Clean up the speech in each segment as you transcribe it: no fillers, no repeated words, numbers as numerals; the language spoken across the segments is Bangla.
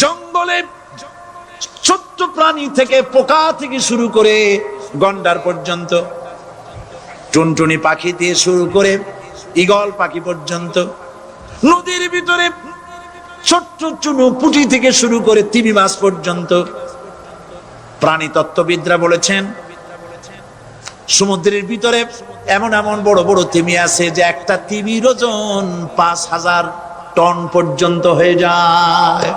জঙ্গলে ছোট্ট প্রাণী থেকে পোকা থেকে শুরু করে গন্ডার পর্যন্ত, টুনটুনি পাখি দিয়ে শুরু করে ঈগল পাখি পর্যন্ত, নদীর ভিতরে ছোট্ট চুনু পুঁটি থেকে শুরু করে তিমি মাছ পর্যন্ত। প্রাণী তত্ত্ববিদরা বলেছেন সমুদ্রের ভিতরে এমন এমন বড় বড় তিমি আছে যে একটা তিমির ওজন 5000 টন পর্যন্ত হয়ে যায়।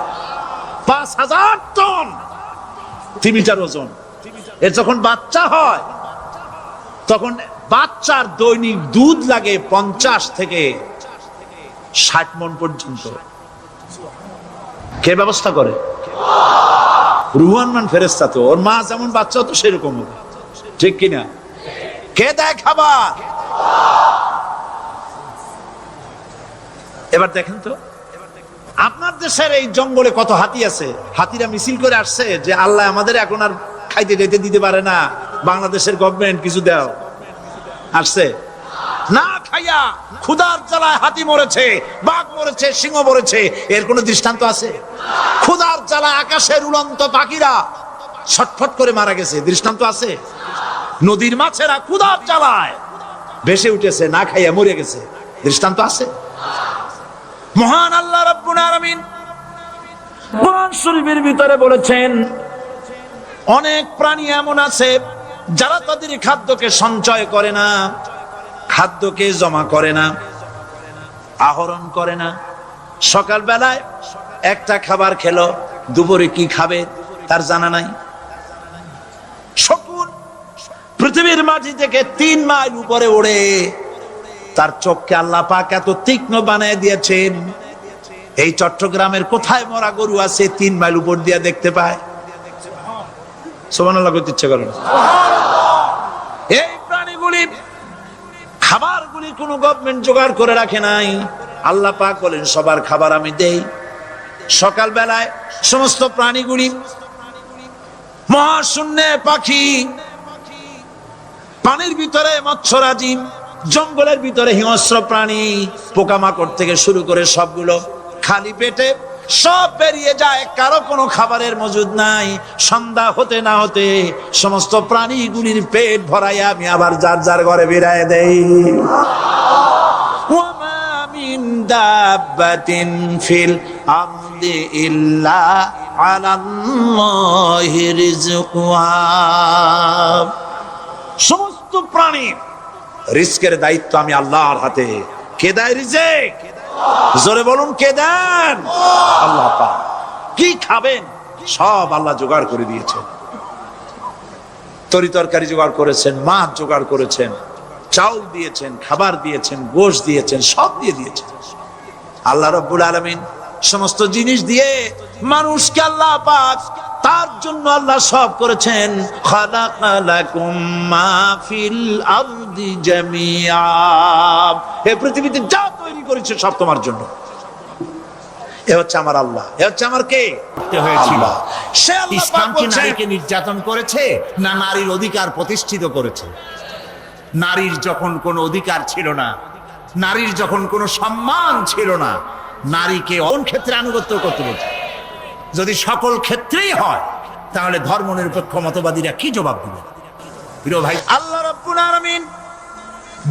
5000 টন তিমিটার ওজন। এর যখন বাচ্চা হয় তখন বাচ্চার দৈনিক দুধ লাগে 50 থেকে 60 মণ পর্যন্ত। কে ব্যবস্থা করে? রুহান মান ফেরেশতা। তো ওর মা যেমন বাচ্চা তো সেরকম হবে, ঠিক কিনা? কে দেয় খাবার? এবার দেখেন তো আপনার দেশের এই জঙ্গলে কত হাতি আছে। হাতিরা মিছিল করে আসছে যে আল্লাহ আমাদের এখন আর খাইতে যেতে দিতে পারে না, বাংলাদেশের গভর্নমেন্ট কিছু দাও। আসছে না, খাইয়া ক্ষুধার জ্বালায় হাতি মরেছে, বাঘ মরেছে, সিংহ মরেছে। এর কোন দৃষ্টান্ত আছে? ক্ষুধার জ্বালায় আকাশের উড়ন্ত পাখিরা ছটফট করে মারা গেছে, দৃষ্টান্ত আছে? নদীর মাছেরা ক্ষুধার জ্বালায় ভেসে উঠেছে, না খাইয়া মরে গেছে, দৃষ্টান্ত আছে? মহান আল্লাহ রাব্বুল আলামিন কোরআন শরীফের ভিতরে বলেছেন অনেক প্রাণী এমন আছে যারা তাদের খাদ্যকে সঞ্চয় করে না, খাদ্যকে জমা করে না, আহরণ করে না। সকাল বেলায় একটা খাবার খেলো, দুপুরে কি খাবে তার জানা নাই। শকুন পৃথিবীর মাটি থেকে 3 মাইল উপরে ওড়ে, তার চোখকে আল্লাহ পাক এত তীক্ষ্ণ বানিয়ে দিয়েছেন। এই চট্টগ্রামের কোথায় মরা গরু আছে 3 মাইল উপর দিয়ে দেখতে পায়? সুবহানাল্লাহ করতে ইচ্ছে করেন। এই প্রাণীগুলি খাবারগুলি কোনো গভর্নমেন্ট জোগাড় করে রাখে নাই। আল্লাহ পাক বলেন সবার খাবার আমি দেই। সকাল বেলায় সমস্ত প্রাণীগুলি, মহাশূন্যে পাখি, পানির ভিতরে মৎস্যরাজি, জঙ্গলের ভিতরে হিংস্র প্রাণী, পোকামাকড় থেকে শুরু করে সবগুলো খালি পেটে সব বেরিয়ে যায়, কারো কোনো খাবারের মজুদ নাই। সন্ধ্যা হতে না হতে সমস্ত প্রাণীগুলির পেট ভরাইয়া আমি আবার যার যার ঘরে বেরায় দেই। ওয়ামা মিন দাব্বাতিন ফিল আরদি ইল্লা আলাল্লাহি রিজকুহা। সমস্ত প্রাণী রিজকের দায়িত্ব আমি আল্লাহর হাতে। কে দেয় রিজক? জোরে বলুন, কে দেন? আল্লাহ পাক। কি খাবেন সব আল্লাহ জোগাড় করে দিয়েছেন। তরি তরকারি জোগাড় করেছেন, মাছ জোগাড় করেছেন, চাউল দিয়েছেন, খাবার দিয়েছেন, গোশত দিয়েছেন, সব দিয়ে দিয়েছেন আল্লাহ রাব্বুল আলামিন। সমস্ত জিনিস দিয়ে মানুষকে আল্লাহ পাক তার জন্য আল্লাহ সব করেছেন। খালাকালাকুম মা ফিল আরদি জামিআ। এই পৃথিবীতে যা তৈরি করেছে সব তোমার জন্য। এ হচ্ছে আমার আল্লাহ, এ হচ্ছে আমার কে হয়েছিল। সে আল্লাহ পাক বলছেন নারীকে নির্যাতন করেছে না নারীর অধিকার প্রতিষ্ঠিত করেছে? নারীর যখন কোনো অধিকার ছিল না, নারীর যখন কোনো সম্মান ছিল না, নারীকে কোন ক্ষেত্রে আনুগত্য করতে বলছে? যদি সকল ক্ষেত্রেই হয় তাহলে ধর্মনিরপেক্ষ মতবাদীরা কি জবাব দিবে? প্রিয় ভাই, আল্লাহ রাব্বুল আলামিন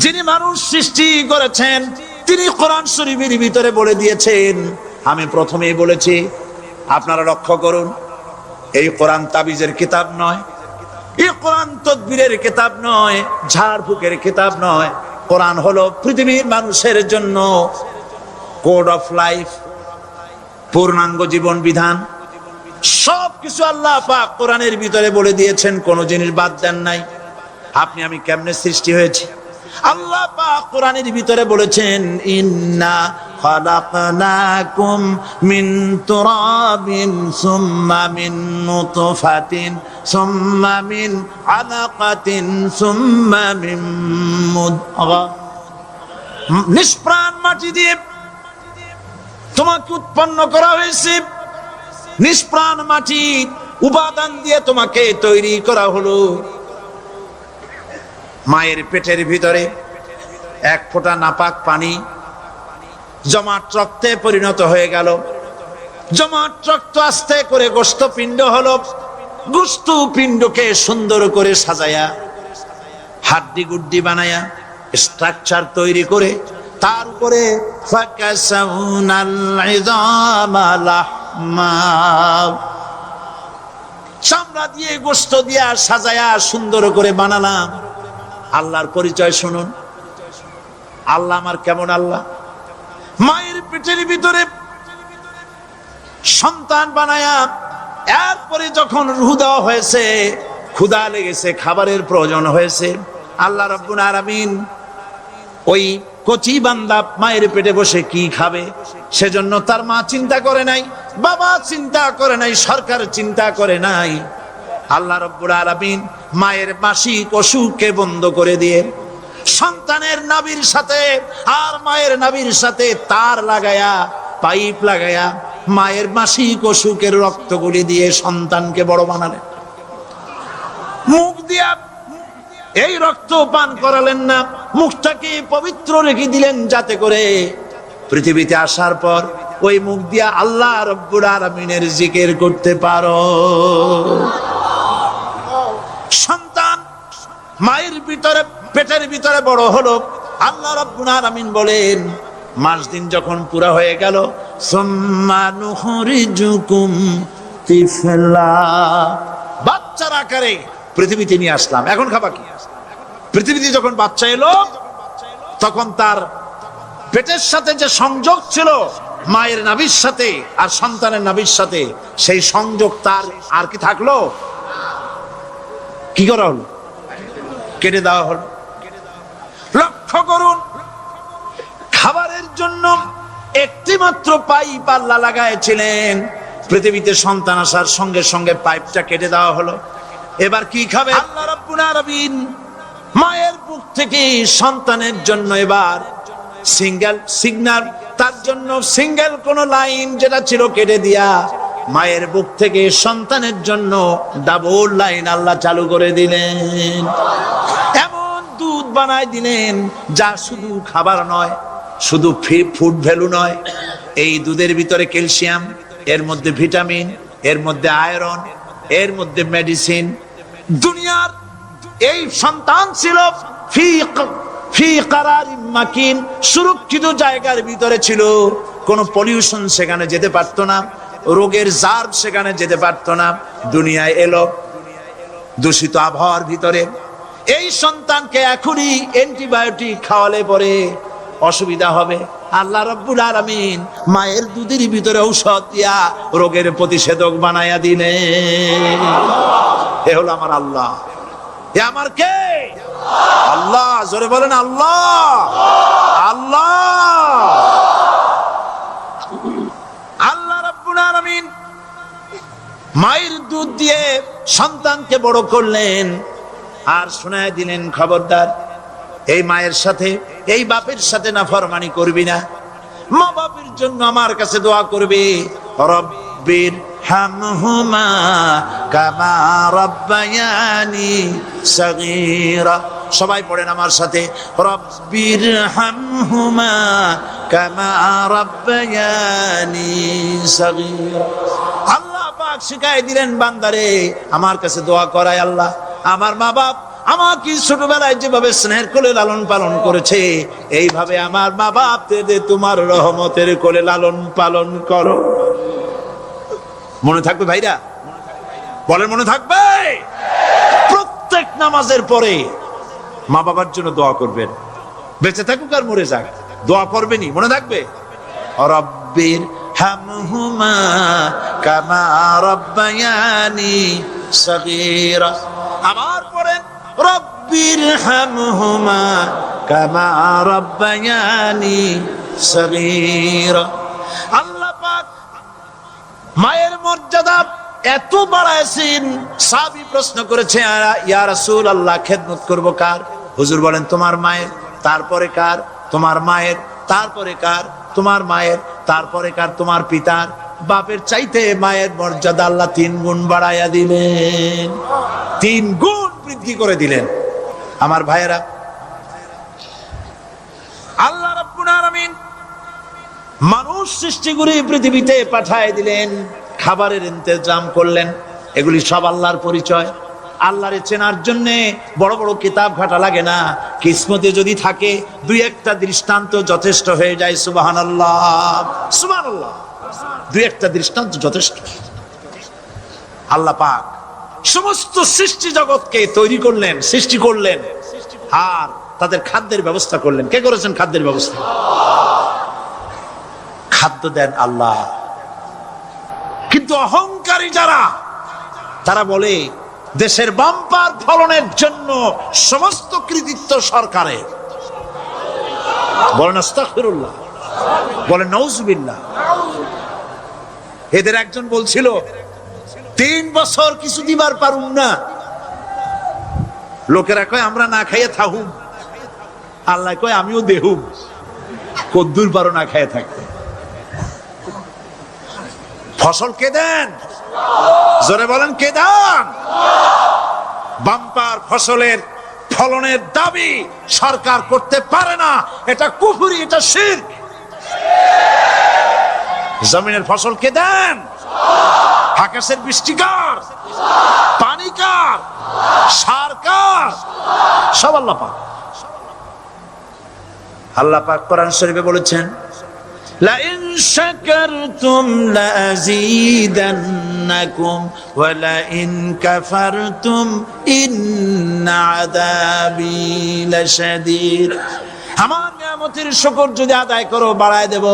যিনি মানুষ সৃষ্টি করেছেন তিনি কোরআন শরীফের ভিতরে বলে দিয়েছেন। আমি প্রথমেই বলেছি, আপনারা লক্ষ্য করুন, এই কোরআন তাবিজের কিতাব নয়, এই কোরআন তদবিরের কিতাব নয়, ঝাড়ফুঁকের কিতাব নয়। কোরআন হলো পৃথিবীর মানুষের জন্য কোড অফ লাইফ, পূর্ণাঙ্গ জীবন বিধান। সবকিছু আল্লাহ পাক কোরআনের ভিতরে বলে দিয়েছেন, কোন জিনিস বাদ দেন নাই। আপনি আমি কেমনে সৃষ্টি হয়েছি আল্লাহ পাক কোরআনের ভিতরে বলেছেন, ইন্না খালাকনাকুম মিন তুরাবিন সুম্মা মিন নুতফাতিন সুম্মা মিন আলাকাতিন সুম্মা মিন মুদগা। নিষ্প্রাণ মাটি দিয়ে তোমাকে উৎপন্ন করা হয়েছে, নিষ্প্রাণ মাটি উপাদান দিয়ে তোমাকে তৈরি করা হলো। মায়ের পেটের ভিতরে এক ফোঁটা নাপাক পানি জমাট রক্তে পরিণত হয়ে গেল। জমাট রক্ত আস্তে করে গোস্ত পিণ্ড হলো, গোস্ত পিণ্ডকে সুন্দর করে সাজায়া হাড্ডি গুড্ডি বানায়া স্ট্রাকচার তৈরি করে তার উপরে চামড়া দিয়ে গোস্ত দিয়া সাজায়া সুন্দর করে বানালাম। আল্লাহর পরিচয় শুনুন, আল্লাহ আমার কেমন আল্লাহ। মায়ের পেটের ভিতরে সন্তান বানায়া এরপরে যখন রূহ দেওয়া হয়েছে, ক্ষুধা লেগেছে, খাবারের প্রয়োজন হয়েছে, আল্লাহ রাব্বুল আলামিন ওই কচি বান্দা মায়ের পেটে বসে কি খাবে সেজন্য তার মা চিন্তা করে নাই, বাবা চিন্তা করে নাই, সরকার চিন্তা করে নাই। আল্লাহ রাব্বুল আলামিন মায়ের মাসিক অসুখকে বন্ধ করে দিয়ে সন্তানের নাভির সাথে আর মায়ের নাভির সাথে তার লাগায়া, পাইপ লাগায়া মায়ের মাসিক অসুখের রক্তগুলি দিয়ে সন্তানকে বড় বানালেন। মুখ দিয়া এই রক্ত পান করালেন না, মুখটাকে পবিত্র রেখে দিলেন যাতে করে পৃথিবীতে আসার পর ওই মুখ দিয়া আল্লাহ রাব্বুল আলামিনের জিকির করতে পারো। সন্তান মায়ের ভিতরে পেটের ভিতরে বড় হলো, আল্লাহ রাব্বুল আলামিন বলেন মাস দিন যখন পুরা হয়ে গেল, সুম্মা নুখরিজুকুম তিফলা, বাচ্চার আকারে পৃথিবীতে নিয়ে আসলাম। এখন খাবা কি? পৃথিবীতে যখন বাচ্চা এলো তখন তার পেটের সাথে যে সংযোগ ছিল মায়ের নাভির সাথে আর সন্তানের নাভির সাথে, সেই সংযোগ তার আর কি থাকলো? কি করা হলো? কেটে দেওয়া হলো। লক্ষ্য করুন, খাবারের জন্য একটি মাত্র পাইপ আল্লাহ লাগাইছিলেন, পৃথিবীতে সন্তান আসার সঙ্গে সঙ্গে পাইপটা কেটে দেওয়া হলো। এবার কি খাবে? আল্লাহ রাব্বুল আলামিন মায়ের বুক থেকে সন্তানের জন্য এবার সিঙ্গেল সিগন্যাল, তার জন্য সিঙ্গেল কোন লাইন যেটা ছিল কেটে দিয়া মায়ের বুক থেকে সন্তানের জন্য ডাবল লাইন আল্লাহ চালু করে দিলেন। এমন দুধ বানায় দিলেন যা শুধু খাবার নয়, শুধু ফুড ভ্যালু নয়, এই দুধের ভিতরে ক্যালসিয়াম, এর মধ্যে ভিটামিন, এর মধ্যে আয়রন, এর মধ্যে মেডিসিন। দুনিয়ার এই সন্তান ছিল ফি কারারিন মাকিন, সুরক্ষিত জায়গার ভিতরে ছিল, কোনো পলিউশন সেখানে যেতে পারতো না, রোগের জার্ম সেখানে যেতে পারতো না। দুনিয়ায় এলো দূষিত আবহাওয়ার ভিতরে, এই সন্তানকে এখনই অ্যান্টিবায়োটিক খাওয়ালে পরে অসুবিধা হবে। আল্লাহ রাব্বুল আলামিন মায়ের দুধের ভিতরে ঔষধ দিয়া রোগের প্রতিষেধক বানায়া দিলেন। এ হলো আমার আল্লাহ। এ আমার কে? আল্লাহ। জোরে বলেন আল্লাহ। আল্লাহ আল্লাহ রাব্বুল আলামিন মায়ের দুধ দিয়ে সন্তানকে বড় করলেন আর শোনায় দিলেন, খবরদার এই মায়ের সাথে, এই বাপের সাথে নাফরমানি করবি না। মা বাপের জন্য আমার কাছে দোয়া করবি, রব্বির হামহুমা কামা রাব্বায়ানি সগীরা। সবাই পড়েন আমার সাথে, রব্বির হামহুমা কামা রাব্বায়ানি সগীরা। আল্লাহ পাক শিখাই দিলেন বান্দারে আমার কাছে দোয়া করায়, আল্লাহ আমার মা বাপ আমাকে ছোটবেলায় যেভাবে স্নেহের কোলে লালন পালন করেছে, এইভাবে আমার মা বাপ তোমার রহমতের কোলে লালন পালন করো। মনে থাকবে ভাইরা? বলেন মনে থাকবে? প্রত্যেক নামাজের পরে মা বাবার জন্য দোয়া করবেন, বেঁচে থাকুক আর মরে যাক, দোয়া করবেনই। মনে থাকবে? রব্বির হামহুমা কামা রাব্বায়ানি সগীরা। আবার পড়েন, রব্বির হামহুমা কামা রাব্বায়ানি সগীরা। আল্লাহ পাক মায়ের মর্যাদা এত বাড়াইছেন, সাহাবী প্রশ্ন করেছে, ইয়া রাসূলুল্লাহ খেদমত করব কার? হুজুর বলেন তোমার মায়ের, তারপরে কার? তোমার মায়ের, তারপরে কার? তোমার মায়ের, তারপরে কার? তোমার পিতার। বাপের চাইতে মায়ের মর্যাদা আল্লাহ 3 গুণ বাড়াইয়া দিলেন, 3 গুণ বৃদ্ধি করে দিলেন। আমার ভাইয়েরা, আল্লাহ রাব্বুল আলামিন মানুষ সৃষ্টি করে পৃথিবীতে পাঠায় দিলেন, খাবারের ইন্তজাম করলেন। এগুলি সব আল্লাহর পরিচয়। আল্লাহরে চেনার জন্য বড় বড় কিতাব ঘাটা লাগে না, কিসমতে যদি থাকে দুই একটা দৃষ্টান্ত যথেষ্ট হয়ে যায়। সুবহানাল্লাহ, সুবহানাল্লাহ, দুই একটা দৃষ্টান্ত যথেষ্ট। আল্লাহ পাক সমস্ত সৃষ্টি জগৎকে তৈরি করলেন, সৃষ্টি করলেন, আর তাদের খাদ্যের ব্যবস্থা করলেন। কে করেছেন খাদ্যের ব্যবস্থা? খাদ্য দেন আল্লাহ। কিন্তু অহংকারী যারা, তারা বলে দেশের বাম্পার ফলনের জন্য সমস্ত কৃতিত্ব সরকারের। বলেন আস্তাগফিরুল্লাহ, বলেন নাউজুবিল্লাহ। এদের একজন বলছিল 3 বছর কিছু দিবার পারুম না। লোকেরা কয় আমরা না খাইয়ে থাকুম, আল্লাহ কয় আমিও দেহুম। কদ্দুর পারো না খাইয়ে থাকতে। ফসল কে দেন? জোরে বলেন কে দেন? বাম্পার ফসলের ফলনের দাবি সরকার করতে পারে না। এটা কুফরি, এটা শিরক। জমিনের ফসল কে দেন? আকাশের বৃষ্টি কার? পানি কার? সার কার? সব আল্লাহ পাক। আল্লাহ পাক কোরআন শরীফে বলেছেন, লা ইন শাকারতুম লাযীদান্নাকুম ওয়া লা ইন কাফারতুম ইন্না আযাবী লাশাদীদ। আমার নিয়ামতের শুকর যদি আদায় করো বাড়ায় দেব,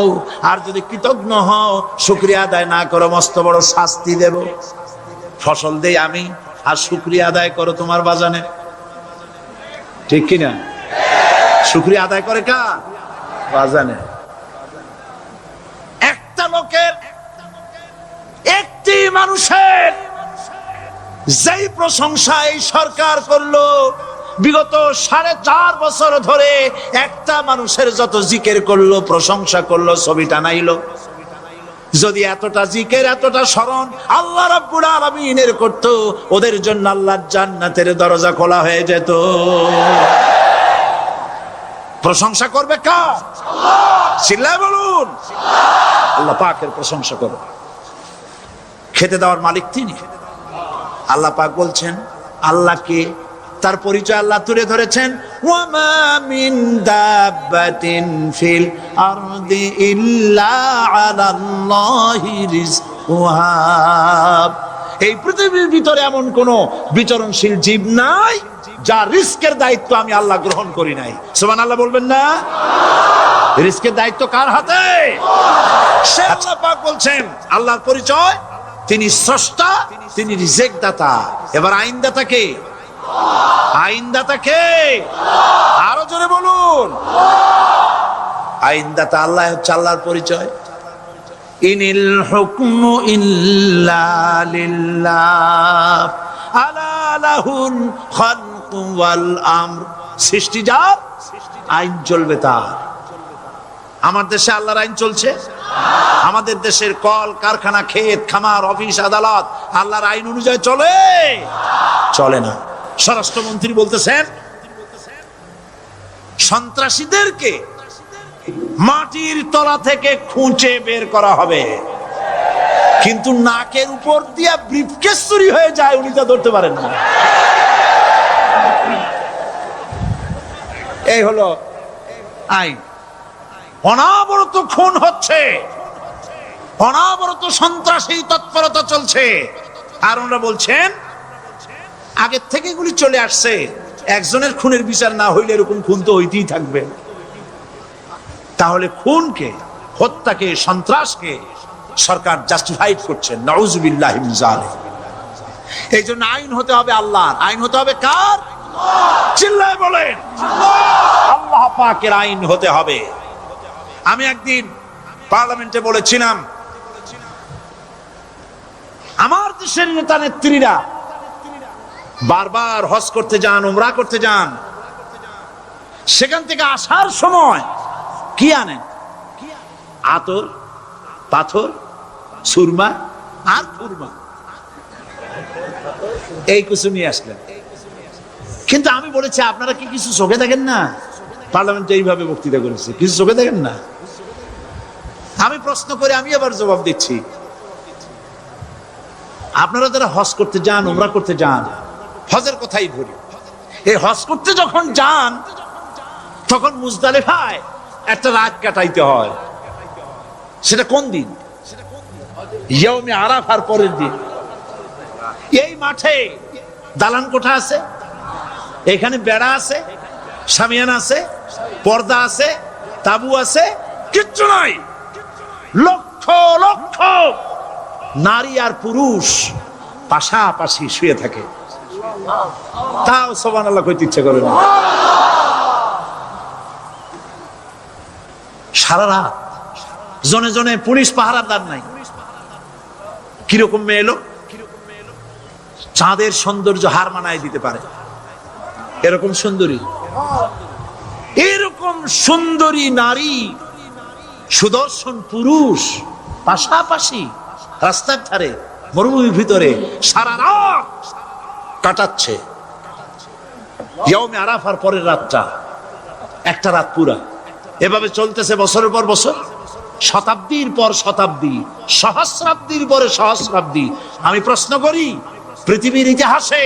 আর যদি কৃতজ্ঞ হও, শুকরিয়া আদায় না করো, মস্ত বড় শাস্তি দেব। ফসল দেই আমি, আর শুকরিয়া আদায় করো তোমার বাজানে। ঠিক কিনা? শুকরিয়া আদায় করে কার? বাজানে। একটা লোকের, একটি মানুষের যেই প্রশংসা এই সরকার করলো, বিগত 4.5 বছর ধরে একটা মানুষের যত জিকির করলো, প্রশংসা করলো, ছবি টানাইলো, যদি এতটা জিকির, এতটা স্মরণ আল্লাহ রাব্বুল আলামিনের করত, ওদের জন্য আল্লাহর জান্নাতের দরজা খোলা হয়ে যেত। প্রশংসা করবে কার? চিল্লায় বলুন, আল্লাহ পাকের প্রশংসা করো। খেতে দেওয়ার মালিক তিনি। আল্লাহ পাক বলছেন আল্লাহকে, তার পরিচয় আল্লাহ তুলে ধরেছেন, ওয়ামা মিন দাব্বাতিন ফিল আরদি ইল্লা আলাল্লাহি রিজকুহা। এই পৃথিবীর ভিতরে এমন কোন বিচরণশীল জীব নাই যার রিস্কের দায়িত্ব আমি আল্লাহ গ্রহণ করি নাই। সুবহানাল্লাহ বলবেন না? রিস্কের দায়িত্ব কার হাতে? সে আল্লাহ পাক বলছেন, আল্লাহর পরিচয় তিনি স্রষ্টা, তিনি রিজিক দাতা। এবার আইনদাতা কে? আইনদাতা কে? আরো জোরে বলুন। আইনদাতা আল্লাহ হচ্ছে আল্লাহর পরিচয়। ইনিল হুকমু ইল্লা লিল্লাহ আলা লাহুল খালকু ওয়াল আমর। সৃষ্টি যার, আইন চলবে তার। আমার দেশে আল্লাহর আইন চলছে? আমাদের দেশের কল কারখানা, ক্ষেত খামার, অফিস আদালত আল্লাহর আইন অনুযায়ী চলে? চলে না। স্বরাষ্ট্রমন্ত্রী বলতেছেন সন্ত্রাসীদেরকে মাটির তলা থেকে খুঁজে বের করা হবে, কিন্তু নাকের উপর দিয়ে ব্রিফকেস চুরি হয়ে যায়, উনি তা ধরতে পারেন না। এই হলো আইন। অনাবরত খুন হচ্ছে, অনাবরত সন্ত্রাসী তৎপরতা চলছে, আর ওনারা বলছেন আগের থেকে এগুলি চলে আসছে, একজনের খুনের বিচার না হইলে এরকম খুন তো হইতেই থাকবে। তাহলে খুনকে, হত্যাকে, সন্ত্রাসকে সরকার জাস্টিফাইড করছেন। নাউজুবিল্লাহি মিন যালিক। এই জন্য আইন হতে হবে আল্লাহর। আইন হতে হবে কার? চিল্লায় বলেন, আল্লাহ পাকের আইন হতে হবে। আমি একদিন পার্লামেন্টে বলেছিলাম, আমার দেশের নেতা নেত্রীরা বারবার হজ করতে যান, উমরা করতে যান, সেখান থেকে আসার সময় কি আনেন? আতর, পাথর, সুরমা আর ফুরমা, এই কিছু নিয়ে আসলেন। কিন্তু আমি বলেছি আপনারা কি কিছু চোখে দেখেন না? পার্লামেন্টে এইভাবে বক্তৃতা করেছে, কিছু চোখে দেখেন না? আমি প্রশ্ন করে আমি আবার জবাব দিচ্ছি। আপনারা যারা হজ করতে যান, উমরা করতে যান, হজের কথাই ধরি, এই হজ করতে যখন যান তখন মুজদালিফায় একটা রাত কাটাইতে হয়। সেটা কোন দিন? ইয়াউমে আরাফার পরের দিন। এই মাঠে দালান কোঠা আছে, এখানে বেড়া আছে, শামিয়ানা আছে, পর্দা আছে, তাবু আছে, কিচ্ছু নাই। লক্ষ লক্ষ নারী আর পুরুষ পাশাপাশি শুয়ে থাকে, তাও সুবহানাল্লাহ কইতে ইচ্ছে করে না। সারা রাত জনে জনে পুলিশ পাহারাদার নাই। কিরকম মেয়ে এলো, চাঁদের সৌন্দর্য হার মানায় দিতে পারে এরকম সুন্দরী, এরকম সুন্দরী নারী, সুদর্শন পুরুষ পাশাপাশি রাস্তার ধারে মরুভূমির ভিতরে সারা রাত কাটাচ্ছে। ইয়াউমে আরাফার পরের রাতটা একটা রাত পুরা। এভাবে চলতেছে বছরের পর বছর, শতাব্দীর পর শতাব্দী, সহস্রাব্দীর পরে সহস্রাব্দী। আমি প্রশ্ন করি, পৃথিবীর ইতিহাসে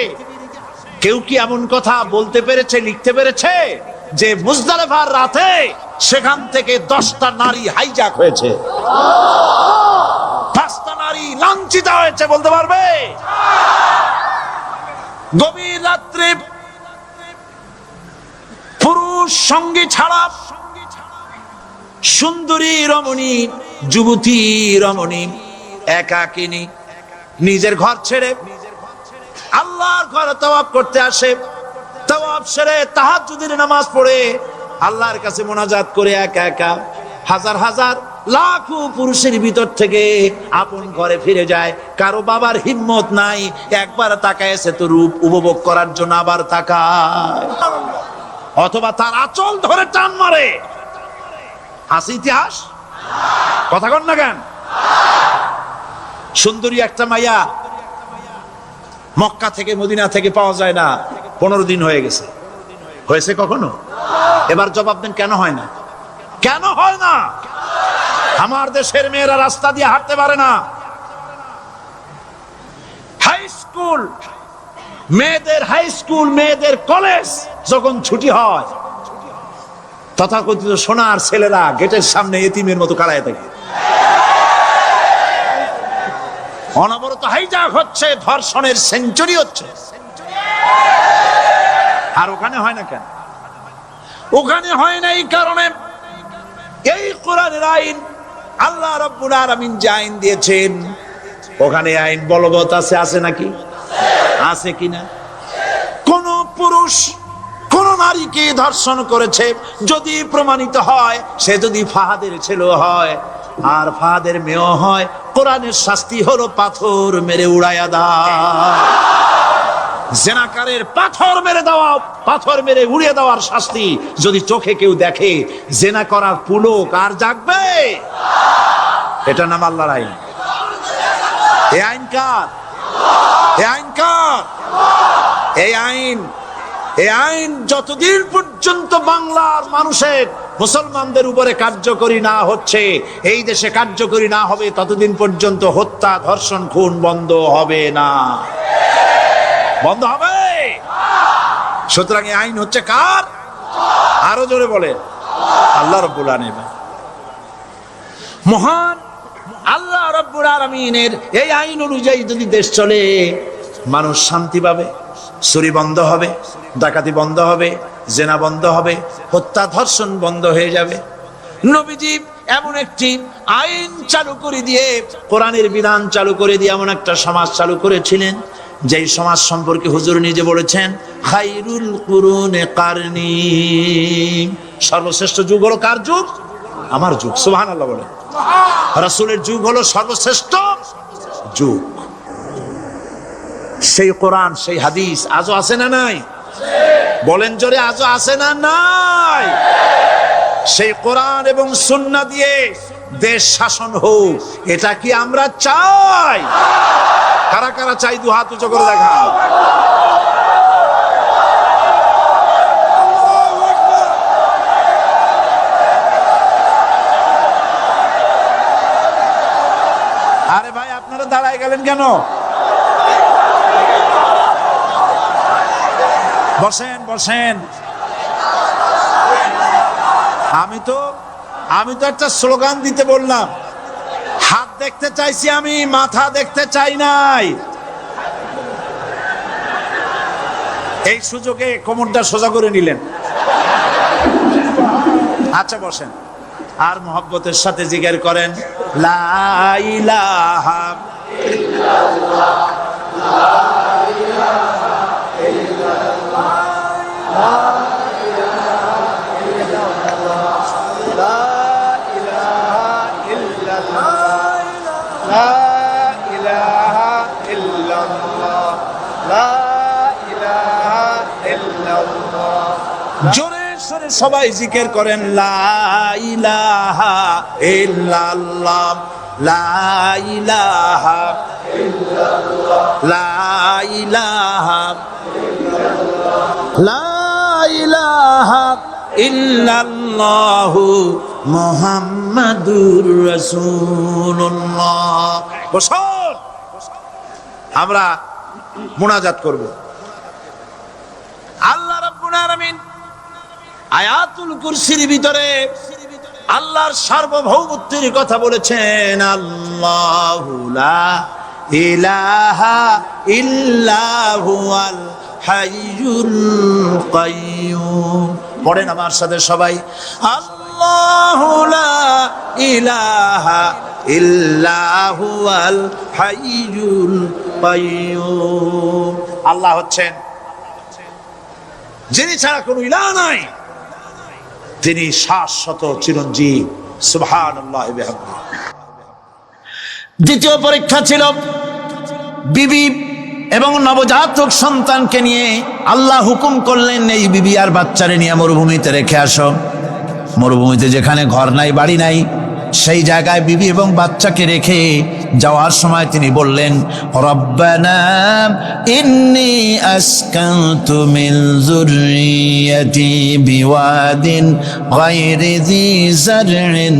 কেউ কি এমন কথা বলতে পেরেছে, লিখতে পেরেছে যে মুজদালিফার রাতে সেখান থেকে 10টা নারী হাইজ্যাক হয়েছে, 5টা নারী লাঞ্ছিত হয়েছে? বলতে পারবে? গভীর রাত্রে পুরুষ সঙ্গী ছাড়া সুন্দরী রমণী, যুবতী রমণী একাকিনী নিজের ঘর ছেড়ে আল্লাহর ঘরে তাওয়াফ করতে আসে। তাওয়াফ সেরে তাহাজ্জুদের নামাজ পড়ে আল্লাহর কাছে মোনাজাত করে একা একা হাজার হাজার লাখো পুরুষের ভিতর থেকে আপন ঘরে ফিরে যায়। কারো বাবার হিম্মত নাই একবার তাকায় তো রূপ উপভোগ করার জন্য, আবার তাকায়, অথবা তার আঁচল ধরে টান মারে। আছে ইতিহাস? কথা কন না কেন? সুন্দরী একটা মাইয়া মক্কা থেকে মদিনা থেকে পাওয়া যায় না, 15 দিন হয়ে গেছে। হয়েছে কখনো? এবার জবাব দেন, কেন হয় না? কেন হয় না? আমার দেশের মেয়েরা রাস্তা দিয়ে হাঁটতে পারে না। হাই স্কুল মেয়েদের, হাই স্কুল মেয়েদের কলেজ যখন ছুটি হয়, তথাকথিত সোনার ছেলেরা গেটের সামনে এতিমের মতো কাড়ায় থাকে। অনবরত হাইজ্যাক হচ্ছে, ধর্ষণের সেঞ্চুরি হচ্ছে। আর ওখানে হয় না কেন? ওখানে হয় না এই কারণে, এই কোরআনের আইন আল্লাহ রাব্বুল আলামিন যে আইন দিয়েছেন, ওখানে আইন বলবৎ আছে। আছে নাকি? আছে কিনা? কোন পুরুষ কোন নারীকে ধর্ষণ করেছে যদি প্রমাণিত হয়, সে যদি ফাহাদের ছেলে হয় আর ফাহাদের মেয়ে হয়, কোরআনের শাস্তি হলো পাথর মেরে উড়াইয়া দাও। জেনাকারের পাথর মেরে দেওয়া, পাথর মেরে উড়িয়ে দেওয়ার শাস্তি। যদি চোখে কেউ দেখে জেনা করার পুলক, আর জাগবে? এটা নাম আল্লাহর আইন। এই আইন কার? এই আইন কার? এই আইন, এই আইন যতদিন পর্যন্ত বাংলার মানুষের, মুসলমানদের উপরে কার্যকরী না হচ্ছে, এই দেশে কার্যকরী না হবে, ততদিন পর্যন্ত হত্যা, ধর্ষণ, খুন বন্ধ হবে না। বন্ধ হবে। সুতরাং এই আইন হচ্ছে কার? আরো জোরে বলে, আল্লাহ রাব্বুল আলামিন। মহান আল্লাহ রাব্বুল আলামিনের এই আইন অনুযায়ী যদি দেশ চলে, মানুষ শান্তি পাবে, চুরি বন্ধ হবে, ডাকাতি বন্ধ হবে, জেনা বন্ধ হবে, হত্যা ধর্ষণ বন্ধ হয়ে যাবে। নবীজি এমন একটি আইন চালু করে দিয়ে, কোরআনের বিধান চালু করে দিয়ে এমন একটা সমাজ চালু করেছিলেন, যেই সমাজ সম্পর্কে হুজুর নিজে বলেছেন, খায়রুল কুরুনে কারনি, সর্বশ্রেষ্ঠ যুগ হলো কার যুগ? আমার যুগ। সুবহানাল্লাহ বলে। রাসূলের যুগ হলো সর্বশ্রেষ্ঠ যুগ। সেই কোরআন, সেই হাদিস আজও আছে না নাই? বলেন জোরে, আজও আছে না নাই? সেই কোরআন এবং সুন্নাহ দিয়ে দেশ শাসন হোক, এটা কি আমরা চাই? কারা কারা চাই? দু হাত উঁচু করে দেখাও। দাঁড়ায় গেলেন কেন? বসেন বসেন। আমি তো একটা স্লোগান দিতে বললাম। হাত দেখতে চাইছি আমি, মাথা দেখতে চাই নাই। এই সুযোগে কোমরটা সোজা করে নিলেন। আচ্ছা বসেন, আর মোহব্বতের সাথে জিকির করেন লা ইলাহা ইল্লাল্লাহ, লা ইলাহা ইল্লাল্লাহ, লা ইলাহা ইল্লাল্লাহ, লা ইলাহা ইল্লাল্লাহ, লা ইলাহা ইল্লাল্লাহ, লা ইলাহা ইল্লাল্লাহ। জোরে সরে সবাই জিকির করেন লা ইলাহা ইল্লাল্লাহ, লা ইলাহা ইল্লাল্লাহ, লা ইলাহা ইল্লাল্লাহ, লা ইলাহা ইল্লাল্লাহু মুহাম্মাদুর রাসূলুল্লাহ। বসুন, আমরা মুনাজাত করব। আল্লাহ রাব্বুল আলামিন আয়াতুল কুরসির ভিতরে আল্লাহর সার্বভৌমত্বের কথা বলেছেন। আল্লাহু লা ইলাহা ইল্লা হুয়াল হাইয়ুল কাইয়্যুম। পড়েন আমার সাথে সবাই, আল্লাহু লা ইলাহা ইল্লা হুয়াল হাইয়ুল কাইয়্যুম। আল্লাহ হচ্ছেন যিনি ছাড়া কোনো ইলাহ নাই, তিনি শাশ্বত চিরঞ্জীব। সুবহানাল্লাহ ওয়া বিহামদিহি। দ্বিতীয় পরীক্ষা ছিল বিবি এবং নবজাতক সন্তানকে নিয়ে। আল্লাহ হুকুম করলেন এই বিবি আর বাচ্চারে নিয়ে মরুভূমিতে রেখে আসো। মরুভূমিতে যেখানে ঘর নাই, বাড়ি নাই, সেই জায়গায় বিবি এবং বাচ্চাকে রেখে যাওয়ার সময় তিনি বললেন, রব্বানা ইন্নী আসকানতু মিন যুররিয়্যাতি বিওয়াদিন গায়রি যী যারইন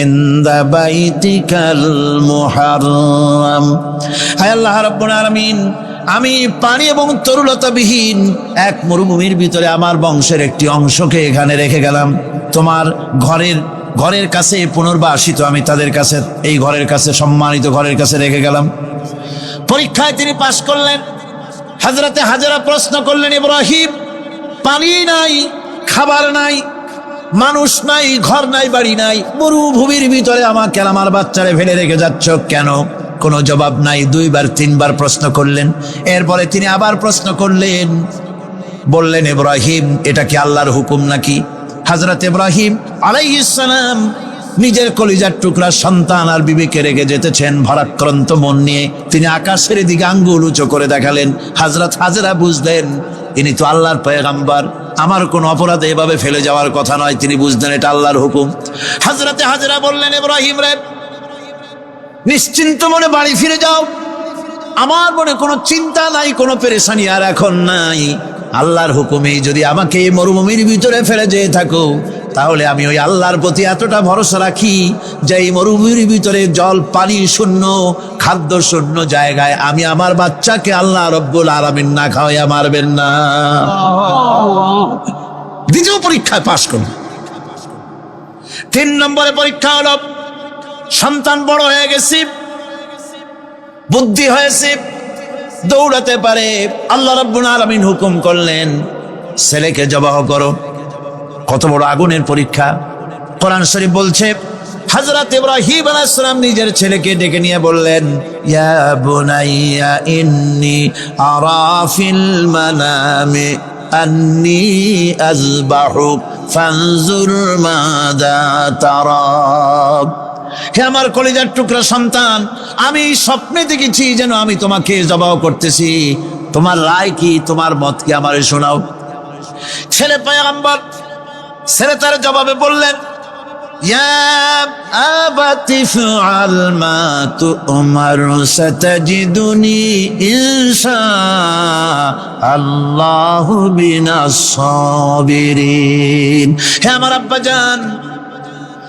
ইনদা বাইতিকাল মুহাররাম। হে আল্লাহ রাব্বুল আলামিন, আমি পানি এবং তরুলতাবিহীন এক মরুভূমির ভিতরে আমার বংশের একটি অংশকে এখানে রেখে গেলাম। তোমার ঘরের কাছে পুনর্বাসিত আমি তাদের কাছে, এই ঘরের কাছে, সম্মানিত ঘরের কাছে রেখে গেলাম। পরীক্ষায় তিনি পাশ করলেন। হযরতে হাজেরা প্রশ্ন করলেন, ইব্রাহিম, পানি নাই, খাবার নাই, মানুষ নাই, ঘর নাই, বাড়ি নাই, মরুভূমির ভিতরে আমাকে আমার বাচ্চারে ফেলে রেখে যাচ্ছ কেন? কোনো জবাব নাই। 2 বার 3 বার প্রশ্ন করলেন। এরপরে তিনি আবার প্রশ্ন করলেন, বললেন, ইব্রাহিম, এটা কি আল্লাহর হুকুম নাকি? হযরত ইব্রাহিম আলাইহিস সালাম নিজের কলিজার টুকরা সন্তান আর বিবিকে রেখে যেতেছেন ভারাক্রান্ত মন নিয়ে। তিনি আকাশের দিকে আঙ্গুল উঁচু করে দেখালেন। হযরত হাজেরা বুঝলেন ইনি তো আল্লাহর পয়গম্বর, আমার কোনো অপরাধে এভাবে ফেলে যাওয়ার কথা নয়। তিনি বুঝলেন এটা আল্লাহর হুকুম। হযরত হাজেরা বললেন, ইব্রাহিম রে, নিশ্চিন্ত মনে বাড়ি ফিরে যাও। আমার মনে কোনো চিন্তা নাই, কোনো পেরেশানি আর এখন নাই। আল্লাহর হুকুমেই যদি আমাকে এই মরুভূমির ভিতরে ফেলে যেয়ে থাকো, তাহলে আমি ওই আল্লাহর প্রতি এতটা ভরসা রাখি যে এই মরুভূমির ভিতরে জল পানি শূন্য, খাদ্য শূন্য জায়গায় আমি আমার বাচ্চাকে আল্লাহ রব্বুল আলামিন না খাওয়াইয়া মারবেন না। দ্বিতীয় পরীক্ষায় পাশ করল। 3 নম্বরে পরীক্ষা হলো, সন্তান বড় হয়ে গেছে, বুদ্ধি হয়েছে, দৌড়াতে পারে। আল্লাহ রাব্বুল আলামিন হুকুম করলেন, ছেলেকে জবাহ করো। কত বড় আগুনের পরীক্ষা! কোরআন শরীফ বলছে, হযরত ইব্রাহিম আলাইহিস সালাম নিজের ছেলেকে ডেকে নিয়ে বললেন, ইয়া বুনাইয়া ইন্নী আরা ফিল মানামি আন্নী আযবাহুক ফানজুর মাযা তারা। হে আমার কলিজার টুকরা সন্তান, আমি স্বপ্নে দেখেছি যেন আমি তোমাকে জবাহ করতেছি। তোমার রায় কি, তোমার মত কি, আমারে শোনাও। ছেলে পয়গম্বর, ছেলে তার জবাবে বললেন, ইয়া আবাতি ফাআল মা তু'মার সাতাজিদুনি ইনশাআল্লাহু মিনাস সাবিরিন। হে আমার আব্বাজান,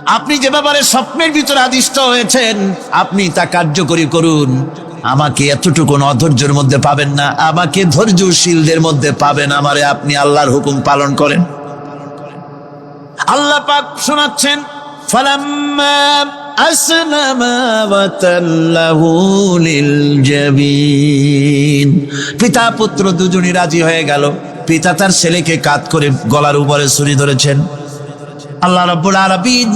আপনি যে ব্যাপারে স্বপ্নের ভিতরে আদিষ্ট হয়েছেন আপনি তা কার্যকরী করুন। আমাকে এতটুকু অধৈর্যের মধ্যে পাবেন না, আমাকে ধৈর্যশীলদের মধ্যে পাবেন। আমারে আপনি আল্লাহর হুকুম পালন করেন। আল্লাহ পাক শোনাচ্ছেন, ফালাম্মা আসলামা ওয়া তাল্লাহু লিল জাবিন। পিতা পুত্র দুজনই রাজি হয়ে গেল। পিতা তার ছেলেকে কাঁধ করে গলার উপরে ছুরি ধরেছেন। আল্লাহ রাব্বুল আলামিন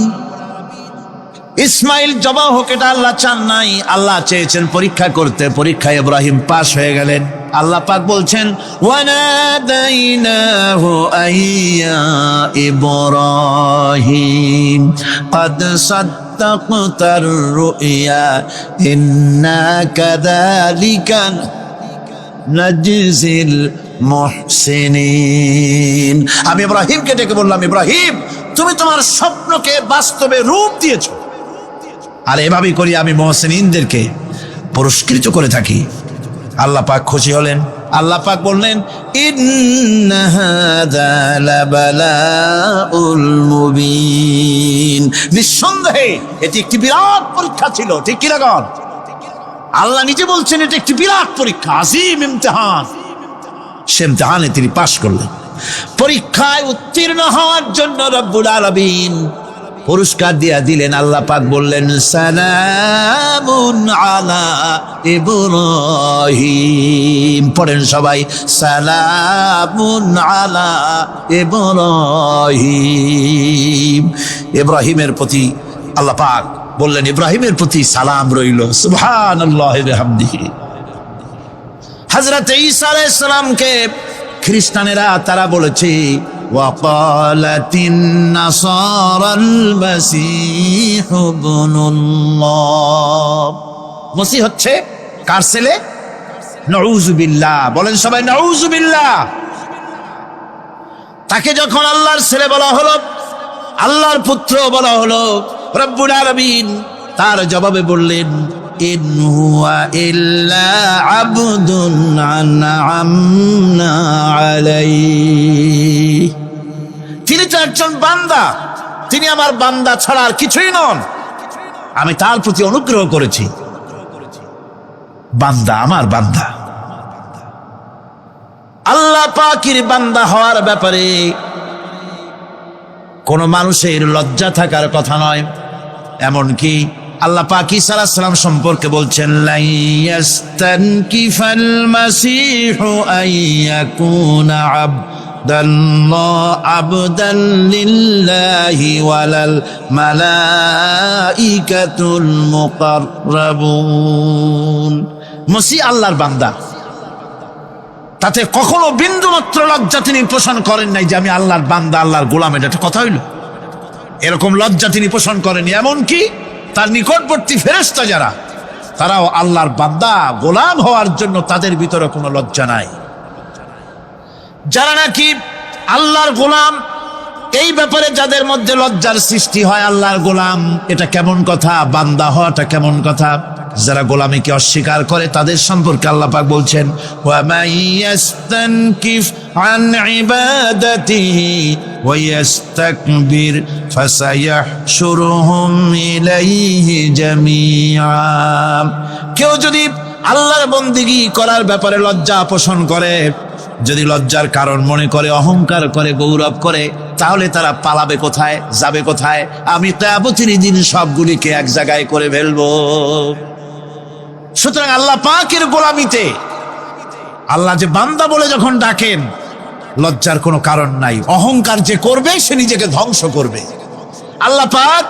ইসমাইল জবাহ হোক, এটা আল্লাহ চান নাই, আল্লাহ চেয়েছেন পরীক্ষা করতে। পরীক্ষায় ইব্রাহিম পাশ হয়ে গেলেন। আল্লাহ পাক বলছেন, ওয়ানাদাইনাহু আইয়া ইব্রাহিম ক্বাদ সাদ্দাকতার রুইয়া ইন্না কাযালিকা নাজজিল মুহসিনিন। আমি ইব্রাহিমকে ডেকে বললাম, ইব্রাহিম তুমি তোমার স্বপ্নকে বাস্তবে রূপ দিয়েছো, আর এভাবেই করি আমি মুহসিনিনদেরকে পুরস্কৃত করে থাকি। আল্লাহ পাক খুশি হলেন। আল্লাহ পাক বললেন, ইন্না হাযা লাবালাউল মুবিন। নিঃসন্দেহে এটি একটি বিরাট পরীক্ষা ছিল। ঠিক কি না? আল্লাহ নিজে বলছেন এটা একটি বিরাট পরীক্ষা, আজিম ইমতিহান। সে ইমতিহানে তিনি পাশ করলেন। পরীক্ষায় উত্তীর্ণ হওয়ার জন্য রব্বুল আলামিন পুরস্কার দিয়া দিলেন। আল্লাহ পাক বললেন, সালামুন আলা ইব্রাহিম। পড়েন সবাই, সালামুন আলা ইব্রাহিম। ইব্রাহিমের প্রতি আল্লাহ পাক বললেন, ইব্রাহিমের প্রতি সালাম রইল। সুবহানাল্লাহি ওয়া বিহামদিহি। হযরত ঈসা আলাইহিস সালামকে খ্রিস্টানেরা তারা বলেছে, ওয়াকালাতিন নাসারাল মাসীহু ইবনুল্লাহ। মসিহ হচ্ছে কার ছেলে? নাউযুবিল্লাহ। বলেন সবাই নাউযুবিল্লাহ। তাকে যখন আল্লাহর ছেলে বলা হলো, আল্লাহর পুত্র বলা হলো, রব্বুল আলামিন তার জবাবে বললেন, ইন হুয়া ইল্লা আবদুন আনআমনা আলাইহি। তিনি তো একজন বান্দা, তিনি আমার বান্দা ছাড়া আর কিছুই নন। আমি তার প্রতি অনুগ্রহ করেছি। বান্দা, আমার বান্দা। আল্লাহ পাকের বান্দা হওয়ার ব্যাপারে কোন মানুষের লজ্জা থাকার কথা নয়। এমনকি আল্লাহ পাক ঈসা আলাইহিস সালাম সম্পর্কে বলছেন, লা ইয়াস্তানকিফাল মাসীহু আইয়াকুনা আবদান লিল্লাহি ওয়ালাল মালাইকাতুল মুকাররাবুন। মসিহ আল্লাহর বান্দা, তাতে কখনো বিন্দুমাত্র লজ্জা তিনি পোষণ করেন নাই যে আমি আল্লাহর বান্দা, আল্লাহর গোলাম। এটা একটা কথা হইল? এরকম লজ্জা তিনি পোষণ করেনি। এমনকি তার নিকটবর্তী ফেরেশতা যারা, তারাও আল্লাহর বান্দা, গোলাম হওয়ার জন্য তাদের ভিতরে কোনো লজ্জা নাই। যারা নাকি আল্লাহর গোলাম, এই ব্যাপারে যাদের মধ্যে লজ্জার সৃষ্টি হয়, আল্লাহর গোলাম এটা কেমন কথা, বান্দা হওয়াটা কেমন কথা। যারা গোলামীকে অস্বীকার করে তাদের সম্পর্কে আল্লাহ পাক বলছেন, ওয়া মাইয়াস্তানকিফ আন ইবাদাতিহি ওয়া ইস্তাকবির ফাসায়াহশুরুহুম ইলাইহি জামিআ। কেউ যদি আল্লাহর বন্দেগী করার ব্যাপারে লজ্জা পোষণ করে, যদি লজ্জার কারণ মনে করে, অহংকার করে, গৌরব করে, তাহলে তারা পালাবে কোথায়, যাবে কোথায়? আমি কিয়ামতের দিন সবগুলিকে এক জায়গায় করে ফেলবো। সুতরাং আল্লাহ পাকের গোলামিতে আল্লাহ যে বান্দা বলে যখন ডাকেন, লজ্জার কোনো কারণ নাই। অহংকার যে করবে সে নিজেকে ধ্বংস করবে। আল্লাহ পাক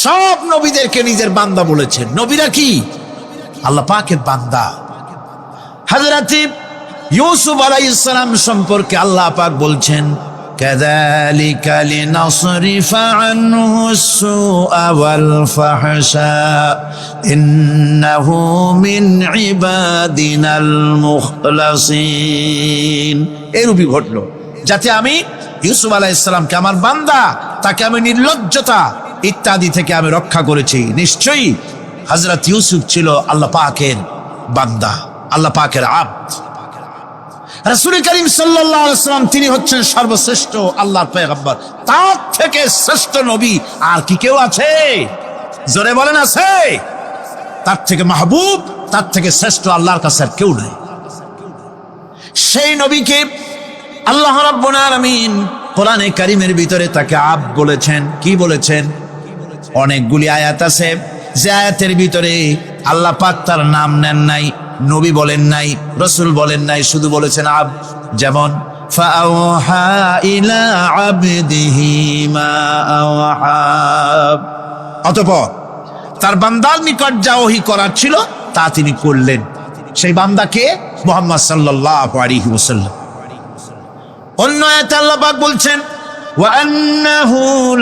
সব নবীদেরকে নিজের বান্দা বলেছেন। নবীরা কি? আল্লাহ পাকের বান্দা। হযরত ইউসুফ আলাইহিস সালাম সম্পর্কে আল্লাহ পাক বলছেন, কাযালিকা লিনাসরিফা আনহু আস-সুআ ওয়াল ফাহশা ইন্নাহু মিন ইবাদিনাল মুখলাসিন। এরূপই ঘটলো যাতে আমি ইউসুফ আলাইহিস সালামকে, আমার বান্দা, তাকে আমি নির্লজ্জতা ইত্যাদি থেকে আমি রক্ষা করেছি। নিশ্চয়ই হযরত ইউসুফ ছিল আল্লাহ পাকের বান্দা, আল্লাহ পাকের আব্দ। রাসূল করিম সাল্লাল্লাহু আলাইহি ওয়াসাল্লাম তিনি হচ্ছেন সর্বশ্রেষ্ঠ আল্লাহর পয়গম্বর। তার থেকে শ্রেষ্ঠ নবী আর কি কেউ আছে? জোরে বলেন আছে? তার থেকে মাহবুব, তার থেকে শ্রেষ্ঠ আল্লাহর কাছে আর কেউ নেই। সেই নবীকে আল্লাহ রাব্বুল আলামিন কোরআনে কারীমের ভিতরে তাকে আব বলেছেন। কি বলেছেন? অনেকগুলি আয়াত আছে যে আয়াতের ভিতরে আল্লাহ পাক তার নাম নেন নাই, নবী বলেন নাই, রাসূল বলেন নাই, শুধু বলেছেন আব। যেমন ফাআওহা ইলা আবদিহি মা আওহা, অতঃপর তার বান্দার নিকট যা ওহী করার ছিল তা তিনি করলেন। সেই বান্দাকে মুহাম্মদ সাল্লাল্লাহু আলাইহি ওয়াসাল্লাম। অন্য আয়াতে আল্লাহ পাক বলছেন وأنه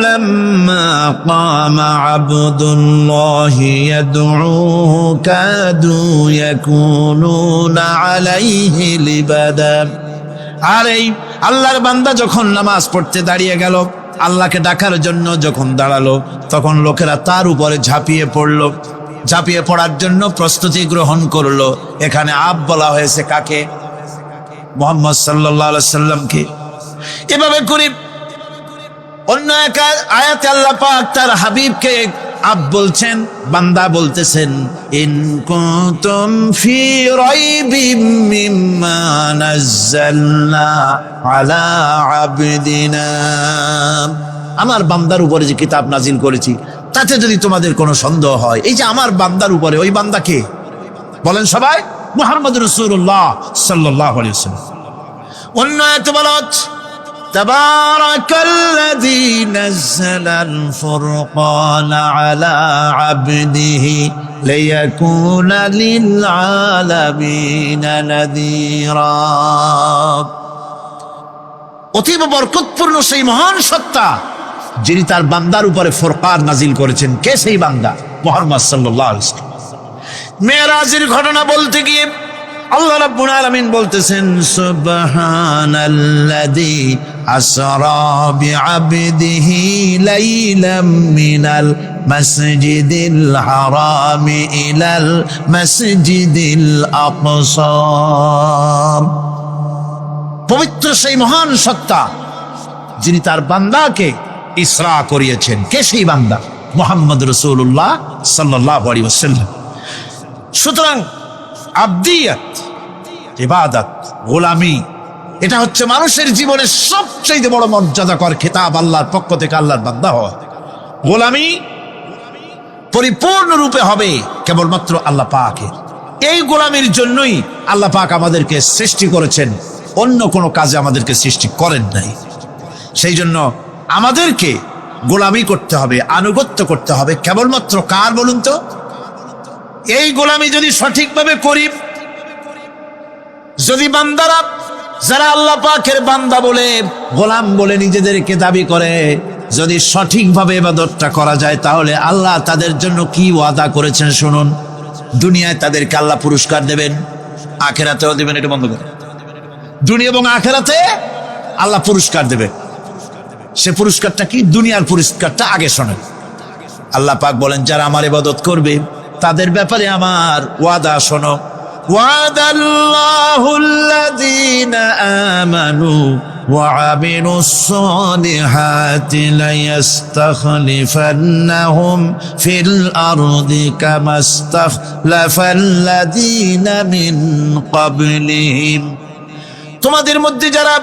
لما قام عبد الله يدعوه كادوا يكونون عليه لبدا। আর এই আল্লাহর বান্দা যখন নামাজ পড়তে দাঁড়িয়ে গেল, আল্লাহকে ডাকার জন্য যখন দাঁড়ালো, তখন লোকেরা তার উপরে ঝাঁপিয়ে পড়লো। ঝাঁপিয়ে পড়ার জন্য প্রস্তুতি গ্রহণ করলো। এখানে আব বলা হয়েছে কাকে? মুহাম্মদ সাল্লাল্লাহু আলাইহি সাল্লামকে। এভাবে করে অন্য এক আয়াতে আল্লাহ পাক তার হাবিবকে আব বলছেন, বান্দা বলতেছেন ইন কুনতুম ফি রাইবিম মিম্মা নাযালনা আলা আবদিনা, আমার বান্দার উপরে যে কিতাব নাজিল করেছি তাতে যদি তোমাদের কোনো সন্দেহ হয়। এই যে আমার বান্দার উপরে, ওই বান্দা কে বলেন সবাই? মুহাম্মদ রাসূলুল্লাহ সাল্লাল্লাহু আলাইহি ওয়াসাল্লাম। অন্য আয়াতে বলা হচ্ছে তাবারাকাল্লাযী নাযালাল ফুরকানা আলা আবদিহি লিয়াকুনা লিল আলামিনা নাযীরা। অতীব বরকতপূর্ণ সেই মহান সত্তা যিনি তার বান্দার উপরে ফুরকান নাজিল করেছেন। কে সেই বান্দা? মুহাম্মদ সাল্লাল্লাহু আলাইহি ওয়াসাল্লাম। মেরাজের ঘটনা বলতে গিয়ে আল্লাহ রাব্বুল আলামিন বলতেছেন সুবহানাল্লাযী আসরা বিআবদিহি লাইলাম মিনাল মাসজিদিল হারামি ইলাল মাসজিদিল আকসা। পবিত্র সেই মহান সত্তা যিনি তার বান্দাকে ইসরা করিয়েছেন। কে সেই বান্দা? মুহাম্মদ রাসূলুল্লাহ সাল্লাল্লাহু আলাইহি ওয়াসাল্লাম। সুতরাং আবদিয়াত, ইবাদত, গোলামি, এটা হচ্ছে মানুষের জীবনের সবচেয়ে বড় মর্যাদাকর খেতাব আল্লাহর পক্ষ থেকে আল্লাহর বান্দা হওয়া। গোলামি পরিপূর্ণরূপে হবে কেবলমাত্র আল্লাহ পাকের। এই গোলামির জন্যই আল্লাহ পাক আমাদেরকে সৃষ্টি করেছেন, অন্য কোনো কাজে আমাদেরকে সৃষ্টি করেন নাই। সেই জন্য আমাদেরকে গোলামি করতে হবে, আনুগত্য করতে হবে কেবলমাত্র কার বলুন তো? এই গোলামি যদি সঠিকভাবে করি, যদি বান্দারা যারা আল্লাহ পাকের বান্দা বলে, গোলাম বলে নিজেদেরকে দাবি করে, যদি সঠিকভাবে ইবাদতটা করা যায়, তাহলে আল্লাহ তাদের জন্য কি ওয়াদা করেছেন শুনুন। দুনিয়ায় তাদেরকে আল্লাহ পুরস্কার দেবেন, আখিরাতেও দেবেন। এটা বন্ধ করে, দুনিয়া এবং আখিরাতে আল্লাহ পুরস্কার দেবেন। সে পুরস্কারটা কি? দুনিয়ার পুরস্কারটা আগে শোনেন। আল্লাহ পাক বলেন যারা আমার ইবাদত করবে তাদের ব্যাপারে আমার ওয়াদা শোনো। ওয়াদাল্লাহুল্লাযীনা আমানু ওয়া আমিলুস সালিহাতি লায়াস্তাখলিফান্নাহুম ফিল আরদি কামাস্তাখলাফাল্লাযীনা মিন ক্বাবলিহিম। তোমাদের মধ্যে যারা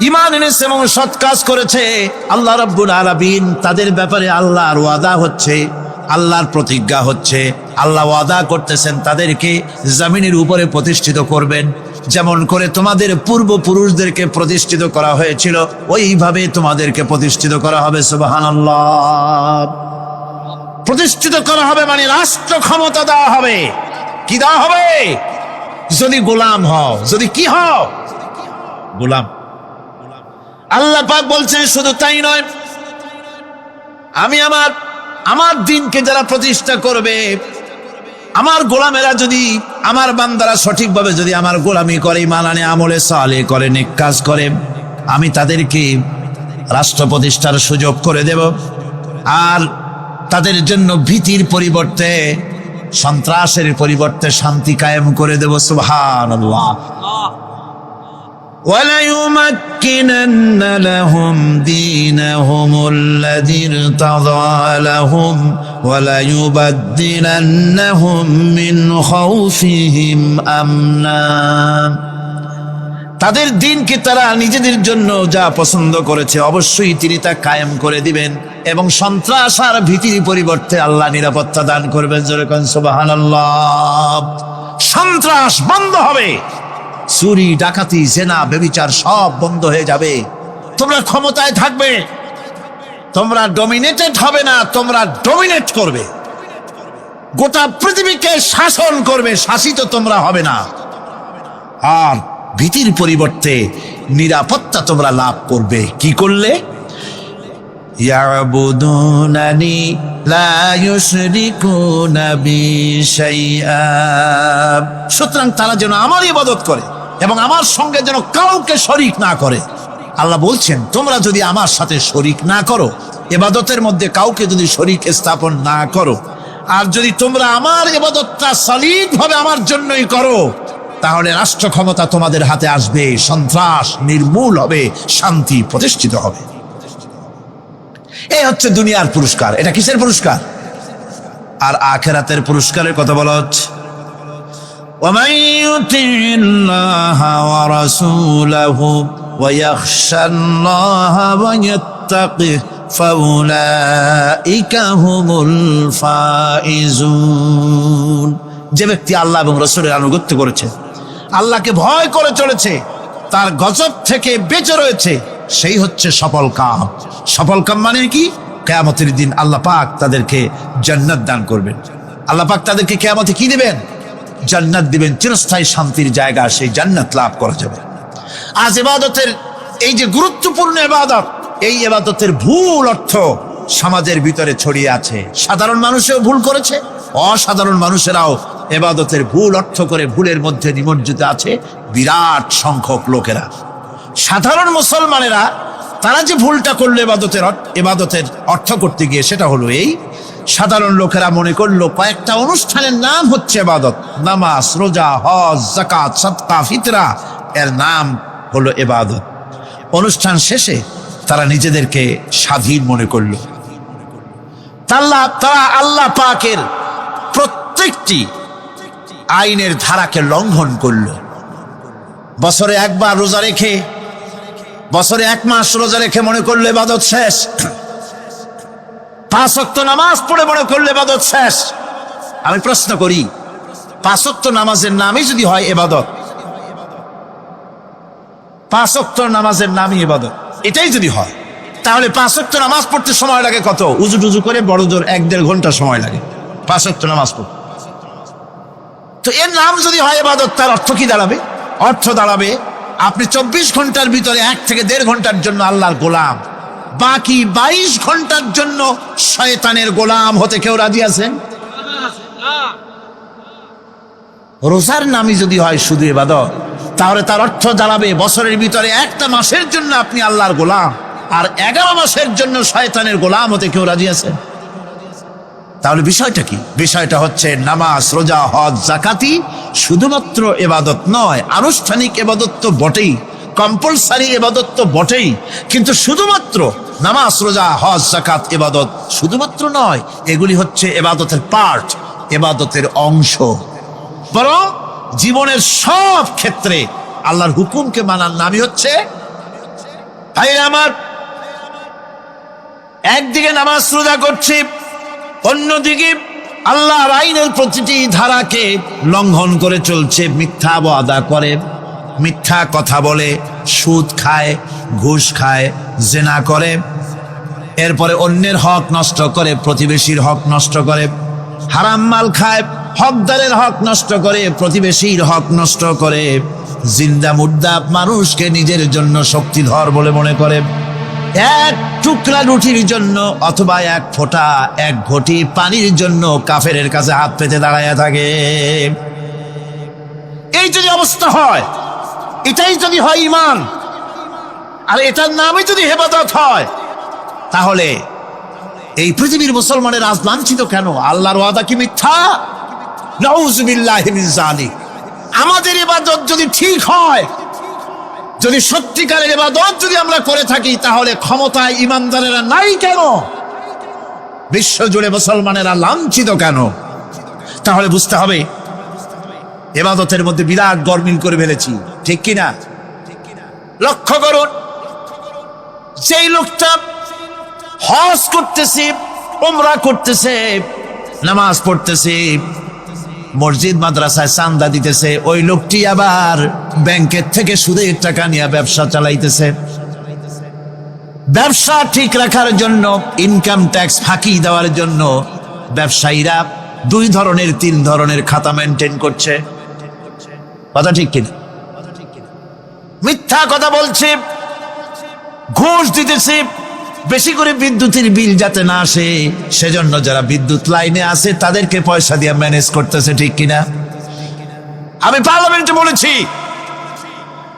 ঈমান এনেছে এবং সৎ কাজ করেছে, আল্লাহ রাব্বুল আলামিন তাদের ব্যাপারে আল্লাহর ওয়াদা হচ্ছে, আল্লাহর প্রতিজ্ঞা হচ্ছে, আল্লাহ ওয়াদা করতেছেন তাদেরকে জমিনের উপরে প্রতিষ্ঠিত করবেন। যেমন করে তোমাদের পূর্বপুরুষদেরকে প্রতিষ্ঠিত করা হয়েছিল, ওইভাবে তোমাদেরকে প্রতিষ্ঠিত করা হবে। সুবহানাল্লাহ। প্রতিষ্ঠিত করা হবে মানে রাষ্ট্র ক্ষমতা দেওয়া হবে। কি দেওয়া হবে? যদি গোলাম হও। যদি কি হও? গোলাম। আল্লাহ পাক বলছেন শুধু তাই নয়, আমি আমার দিনকে যারা প্রতিষ্ঠা করবে, আমার গোলামেরা যদি, আমার বান্দারা সঠিকভাবে যদি আমার গোলামি করে, ঈমান আনে, আমলে সালেহ করে, নেক কাজ করে, আমি তাদেরকে রাষ্ট্র প্রতিষ্ঠার সুযোগ করে দেব। আর তাদের জন্য ভীতির পরিবর্তে, সন্ত্রাসের পরিবর্তে শান্তি কায়েম করে দেব। সুবহানাল্লাহ। وَلَيُمَكِّنَنَّ لَهُمْ دِينَهُمُ الَّذِي ارْتَضَىٰ لَهُمْ وَلَيُبَدِّلَنَّهُم مِّنْ خَوْفِهِمْ أَمْنًا। তাদের দিনকে তারা নিজেদের জন্য যা পছন্দ করেছে অবশ্যই তিনি তা কায়েম করে দিবেন, এবং সন্ত্রাস আর ভীতির পরিবর্তে আল্লাহ নিরাপত্তা দান করবেন। জোরে কোন সুবহানাল্লাহ। সন্ত্রাস বন্ধ হবে, চুরি ডাকাতি জেনা ব্যভিচার সব বন্ধ হয়ে যাবে। তোমরা ক্ষমতায় থাকবে, তোমরা ডমিনেটেড হবে না, তোমরা ডমিনেট করবে, গোটা পৃথিবীকে শাসন করবে, শাসিত তোমরা হবে না। আর ভীতির পরিবর্তে নিরাপত্তা তোমরা লাভ করবে। কি করলে? ইয়াবুদুনানি লা ইউশরিকুনা বি শাইআ। সুতরাং তারা যেন আমার ইবাদত করে এবং আমার সঙ্গে যেন কাউকে শরীক না করে। আল্লাহ বলছেন তোমরা যদি আমার সাথে শরীক না করো, ইবাদতের মধ্যে কাউকে যদি শরীক স্থাপন না করো, আর যদি তোমরা আমার ইবাদতটা সলিড ভাবে আমার জন্যই করো, তাহলে রাষ্ট্র ক্ষমতা তোমাদের হাতে আসবে, সন্ত্রাস নির্মূল হবে, শান্তি প্রতিষ্ঠিত হবে। এই হচ্ছে দুনিয়ার পুরস্কার। এটা কিসের পুরস্কার? আর আখিরাতের পুরস্কারের কথা বলা হচ্ছে। وَمَن يُطِعِ اللَّهَ وَرَسُولَهُ وَيَخْشَ اللَّهَ وَيَتَّقِهِ فَأُولَئِكَ هُمُ الْفَائِزُونَ। যে ব্যক্তি আল্লাহ এবং রাসূলের আনুগত্য করেছে, আল্লাহকে ভয় করে চলেছে, তার গজব থেকে বেঁচে রয়েছে, সেই হচ্ছে সফল কাম। সফল কাম মানে কি? কিয়ামতের দিন আল্লাহ পাক তাদেরকে জান্নাত দান করবেন। আল্লাহ পাক তাদেরকে কিয়ামতে কি দিবেন? জান্নাত দিবেন, চিরস্থায়ী শান্তির জায়গা, সেই জান্নাত লাভ করা যাবে। আজ ইবাদতের এই যে গুরুত্বপূর্ণ ইবাদত, এই ইবাদতের ভুল অর্থ সমাজের ভিতরে ছড়িয়ে আছে। সাধারণ মানুষও ভুল করেছে, অসাধারণ মানুষেরাও ইবাদতের ভুল অর্থ করে ভুলের মধ্যে নিমজ্জিত আছে বিরাট সংখ্যক লোকেরা। সাধারণ মুসলমানেরা তারা যে ভুলটা করলো ইবাদতের অর্থ করতে গিয়ে, সেটা হলো এই, সাধারণ লোকেরা মনে করলো কয়েকটা অনুষ্ঠানের নাম হচ্ছে ইবাদত, নামাজ, রোজা, হজ, যাকাত, সাদকা, ফিতরা, এর নাম হলো ইবাদত। অনুষ্ঠান শেষে তারা নিজেদেরকে স্বাধীন মনে করলো। তারা আল্লাহ পাকের প্রত্যেকটি আইনের ধারাকে লঙ্ঘন করলো। বছরে একবার রোজা রেখে, বছরে 1 মাস রোজা রেখে মনে করলে ইবাদত শেষ। 5 ওয়াক্ত নামাজ পড়ে মনে করলে ইবাদত শেষ। আমি প্রশ্ন করি, 5 ওয়াক্ত নামাজের নামই যদি হয় ইবাদত, 5 ওয়াক্ত নামাজের নামই ইবাদত, এটাই যদি হয়, তাহলে 5 ওয়াক্ত নামাজ পড়তে সময় লাগে কত? উজু টুজু করে বড় জোর 1-1.5 ঘন্টা সময় লাগে 5 ওয়াক্ত নামাজ পড়তে। তো এর নাম যদি হয় ইবাদত, তার অর্থ কি দাঁড়াবে? অর্থ দাঁড়াবে আপনি 24 ঘন্টার ভিতরে 1 থেকে 1.5 ঘন্টার জন্য আল্লাহর গোলাম, বাকি 22 ঘন্টার জন্য শয়তানের গোলাম হতে কেউ রাজি আছেন? রোজার নামই যদি হয় শুধু ইবাদত, তাহলে তার অর্থ দাঁড়াবে বছরের ভিতরে 1টা মাসের জন্য আপনি আল্লাহর গোলাম, আর 11 মাসের জন্য শয়তানের গোলাম হতে কেউ রাজি আছেন? তাহলে বিষয়টা কি? বিষয়টা হচ্ছে নামাজ, রোজা, হজ, যাকাতি শুধুমাত্র ইবাদত নয়, আনুষ্ঠানিক ইবাদত তো বটেই, কম্পালসারি ইবাদত তো বটেই, কিন্তু শুধুমাত্র নামাজ, রোজা, হজ, যাকাত ইবাদত শুধুমাত্র নয়, এগুলি হচ্ছে ইবাদতের পার্ট, ইবাদতের অংশ। বরং জীবনের সব ক্ষেত্রে আল্লাহর হুকুমকে মানার নামই হচ্ছে, ভাই আমার, একদিকে নামাজ রোজা করছি, অন্যদিকে আল্লাহর আইনের প্রতিটি ধারাকে লঙ্ঘন করে চলছে, মিথ্যা ওয়াদা করে, মিথ্যা কথা বলে, সুদ খায়, ঘুষ খায়, জেনা করে, এরপরে অন্যের হক নষ্ট করে, প্রতিবেশীর হক নষ্ট করে, হারাম মাল খায়, হকদারের হক নষ্ট করে, প্রতিবেশীর হক নষ্ট করে, জিন্দা মুর্দা মানুষকে নিজের জন্য শক্তিধর বলে মনে করে, 1 টুকরা রুটির জন্য অথবা 1 ফোঁটা 1 ঘটি পানির জন্য কাফেরের কাছে হাত পেতে দাঁড়ায় থাকে। এই যদি অবস্থা হয়, এটাই যদি হয় ঈমান, আর এটার নামই যদি ইবাদত হয়, তাহলে এই পৃথিবীর মুসলমানের আজ লাঞ্ছিত কেন? আল্লাহর ওয়াদা কি মিথ্যা? নাউযুবিল্লাহি মিন যালিক। আমাদের ইবাদত যদি ঠিক হয়, যদি সত্যিকারের ইবাদত যদি আমরা করে থাকি, তাহলে ক্ষমতায় ইমানদারেরা নাই কেন? বিশ্ব জুড়ে মুসলমানেরা লাঞ্ছিত কেন? তাহলে বুঝতে হবে ইবাদতের মধ্যে বিরাট গরমিল করে ফেলেছি, ঠিক কিনা? লক্ষ্য করুন, যেই লোকটা হজ করতেছে, উমরা করতেছে, নামাজ পড়তেছে, মসজিদ মাদ্রাসায় চান্দা দিতেছে, ওই লোকটি আবার ব্যাংকের থেকে সুদের টাকা নিয়ে ব্যবসা চালাইতেছে। ব্যবসা ঠিক রাখার জন্য, ইনকাম ট্যাক্স ফাঁকি দেওয়ার জন্য ব্যবসায়ীরা 2 ধরনের 3 ধরনের খাতা মেনটেন করছে। কথা ঠিক কিনা? মিথ্যা কথা বলছে, ঘুষ দিতেছে, বেশি করে বিদ্যুতের বিল যাতে না আসে সেজন্য যারা বিদ্যুৎ লাইনে আছে তাদেরকে পয়সা দিয়ে ম্যানেজ করতেছে, ঠিক কিনা? আমি পার্লামেন্টে বলেছি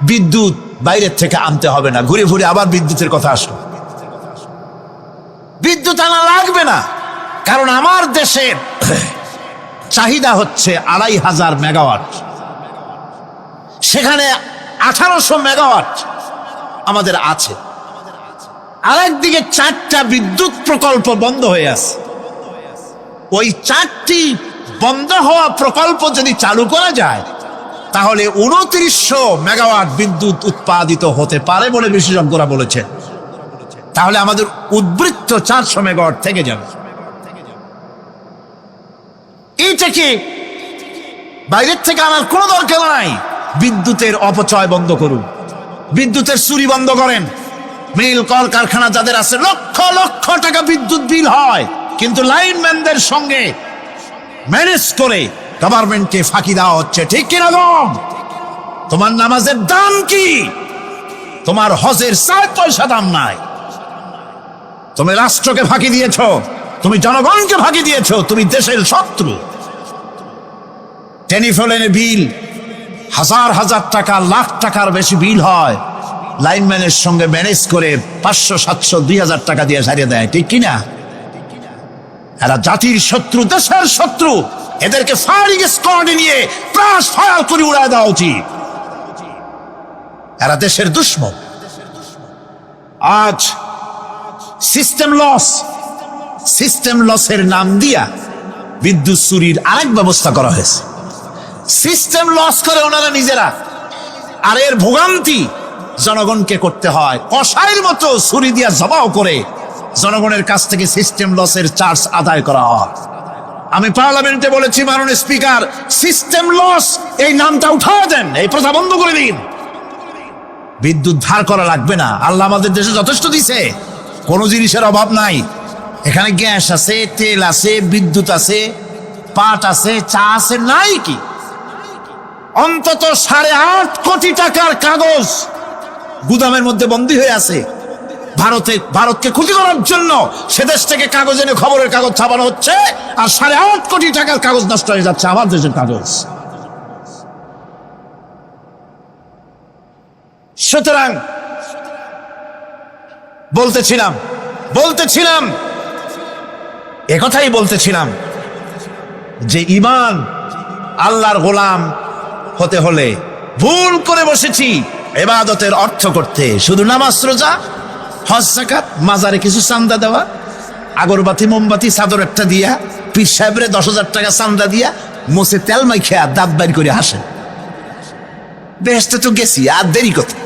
বিদ্যুৎ বাইরের থেকে আনতে হবে না, ঘুরে ঘুরে আবার বিদ্যুতের কথা আসলো। বিদ্যুৎ আনা লাগবে না, কারণ আমার দেশের চাহিদা হচ্ছে 2500 মেগাওয়াট, সেখানে 1800 মেগাওয়াট আমাদের আছে। আরেকদিকে 4টা বিদ্যুৎ প্রকল্প বন্ধ হয়ে আছে। ওই 4টি বন্ধ হওয়া প্রকল্প যদি চালু করা যায়, তাহলে 2900 মেগাওয়াট বিদ্যুৎ উৎপাদিত হতে পারে বলে বিশেষজ্ঞরা বলেছেন। তাহলে আমাদের উদ্বৃত্ত 400 মেগাওয়াট থেকে যাবে। এইটাকে বাইরের থেকে আনার কোনো দরকার নাই। বিদ্যুতের অপচয় বন্ধ করুন, বিদ্যুতের চুরি বন্ধ করেন। মিল কল কারখানা যাদের আছে, লক্ষ লক্ষ টাকা বিদ্যুৎ বিল হয়, কিন্তু লাইনম্যানদের সঙ্গে ম্যানেজ করে গভর্নমেন্টকে ফাঁকি দেওয়া হচ্ছে, ঠিক কিনা? তোমার নামাজের দাম কি? তোমার হজের 4 পয়সা দাম নাই। তুমি রাষ্ট্রকে ফাঁকি দিয়েছ, তুমি জনগণকে ফাঁকি দিয়েছ, তুমি দেশের শত্রু। টেলিফোনের বিল হাজার হাজার টাকা, লাখ টাকার বেশি বিল হয়, লাইনম্যানের সঙ্গে ম্যানেজ করে 500, 700, 2000 টাকা দিয়ে সারিয়ে দেয়, ঠিক কিনা? এরা জাতির শত্রু, দেশের শত্রু। এদেরকে ফায়ারিং স্কোয়াডে নিয়ে প্রাস ফায়ার করে উড়ায় দেওয়া উচিত। এরা দেশের দুশ্মন। আজ সিস্টেম লসের নাম দিয়া বিদ্যুৎ চুরির আরেক ব্যবস্থা করা হয়েছে। সিস্টেম লস করে ওনারা নিজেরা, আর এর ভোগান্তি জনগণকে করতে হয়। কসাইয়ের মতো ছুরি দিয়া জবাও করে জনগণের কাছ থেকে সিস্টেম লসের চার্জ আদায় করা হয়। আমি পার্লামেন্টে বলেছি, মাননীয় স্পিকার, সিস্টেম লস এই নামটা উঠায় দেন, এই প্রথা বন্ধ করে দিন। বিদ্যুৎ ধার করা লাগবে না, আল্লাহ আমাদের দেশে যথেষ্ট দিছে, কোনো জিনিসের অভাব নাই। এখানে গ্যাস আছে, তেল আছে, বিদ্যুৎ আছে, পাট আছে, চা আছে, নাই কি? অন্তত 8.5 কোটি টাকার কাগজ গুদামের মধ্যে বন্দী হয়ে আছে। ভারতকে ক্ষতি করার জন্য সে দেশ থেকে কাগজ এনে খবরের কাগজ ছাপানো হচ্ছে, আর 8.5 কোটি টাকার কাগজ নষ্ট হয়ে যাচ্ছে, আমার দেশের কাগজ। সুতরাং বলতেছিলাম একথাই বলতেছিলাম যে ঈমান আল্লাহর গোলাম হতে হলে ভুল করে বসেছি ইবাদতের অর্থ করতে। শুধু নামাজ, রোজা, হজ, যাকাত, মাজারে কিছু চান্দা দেওয়া, আগরবাতি, মোমবাতি, চাদর একটা দিয়া, পীর সাহেবরে 10,000 টাকা চান্দা দিয়া, মোছে তেল মাইখা দাঁত বাইর করে হাসেন। বেহেশতে তো গেছি, আর দেরি কথা।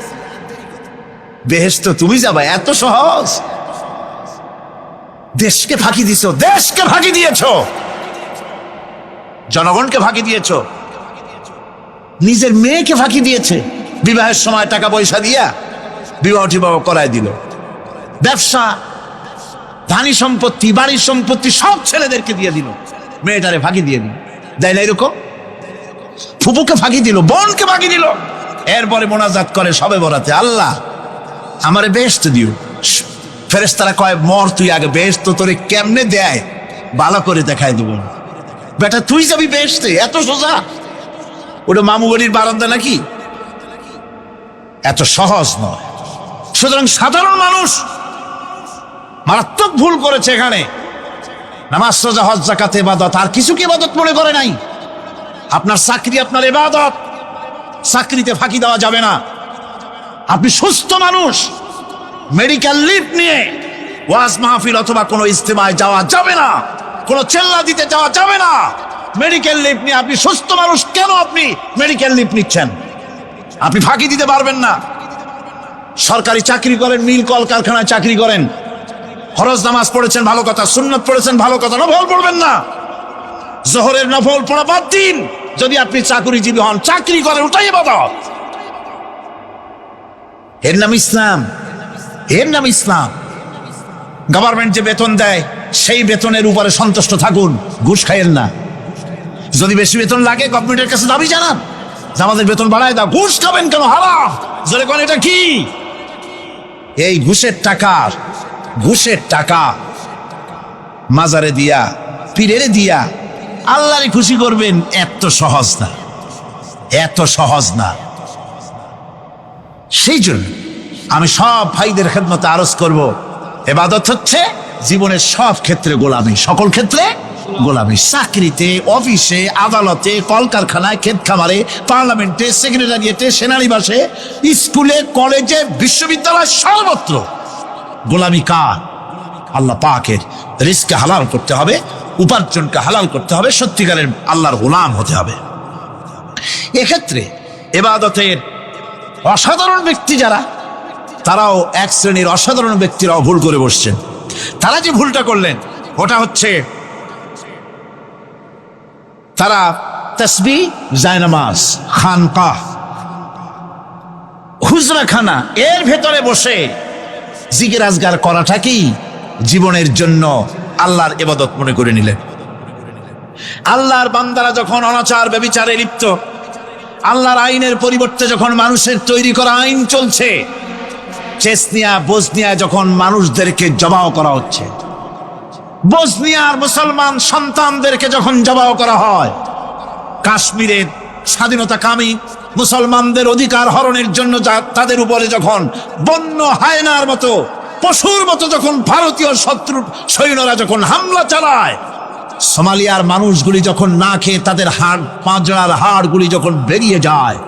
বেহেশত তুমি যাবা, এত সহজ? দেশকে ফাঁকি দিছো, দেশকে ফাঁকি দিয়েছ, জনগণকে ফাঁকি দিয়েছ, নিজের মেয়েকে ফাঁকি দিয়েছে। বিবাহের সময় টাকা পয়সা দিয়া বিবাহ টিবাহ করায় দিল। ব্যবসা, ধানি সম্পত্তি, বাড়ির সম্পত্তি সব ছেলেদেরকে দিয়ে দিল, মেয়েটারে ফাঁকি দিয়ে দিল। দেয় না এরকম? ফুপুকে ফাঁকি দিল, বোনকে ফাঁকি দিল। এরপরে মোনাজাত করে সবে বরাতে, আল্লাহ আমারে বেহেশত দিও। ফেরেশতারা কয়, মর তুই আগে, বেহেশত তোরে কেমনে দেয় ভালো করে দেখায় দেব। বেটা তুই যাবি বেহেশতে? এত সোজা? ওটা মামু বাড়ির বারান্দা নাকি? এত সহজ নয়। সুতরাং সাধারণ মানুষ মারাত্মক ভুল করেছে এখানে। নামাজ, রোজা, হজ, যাকাত ইবাদত, আর কিছু কি ইবাদত মনে করে নাই? আপনার চাকরি আপনার ইবাদত, চাকরিতে ফাঁকি দেওয়া যাবে না। আপনি সুস্থ মানুষ, মেডিকেল লিভ নিয়ে ওয়াজ মাহফিল অথবা কোনো ইজতেমায় যাওয়া যাবে না, কোনো চেল্লা দিতে যাওয়া যাবে না। মেডিকেল লিভ নিয়ে আপনি সুস্থ মানুষ, কেন আপনি মেডিকেল লিভ নিচ্ছেন? আপনি ফাঁকি দিতে পারবেন না। সরকারি চাকরি করেন, মিল কলকারখানায় চাকরি করেন, ফরজ নামাজ পড়েছেন ভালো কথা, সুন্নত পড়েছেন ভালো কথা, নফল পড়বেন না। জোহরের নফল পড়া বাদ দিন। যদি আপনি চাকরিজীবী হন, চাকরি করেন, ওটাই ইবাদত। এর নাম ইসলাম, এর নাম ইসলাম। গভর্নমেন্ট যে বেতন দেয় সেই বেতনের উপরে সন্তুষ্ট থাকুন, ঘুষ খাইয়েন না। যদি বেশি বেতন লাগে গভর্নমেন্টের কাছে দাবি জানান যে আমাদের বেতন বাড়ায় দাও। ঘুষ খাবেন কেন? হারাম। জোরে কোন এটা কি? এই ঘুষের টাকা মাজারে দিয়া, পীরেরে দিয়া আল্লাহরে খুশি করবেন, এত সহজ না, এত সহজ না। সেই জন্য আমি সব ভাইদের খেদমতে আরজ করব, ইবাদত হচ্ছে জীবনের সব ক্ষেত্রে গোলামি, সকল ক্ষেত্রে গোলামি। চাকরিতে, অফিসে, আদালতে, কলকারখানায়, ক্ষেত খামারে, পার্লামেন্টে, সেক্রেটারিয়েটে, সেনানিবাসে, স্কুলে, কলেজে, বিশ্ববিদ্যালয়, সর্বত্র গোলামি কার? আল্লাহ পাকের। রিজকে হালাল করতে হবে, উপার্জনকে হালাল করতে হবে, সত্যিকারের আল্লাহর গোলাম হতে হবে। এক্ষেত্রে ইবাদতের অসাধারণ ব্যক্তি যারা, তারাও এক শ্রেণীর অসাধারণ ব্যক্তিরাও ভুল করে বসছেন। তারা যে ভুলটা করলেন ওটা হচ্ছে তারা তাসবিহ, জায়নামাজ, খানকাহ, হুজরাখানা এর ভেতরে বসে জিকির আজগার করাটা কি জীবনের জন্য আল্লাহর ইবাদত মনে করে নিলেন। আল্লাহর বান্দারা যখন অনাচার ব্যভিচারে লিপ্ত, আল্লাহর আইনের পরিবর্তে যখন মানুষের তৈরি করা আইন চলছে, চেচনিয়া, বসনিয়া যখন মানুষদেরকে জবাও করা হচ্ছে, বসনিয়ার মুসলমান সন্তানদেরকে যখন জবাও করা হয়, কাশ্মীরের স্বাধীনতাকামী মুসলমানদের অধিকার হরণের জন্য তাদের উপরে যখন বন্য হায়নার মতো, পশুর মতো যখন ভারতীয় শত্রু সৈন্যরা যখন হামলা চালায়, সোমালিয়ার মানুষগুলি যখন না খেয়ে তাদের হাড়, পাঁজরার হাড়গুলি যখন বেরিয়ে যায়,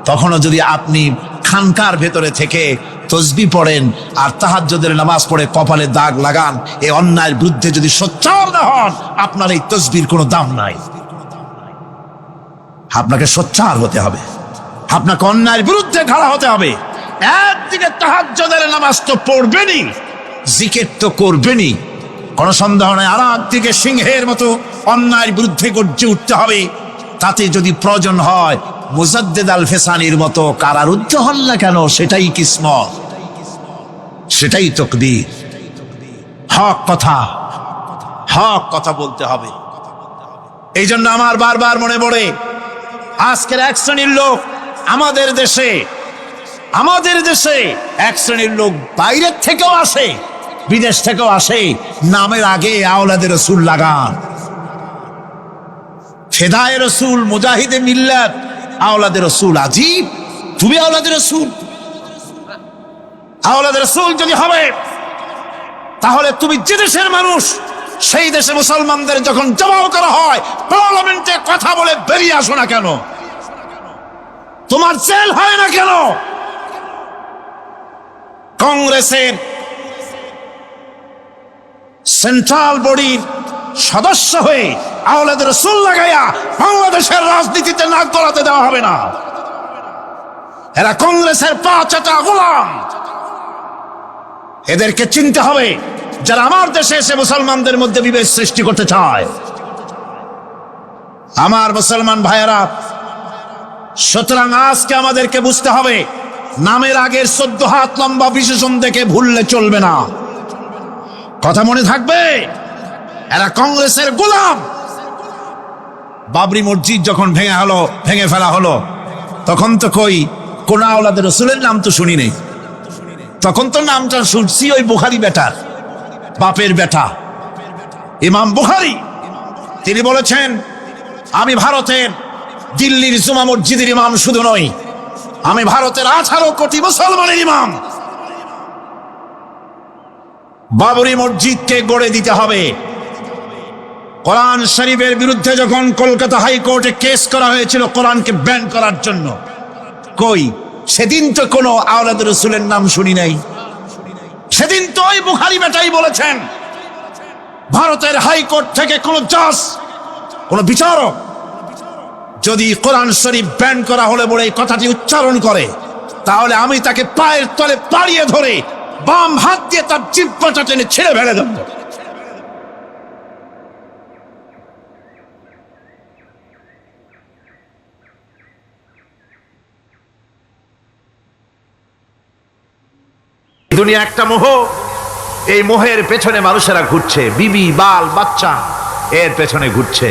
তখনও যদি আপনি খানকার ভেতরে থেকে তসবিহ পড়েন আর তাহাজ্জুদের নামাজ পড়ে কপালে দাগ লাগান, এই অন্যায়ের বিরুদ্ধে যদি সোচ্চার না হন, আপনার এই তসবির কোনো দাম নাই। আপনাকে সোচ্চার হতে হবে, আপনাকে অন্যায়ের বিরুদ্ধে খাড়া হতে হবে। একদিকে তাহাজ্জুদের নামাজ তো পড়বেনই, জিকির তো করবেনই, কোন সন্দেহ নাই। আর একদিকে সিংহের মতো অন্যায়ের বিরুদ্ধে গর্জে উঠতে হবে। তাতে যদি প্রয়োজন হয় মুজাদ্দেদ আল ফেসানির মতো কারারুদ্ধ হন না কেন, সেটাই কিসমত, সেটাই তাকদীর। হক কথা বলতে হবে। এই জন্য আমার বারবার মনে পড়ে আজকের এক শ্রেণীর লোক আমাদের দেশে এক শ্রেণীর লোক বাইরের থেকেও আসে, বিদেশ থেকেও আসে, নামের আগে আওলাদে রসুল লাগান। ফেদায়ে রসুল, মুজাহিদে মিল্লাত, আওলাদে রসুল। আজীব, তুমি আওলাদে রসুল? আওলাদে রসুল যদি হবে তাহলে তুমি যে দেশের মানুষ, সেই দেশে মুসলমানদের যখন জবাও করা হয়, পার্লামেন্টে কথা বলে বেরিয়ে আসো না কেন? তোমার জেল হয় না কেন? কংগ্রেসের সেন্ট্রাল বডির সদস্য হয়ে আওলাদে রসুল লাগাইয়া বাংলাদেশের রাজনীতিতে নাক গলাতে দেওয়া হবে না। এরা কংগ্রেসের পা চাটা গোলাম। এদেরকে চিনতে হবে, যারা আমার দেশে এসে মুসলমানদের মধ্যে বিভেদ সৃষ্টি করতে চায়। আমার মুসলমান ভাইয়েরা, সুতরাং আজকে আমাদেরকে বুঝতে হবে, নামের আগের 14 হাত লম্বা বিশেষণ দেখে ভুললে চলবে না। কথা মনে থাকবে, এরা কংগ্রেসের গোলাম। বাবরি মসজিদ যখন ভেঙে ফেলা হলো, তখন তো কোন আওলাদে রসুলের নাম তো শুনি নেই। তখন তো নামটা শুনছি ওই বুখারী বেটার, বাপের বেটা ইমাম বুখারী। তিনি বলেছেন, আমি ভারতের দিল্লির জুমা মসজিদের ইমাম শুধু নই, আমি ভারতের 18 কোটি মুসলমানের ইমাম। বাবরি মসজিদকে গড়ে দিতে হবে। কোরআন শরীফের বিরুদ্ধে যখন কলকাতা হাইকোর্টে কেস করা হয়েছিল কোরআনকে ব্যান করার জন্য, সেদিন তো কোনো আওলাদ রাসূলের নাম শুনি নাই। সেদিন তো ওই বুখারী বেটাই বলেছেন, ভারতের হাইকোর্ট থেকে কোন জাজ, কোন বিচারক যদি কোরআন শরীফ ব্যান করা হলে বলে এই কথাটি উচ্চারণ করে, তাহলে আমি তাকে পায়ের তলে পাড়িয়ে ধরে বাম হাত দিয়ে তার জিহ্বাটা টেনে ছিঁড়ে ফেলে দেব। দুনিয়া একটা মোহ, এই মোহের পেছনে মানুষেরা ঘুরছে, বিবি বাল বাচ্চা এর পেছনে ঘুরছে।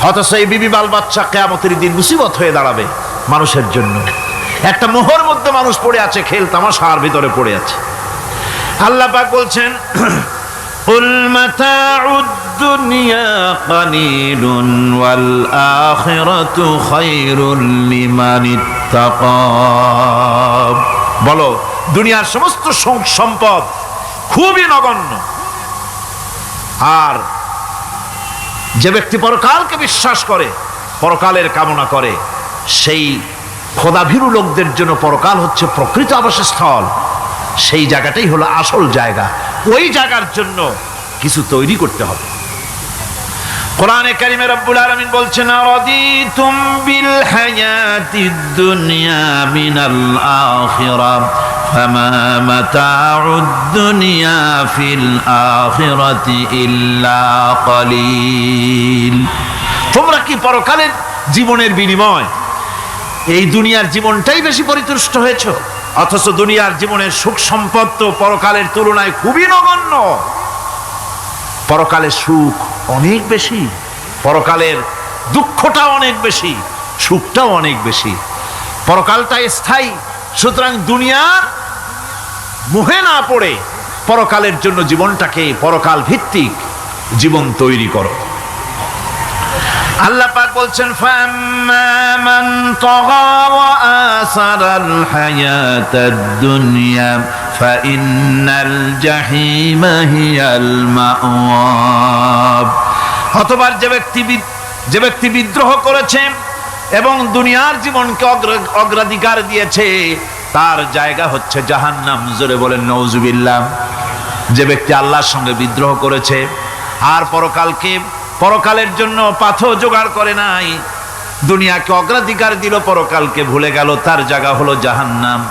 অথচ এই বিবি বাল বাচ্চা কিয়ামতের দিন মুসিবত হয়ে দাঁড়াবে মানুষের জন্য। একটা মোহর মধ্যে মানুষ পড়ে আছে, খেল তামাশার ভিতরে পড়ে আছে। আল্লাহ পাক বলছেন, কুল মাতাউদ দুনিয়া কালিলুন ওয়াল আখিরাতু খায়রুল লিমান ইত্তাকা। বলো, দুনিয়ার সমস্ত সম্পদ খুবই নগণ্য, আর যে ব্যক্তি পরকালকে বিশ্বাস করে, পরকালের কামনা করে, সেই খোদাভীরু লোকদের জন্য পরকাল হচ্ছে প্রকৃত আবাসস্থল। সেই জায়গাটাই হলো আসল জায়গা। ওই জায়গার জন্য কিছু তৈরি করতে হবে। কোরআনে কারিমে রব্বুল আলামিন বলছেন, আরাদিতুম বিল হায়াতিদ দুনিয়া মিনাল আখিরাহ ফামা মাতাউদ দুনিয়া ফিল আখিরাতি ইল্লা কালিল। তোমরা কি পরকালের জীবনের বিনিময় এই দুনিয়ার জীবনটাই বেশি পরিতুষ্ট হয়েছো? অথচ দুনিয়ার জীবনের সুখ সম্পদ তো পরকালের তুলনায় খুবই নগণ্য। পরকালের সুখ অনেক বেশি, পরকালের দুঃখটা অনেক বেশি, সুখটাও অনেক বেশি। পরকালটা স্থায়ী, সুতরাং দুনিয়ার মোহে না পড়ে পরকালের জন্য জীবনটাকে পরকাল ভিত্তিক জীবন তৈরি করো। আল্লাহ পাক বলছেন, ফাম্মা মান তাগা ওয়া আসারাল হায়াতাদ দুনিয়া ফাইন্নাল জাহিমা হিয়াল মাওয়া। অতঃপর যে ব্যক্তি বিদ্রোহ করেছে এবং দুনিয়ার জীবনকে অগ্রাধিকার দিয়েছে, তার জায়গা হচ্ছে জাহান্নাম। জোরে বলেন নাউজুবিল্লাহ। যে ব্যক্তি আল্লাহর সঙ্গে বিদ্রোহ করেছে আর পরকালের জন্য পাথর জোগাড় করে নাই, দুনিয়াকে অগ্রাধিকার দিল, পরকালকে ভুলে গেল, তার জায়গা হলো জাহান্নাম।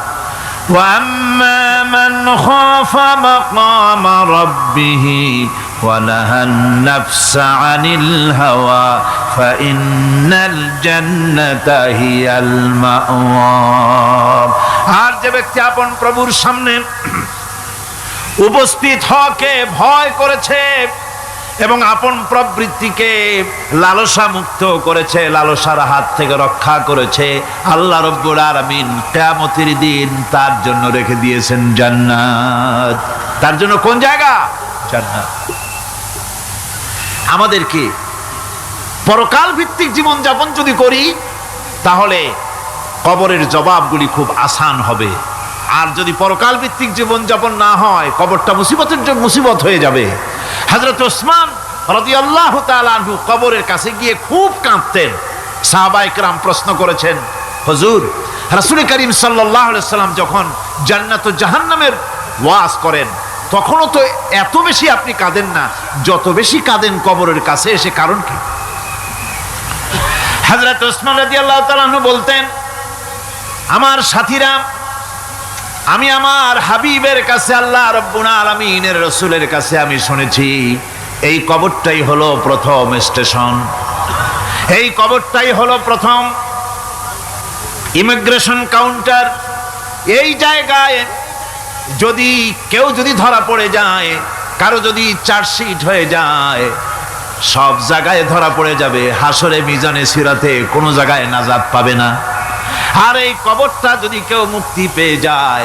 ওয়া আম্মা মান খাফা মাকামা রাব্বিহি ওয়া নাহান নাফসা আনিল হাওয়া ফাইন্নাল জান্নাতা হিয়াল মাওয়া। আর যে ব্যক্তি আপন প্রভুর সামনে উপস্থিত হওয়াকে ভয় করেছে এবং আপন প্রবৃত্তিকে লালসা মুক্ত করেছে, লালসার হাত থেকে রক্ষা করেছে, আল্লাহ রব্বুল আলামিন কিয়ামতের দিন তার জন্য রেখে দিয়েছেন জান্নাত। তার জন্য কোন জায়গা? জান্নাত। আমাদেরকে পরকাল ভিত্তিক জীবন যাপন যদি করি, তাহলে কবরের জবাবগুলি খুব আসান হবে। আর যদি পরকাল ভিত্তিক জীবন যাপন না হয়, কবরটা মুসিবত হয়ে যাবে। হযরত ওসমান রাদিয়াল্লাহু তাআলা আনহু কবরের কাছে গিয়ে খুব কাঁদতেন। সাহাবায়ে কেরাম প্রশ্ন করেছেন, হুজুর, রাসূল করিম সাল্লাল্লাহু আলাইহি সাল্লাম যখন জান্নাত ও জাহান্নামের ওয়াজ করেন, তখনও তো এত বেশি আপনি কাঁদেন না, যত বেশি কাঁদেন কবরের কাছে এসে, কারণ কি? হযরত ওসমান রাদিয়াল্লাহু তাআলা আনহু বলতেন, আমার সাথীরা, আমি আমার হাবিবের কাছে, আল্লাহ রাব্বুল আলামিনের রাসূলের কাছে আমি শুনেছি, এই কবরটাই হলো প্রথম স্টেশন, এই কবরটাই হলো প্রথম ইমিগ্রেশন কাউন্টার। এই জায়গায় কেউ যদি ধরা পড়ে যায়, কারো যদি চার্জশিট হয়ে যায়, সব জায়গায় ধরা পড়ে যাবে। হাসরে মিজানে সিরাতে কোনো জায়গায় নাজাত পাবে না। আর এই কবরটা যদি কেউ মুক্তি পেয়ে যায়,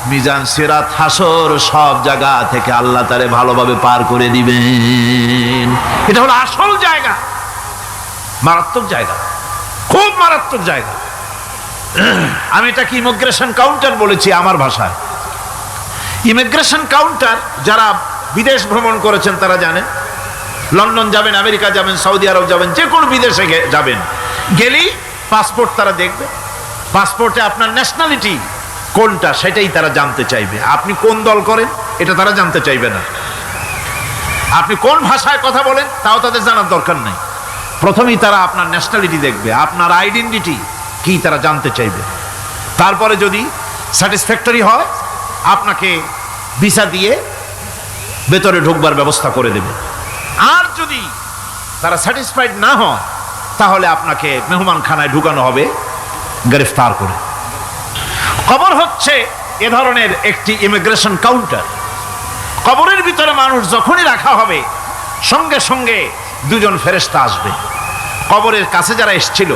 মিজান সিরাত হাসর সব জায়গা থেকে আল্লাহ তারে ভালোভাবে পার করে দিবেন। এটা হলো আসল জায়গা, মারাত্মক জায়গা, খুব মারাত্মক জায়গা। আমি এটাকে ইমিগ্রেশন কাউন্টার বলেছি আমার ভাষায়। ইমিগ্রেশন কাউন্টার, যারা বিদেশ ভ্রমণ করেছেন তারা জানেন। লন্ডন যাবেন, আমেরিকা যাবেন, সৌদি আরব যাবেন, যে কোনো বিদেশে যাবেন, গেলেই পাসপোর্ট তারা দেখবে। পাসপোর্টে আপনার ন্যাশনালিটি কোনটা সেটাই তারা জানতে চাইবে। আপনি কোন দল করেন এটা তারা জানতে চাইবে না। আপনি কোন ভাষায় কথা বলেন তাও তাদের জানার দরকার নাই। প্রথমেই তারা আপনার ন্যাশনালিটি দেখবে, আপনার আইডেন্টিটি কি তারা জানতে চাইবে। তারপরে যদি স্যাটিসফ্যাক্টরি হয় আপনাকে ভিসা দিয়ে ভেতরে ঢুকবার ব্যবস্থা করে দেবে। আর যদি তারা স্যাটিসফাইড না হয় তাহলে আপনাকে মেহমানখানায় ঢুকানো হবে গ্রেফতার করে। কবর হচ্ছে এ ধরনের একটি ইমিগ্রেশন কাউন্টার। কবরের ভিতরে মানুষ যখনই রাখা হবে সঙ্গে সঙ্গে দুজন ফেরেশতা আসবে। কবরের কাছে যারা এসেছিল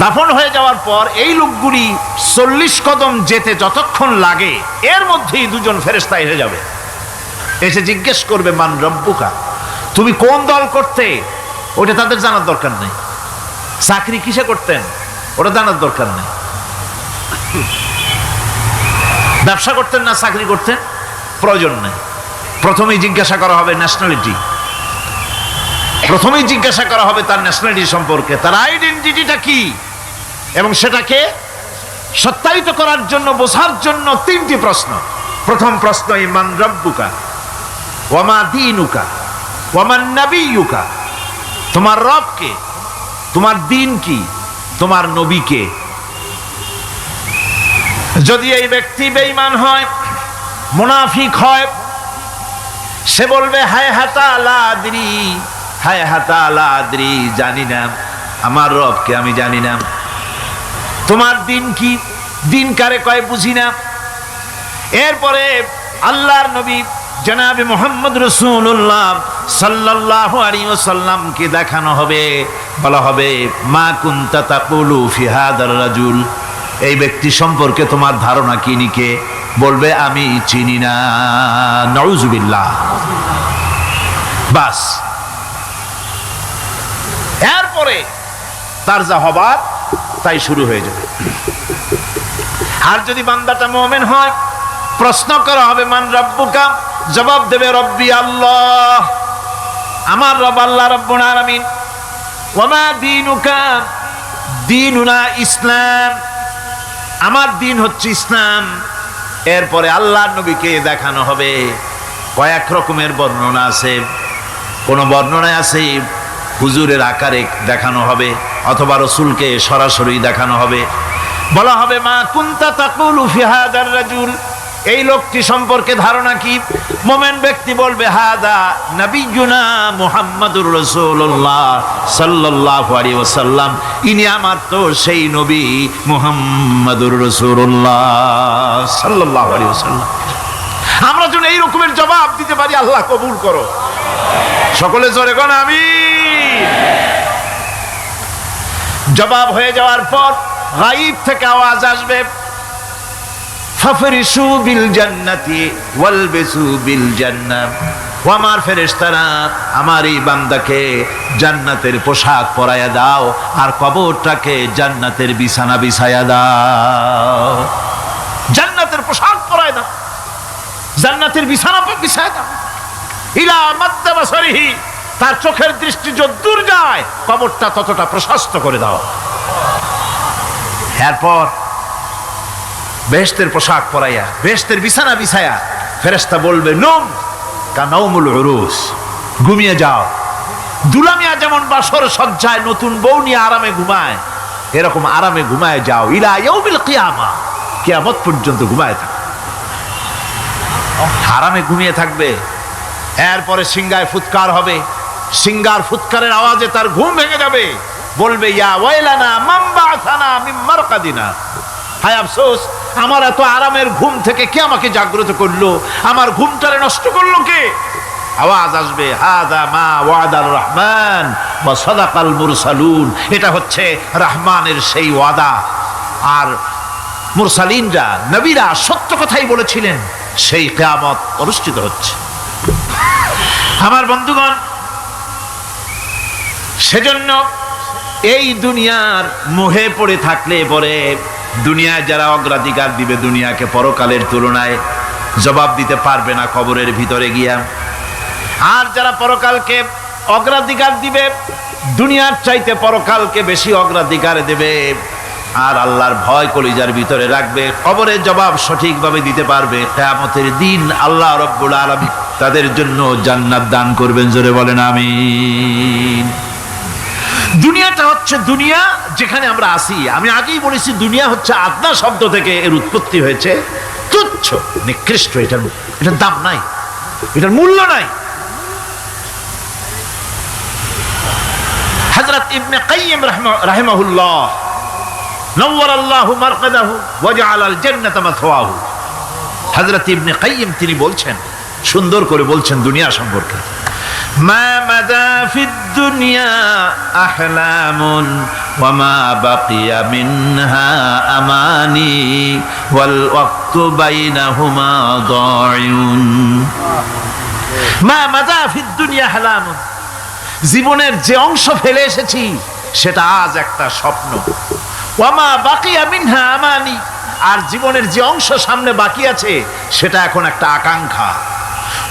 দাফন হয়ে যাওয়ার পর এই লোকগুলি 40 কদম যেতে যতক্ষণ লাগে এর মধ্যেই দুজন ফেরেশতা এসে যাবে। এসে জিজ্ঞেস করবে মান রব্বুকা, তুমি কোন দল করতে, ওটা তাদের জানার দরকার নেই। চাকরি কিসে করতেন ওটা জানার দরকার নেই। ব্যবসা করতেন না চাকরি করতেন প্রয়োজন নেই। প্রথমেই জিজ্ঞাসা করা হবে ন্যাশনালিটি, প্রথমেই জিজ্ঞাসা করা হবে তার ন্যাশনালিটি সম্পর্কে, তার আইডেন্টিটিটা কি, এবং সেটাকে সত্যায়িত করার জন্য বোঝার জন্য 3টি প্রশ্ন। প্রথম প্রশ্ন মান রব্বুকা ওয়া মা দীনুকা ওয়া মান নাবিয়ুকা, তোমার রব কে, তোমার দিন কি, তোমার নবী কে। যদি এই ব্যক্তি বেঈমান হয়, মুনাফিক হয়, সে বলবে হায় হাতা লা আদরি, হায় হাতা লা আদরি, জানি না আমার রবকে আমি জানি না। তোমার দিন কি, দিন কারে কয় বুঝি না। এরপরে আল্লাহর নবী জনাবে মুহাম্মদ রাসূলুল্লাহ সাল্লাল্লাহু আলাইহি ওয়াসাল্লামকে দেখানো হবে, বলা হবে মা কুনতা তাকুলু ফি হাদার রাজুল, এই ব্যক্তি সম্পর্কে তোমার ধারণা কি নিকে, বলবে আমি চিনি না। নাউযুবিল্লাহ। বাস, এরপরে তার যা হবার তাই শুরু হয়ে যাবে। আর যদি বান্দাটা মুমিন হয়, প্রশ্ন করা হবে মান রব্বুকা, জবাব দেবে রব্বি আল্লাহ, আমার রব আল্লাহ রাব্বুল আলামিন। ওয়া মা দীনুকা, দীনুনা ইসলাম, আমার দিন হচ্ছে ইসলাম। এরপরে আল্লাহর নবীকে দেখানো হবে। কয়েক রকমের বর্ণনা আছে, কোন বর্ণনায় আছে হুজুরের আকারে দেখানো হবে অথবা রাসূলকে সরাসরি দেখানো হবে। বলা হবে মা কুনতা তাকুলু ফি হাদার রাজুল, এই লোকটি সম্পর্কে ধারণা কি। মুমিন ব্যক্তি বলবে হাদা নবিয়ুনা মুহাম্মাদুর রাসূলুল্লাহ সাল্লাল্লাহু আলাইহি ওয়াসাল্লাম, ইনি আমার তো সেই নবী মুহাম্মাদুর রাসূলুল্লাহ সাল্লাল্লাহু আলাইহি ওয়াসাল্লাম। আমরা যেন এই রকমের জবাব দিতে পারি, আল্লাহ কবুল করো। সকলে জোরে কোন আমিন। জবাব হয়ে যাওয়ার পর গায়ব থেকে আওয়াজ আসবে ফাফরিশু বিল জান্নাতি ওয়ালবিসু বিল জান্নাহ, ও আমার ফেরেশতারা আমার এই বান্দাকে জান্নাতের পোশাক পরাইয়া দাও আর কবরটাকে জান্নাতের বিছানা বিছাইয়া দাও। জান্নাতের পোশাক পরাইয়া দাও, জান্নাতের বিছানা বিছাইয়া দাও। ইলা মাদ্দা বাসারিহি, তার চোখের দৃষ্টি যতদূর যায় কবরটা ততটা প্রশস্ত করে দাও। এরপর বেহেশতের পোশাক পরাইয়া বেহেশতের বিছানা বিছায়া ফেরেশতা বলবে নুম কানাউমুল উরুস, ঘুমিয়ে যাও। দুলামিয়া যেমন বাসর সজ্জায় নতুন বউ নিয়ে আরামে ঘুমায়, এরকম আরামে ঘুমায় যাও। ইলা ইয়াউমিল কিয়ামা, কিয়ামত পর্যন্ত ঘুমায় থাকো, আরামে ঘুমিয়ে থাকবে। এরপরে সিংগায় ফুৎকার হবে, সিংগার ফুৎকারের আওয়াজে তার ঘুম ভেঙে যাবে। বলবে ইয়া ওয়াইলানা মান বাআসানা মিন মারকাদিনা, হায় আফসোস, আমার এত আরামের ঘুম থেকে কে আমাকে জাগ্রত করলো, আমার ঘুমটারে নষ্ট করলো কে। আওয়াজ আসবে হাযা মা ওয়াদার রহমান ওয়া সাদাকাল মুরসালুন, এটা হচ্ছে রহমানের সেই ওয়াদা আর মুরসালিনরা নবীরা সত্য কথাই বলেছিলেন, সেই কিয়ামত অনুষ্ঠিত হচ্ছে। আমার বন্ধুগণ, সেজন্য এই দুনিয়ার মোহে পড়ে থাকলে পরে দুনিয়ায় যারা অগ্রাধিকার দিবে দুনিয়াকে পরকালের তুলনায়, জবাব দিতে পারবে না কবরের ভিতরে গিয়া। আর যারা পরকালকে অগ্রাধিকার দিবে, দুনিয়ার চাইতে পরকালকে বেশি অগ্রাধিকার দেবে, আর আল্লাহর ভয় কলিজার ভিতরে রাখবে, কবরের জবাব সঠিকভাবে দিতে পারবে, কিয়ামতের দিন আল্লাহ রাব্বুল আলামিন তাদের জন্য জান্নাত দান করবেন। জোরে বলেন আমিন। দুনিয়াটা হচ্ছে দুনিয়া যেখানে আমরা আসি। আমি আগেই বলেছি দুনিয়া হচ্ছে আদনা শব্দ থেকে এর উৎপত্তি হয়েছে। তুচ্ছ, নিকৃষ্ট, এটার দাম নাই, এটার মূল্য নাই। হযরত ইবনে কাইয়িম রাহিমাহুল্লাহ নওয়ারাল্লাহু মারকাদাহু ওয়া জাআলাল জান্নাতা মাথওয়াহু, হযরত ইবনে কাইয়িম তিনি বলছেন, সুন্দর করে বলছেন দুনিয়া সম্পর্কে, মা মাদা ফিদ দুনিয়া আহলামুন ওয়া মা বাকিয়া মিনহা আমানি ওয়াল ওয়াক্তু বাইনাহুমা দায়ুন। মা মাদা ফিদ দুনিয়া আহলামুন, জীবনের যে অংশ ফেলে এসেছি সেটা আজ একটা স্বপ্ন। ওয়া মা বাকিয়া মিনহা আমানি, আর জীবনের যে অংশ সামনে বাকি আছে সেটা এখন একটা আকাঙ্ক্ষা।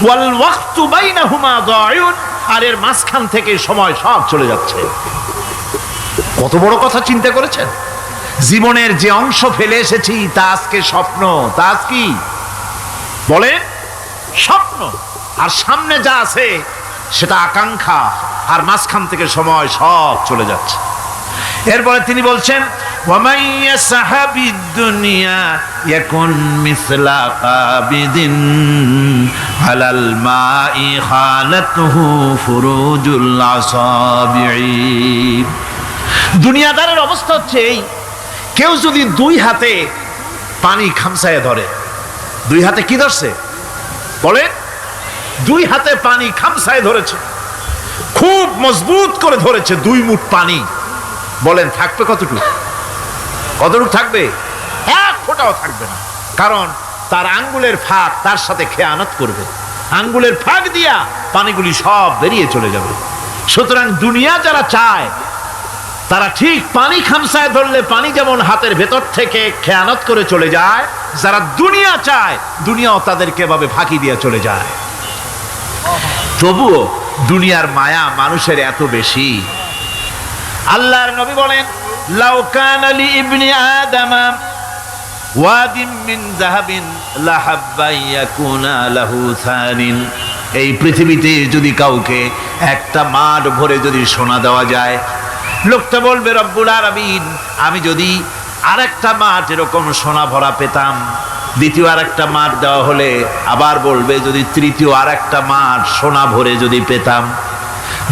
ওয়াল ওয়াক্তু বাইনাহুমা দায়ুন, আর এর মাঝখান থেকে সময় সব চলে যাচ্ছে। কত বড় কথা চিন্তা করেছেন? জীবনের যে অংশ ফেলে এসেছি তা আজকে স্বপ্ন, তা আজ কি বলে স্বপ্ন, আর সামনে যা আছে সেটা আকাঙ্ক্ষা, আর মাঝখান থেকে সময় সব চলে যাচ্ছে। এরপরে তিনি বলছেন, ওয়ামান ইয়াসহাবিদ দুনিয়া ইয়াকুন মিসলা কাবিদিন আলাল মাই খালাতুহু ফুরুজুল আসাবিঈ। দুনিয়াদারের অবস্থা হচ্ছে এই, কেউ যদি দুই হাতে পানি খামসায় ধরে, দুই হাতে কি ধরছে বলে, দুই হাতে পানি খামসায় ধরেছে, খুব মজবুত করে ধরেছে, 2 মুঠ পানি, বলেন থাকবে কতটুকু? কতটুকু থাকবে? 1 ফোঁটাও থাকবে না, কারণ তার আঙ্গুলের ফাঁক তার সাথে খেয়ানত করবে, আঙ্গুলের ফাঁক দিয়া পানিগুলি সব বেরিয়ে চলে যাবে। সুতরাং দুনিয়া যারা চায় তারা ঠিক পানি খামসায় ধরলে পানি যেমন হাতের ভেতর থেকে খেয়ানত করে চলে যায়, যারা দুনিয়া চায় দুনিয়াও তাদেরকে এভাবে ফাঁকি দিয়ে চলে যায়। তবুও দুনিয়ার মায়া মানুষের এত বেশি। আল্লাহর নবী বলেন, লাউ কানা লি ইবনি আদামা ওয়াদিম মিন যাহাবিন লাহাব্বা ইয়াকুনা লাহু থানিন। এই পৃথিবীতে যদি কাউকে একটা মাঠ ভরে যদি সোনা দেওয়া যায়, লোকটা বলবে রব্বুল আলামিন, আমি যদি আরেকটা মাঠ এরকম সোনা ভরা পেতাম। দ্বিতীয় আরেকটা মাঠ দেওয়া হলে আবার বলবে, যদি তৃতীয় আরেকটা মাঠ সোনা ভরে যদি পেতাম।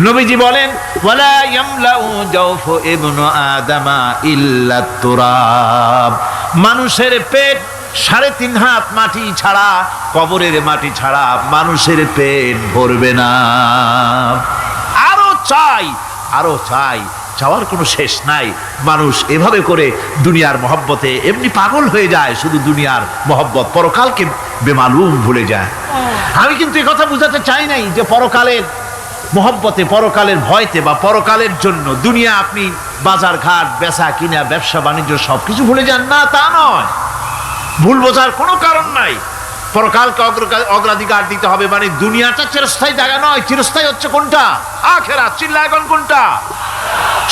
নবীজি বলেন, ওয়ালা ইয়ামলাউ জাওফু ইবনু আদামা ইল্লা তুরাব। মানুষের পেট 3.5 হাত মাটি ছাড়া, কবরের মাটি ছাড়া মানুষের পেট ভরবে না। আরো চাই, আরো চাই, চাওয়ার কোনো শেষ নাই। মানুষ এভাবে করে দুনিয়ার মহব্বতে এমনি পাগল হয়ে যায়, শুধু দুনিয়ার মহব্বত, পরকালকে বেমালুম ভুলে যায়। আমি কিন্তু এই কথা বুঝাতে চাই নাই যে পরকালের মহব্বতে, পরকালের ভয়তে বা পরকালের জন্য দুনিয়া আপনি বাজার ঘাট, বেচা কিনা, ব্যবসা বাণিজ্য সবকিছু ভুলে যান, না তা নয়। ভুল বোঝার কোনো কারণ নাই। পরকালকে অগ্রাধিকার দিতে হবে, মানে দুনিয়াটা চিরস্থায়ী জায়গা নয়। চিরস্থায়ী হচ্ছে কোনটা? আখিরাত। চিল্লা এখন কোনটা?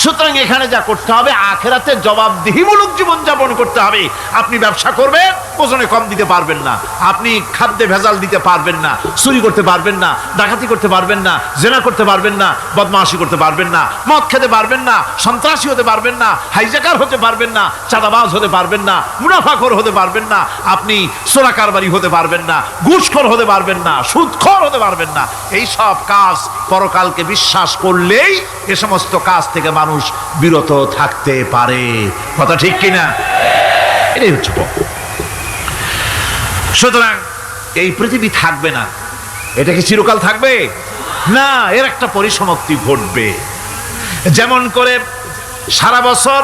সুতরাং এখানে যা করতে হবে, আখিরাতে জবাবদিহিমূলক জীবন যাপন করতে হবে। আপনি ব্যবসা করবেন, ওজনে কম দিতে পারবেন না, আপনি খাদ্যে ভেজাল দিতে পারবেন না, চুরি করতে পারবেন না, ডাকাতি করতে পারবেন না, জেনা করতে পারবেন না, বদমাশি করতে পারবেন না, মদ খেতে পারবেন না, সন্ত্রাসী হতে পারবেন না, হাইজ্যাকার হতে পারবেন না, চাঁদাবাজ হতে পারবেন না, মুনাফাখোর হতে পারবেন না, আপনি চোরা কারবারি হতে পারবেন না, ঘুষখোর হতে পারবেন না, সুদখোর হতে পারবেন না। এই সব কাজ পরকালকে বিশ্বাস করলেই এ সমস্ত কাজ থেকে মানুষ বিরত থাকতে পারে। কথা ঠিক কিনা? এটাই হচ্ছে। সুতরাং এই পৃথিবী থাকবে না, এটা কি চিরকাল থাকবে না? এর একটা পরিসমাপ্তি ঘটবে। যেমন করে সারা বছর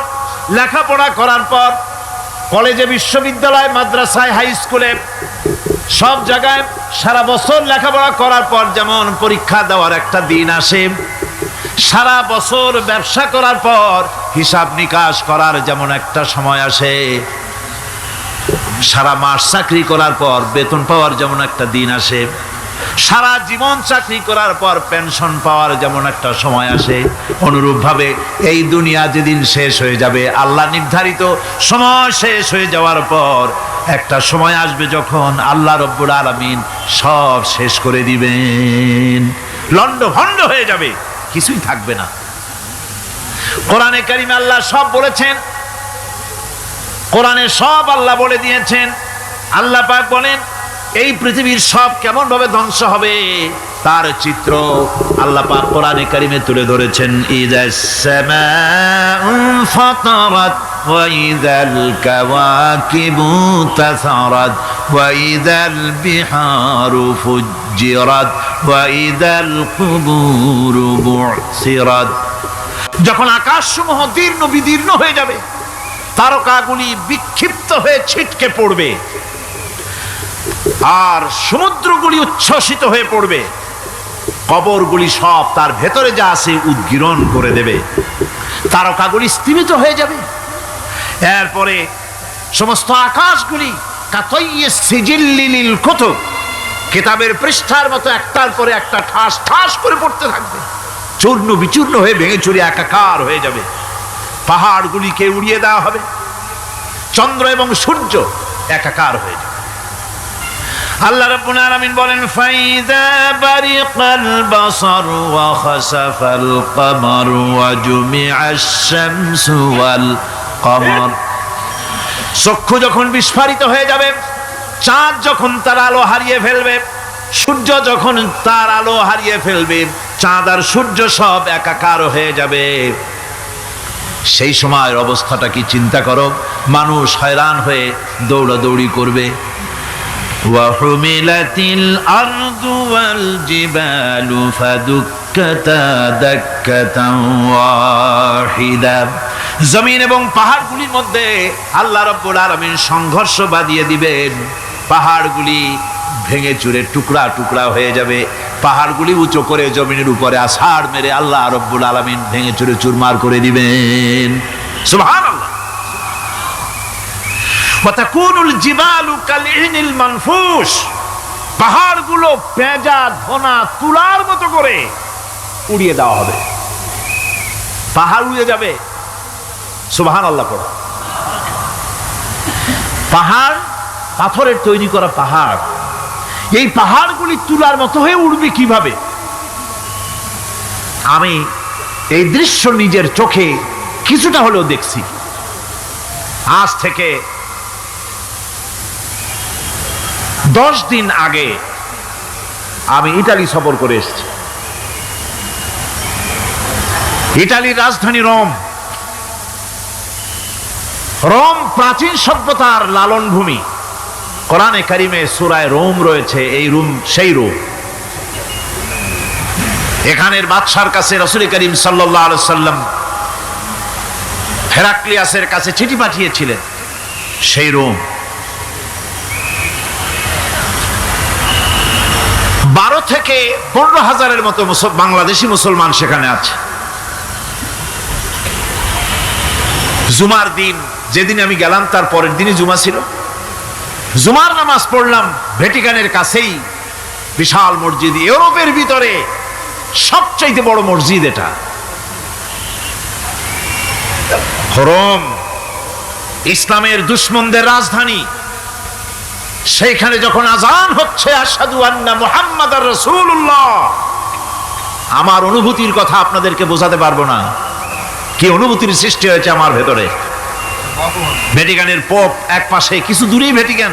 লেখাপড়া করার পর কলেজে, বিশ্ববিদ্যালয়, মাদ্রাসায়, হাই স্কুলে, সব জায়গায় সারা বছর লেখাপড়া করার পর যেমন পরীক্ষা দেওয়ার একটা দিন আসে, সারা বছর ব্যবসা করার পর হিসাব নিকাশ করার যেমন একটা সময় আসে, সারা মাস চাকরি করার পর বেতন পাওয়ার যেমন একটা দিন আসে, সারা জীবন চাকরি করার পর পেনশন পাওয়ার যেমন একটা সময় আসে, অনুরূপভাবে এই দুনিয়া যেদিন শেষ হয়ে যাবে, আল্লাহ নির্ধারিত সময় শেষ হয়ে যাওয়ার পর একটা সময় আসবে যখন আল্লাহ রব্বুল আলামিন সব শেষ করে দিবেন, লন্ডভন্ড হয়ে যাবে, কিছুই থাকবে না। কোরআনে কারিমে আল্লাহ সব বলেছেন, কোরআনে সব আল্লাহ বলে দিয়েছেন। আল্লাহ পাক বলেন এই পৃথিবীর সব কেমন ভাবে ধ্বংস হবে তার চিত্র আল্লাহ পাক কোরআনে কারিমে তুলে ধরেছেন। ইযাস সামাউ ফাতারাত ওয়া ইযাল কাওয়াকিবু তাসারাত ওয়া ইযাল বিহারু ফুজ্জিরাত ওয়া ইযাল কুবুরু বু'সিরাত। যখন আকাশসমূহ দীর্ণ বিদীর্ণ হয়ে যাবে, তারকাগুলি বিক্ষিপ্ত হয়ে ছিটকে পড়বে, আর সমুদ্রগুলি উচ্ছ্বসিত হয়ে পড়বে, কবরগুলি সব তার ভেতরে যা আছে উদ্গীরণ করে দেবে, তারকাগুলি স্থিমিত হয়ে যাবে। এরপরে সমস্ত আকাশগুলি কাতাইয়িস সিজিল্লিল কুতুব, কিতাবের পৃষ্ঠার মতো একটার পরে একটা ঠাস ঠাস করে পড়তে থাকবে, চূর্ণ বিচূর্ণ হয়ে ভেঙে চুরে একাকার হয়ে যাবে। পাহাড়গুলিকে উড়িয়ে দেওয়া হবে, চন্দ্র এবং সূর্য একাকার হয়ে যাবে। আল্লাহ রাব্বুল আলামিন বলেন ফাইদা বারিকাল বাসার ওয়া খাসাফাল কমার ওয়া জুমিআশ শামসু ওয়াল কমার। চক্ষু যখন বিস্ফারিত হয়ে যাবে, চাঁদ যখন তার আলো হারিয়ে ফেলবে, সূর্য যখন তার আলো হারিয়ে ফেলবে, চাঁদ আর সূর্য সব একাকার হয়ে যাবে, সেই সময়ের অবস্থাটা কি চিন্তা করো। মানুষ হয়রান হয়ে দৌড়াদৌড়ি করবে। ওয়াহুমিলাতিল আরদু ওয়াল জিবালু ফাদুক্কাতা দাক্কাতান ওয়াহিদা। জমিন এবং পাহাড়গুলির মধ্যে আল্লাহ রাব্বুল আলামিন সংঘর্ষ বাঁধিয়ে দিবেন, পাহাড়গুলি ভেঙে চুরে টুকরা টুকরা হয়ে যাবে, পাহাড়গুলি উঁচু করে জমিনের উপরে আছাড় মেরে আল্লাহ রাব্বুল আলামিন ভেঙে চুরে চুরমার করে দিবেন। সুবহানাল্লাহ। ওয়া তাকুনুল জিবালু কালইনিল মানফুস, পাহাড়গুলো পেঁজা ধোনা তুলার মতো করে উড়িয়ে দেওয়া হবে, পাহাড় উড়ে যাবে। সুবহানাল্লাহ পড়ো। পাহাড় পাথরের তৈরি করা পাহাড়, এই পাহাড়গুলি তুলার মতো হয়ে উড়বে কিভাবে? আমি এই দৃশ্য নিজের চোখে কিছুটা হলেও দেখছি। আজ থেকে 10 দিন আগে আমি ইতালি সফর করে এসেছি। ইতালির রাজধানী রোম। রোম প্রাচীন সভ্যতার লালন ভূমি। কোরআনে কারিমে সূরায়ে রোম রয়েছে, এই রোম সেই রোম। এখানের বাদশার কাছে রাসূল করিম সাল্লাল্লাহু আলাইহি সাল্লাম হেরাক্লিয়াসের কাছে চিঠি পাঠিয়েছিলেন, সেই রোম। 12 থেকে 15 হাজারের মতো বাংলাদেশি মুসলমান সেখানে আছে। জুমার দিন, যেদিন আমি গেলাম তার পরের দিনই জুমা ছিল, জুমার নামাজ পড়লাম ভ্যাটিকানের কাছেই বিশাল মসজিদ, ইউরোপের ভিতরে সবচাইতে বড় মসজিদ এটা। রোম ইসলামের দুশমনদের রাজধানী। সেইখানে যখন আজান হচ্ছে আশহাদু আন্না মুহাম্মাদার রাসূলুল্লাহ, আমার অনুভূতির কথা আপনাদেরকে বোঝাতে পারবো না, কি অনুভূতির সৃষ্টি হয়েছে আমার ভেতরে। ভ্যাটিকানের পোপ এক পাশে, কিছু দূরেই ভ্যাটিকান,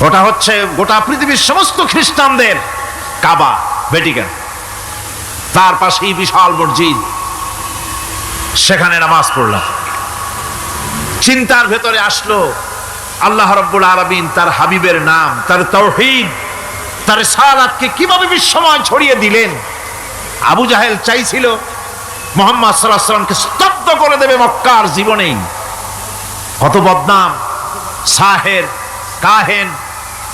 ওটা হচ্ছে গোটা পৃথিবীর সমস্ত খ্রিস্টানদের কাবা, ভ্যাটিকান। তার পাশেই বিশাল মসজিদ, সেখানে নামাজ পড়লাম। চিন্তার ভেতরে আসলো আল্লাহ রাব্বুল আলামিন তার হাবিবের নাম, তার তাওহীদ, তার রিসালাতকে কিভাবে বিশ্বময় ছড়িয়ে দিলেন। আবু জাহেল চাইছিল মুহাম্মদ সাল্লাল্লাহু আলাইহি ওয়াসাল্লামকে স্তব্ধ করে দেবে মক্কার জীবনেই। কত বদনাম, সাহের, কাহেন,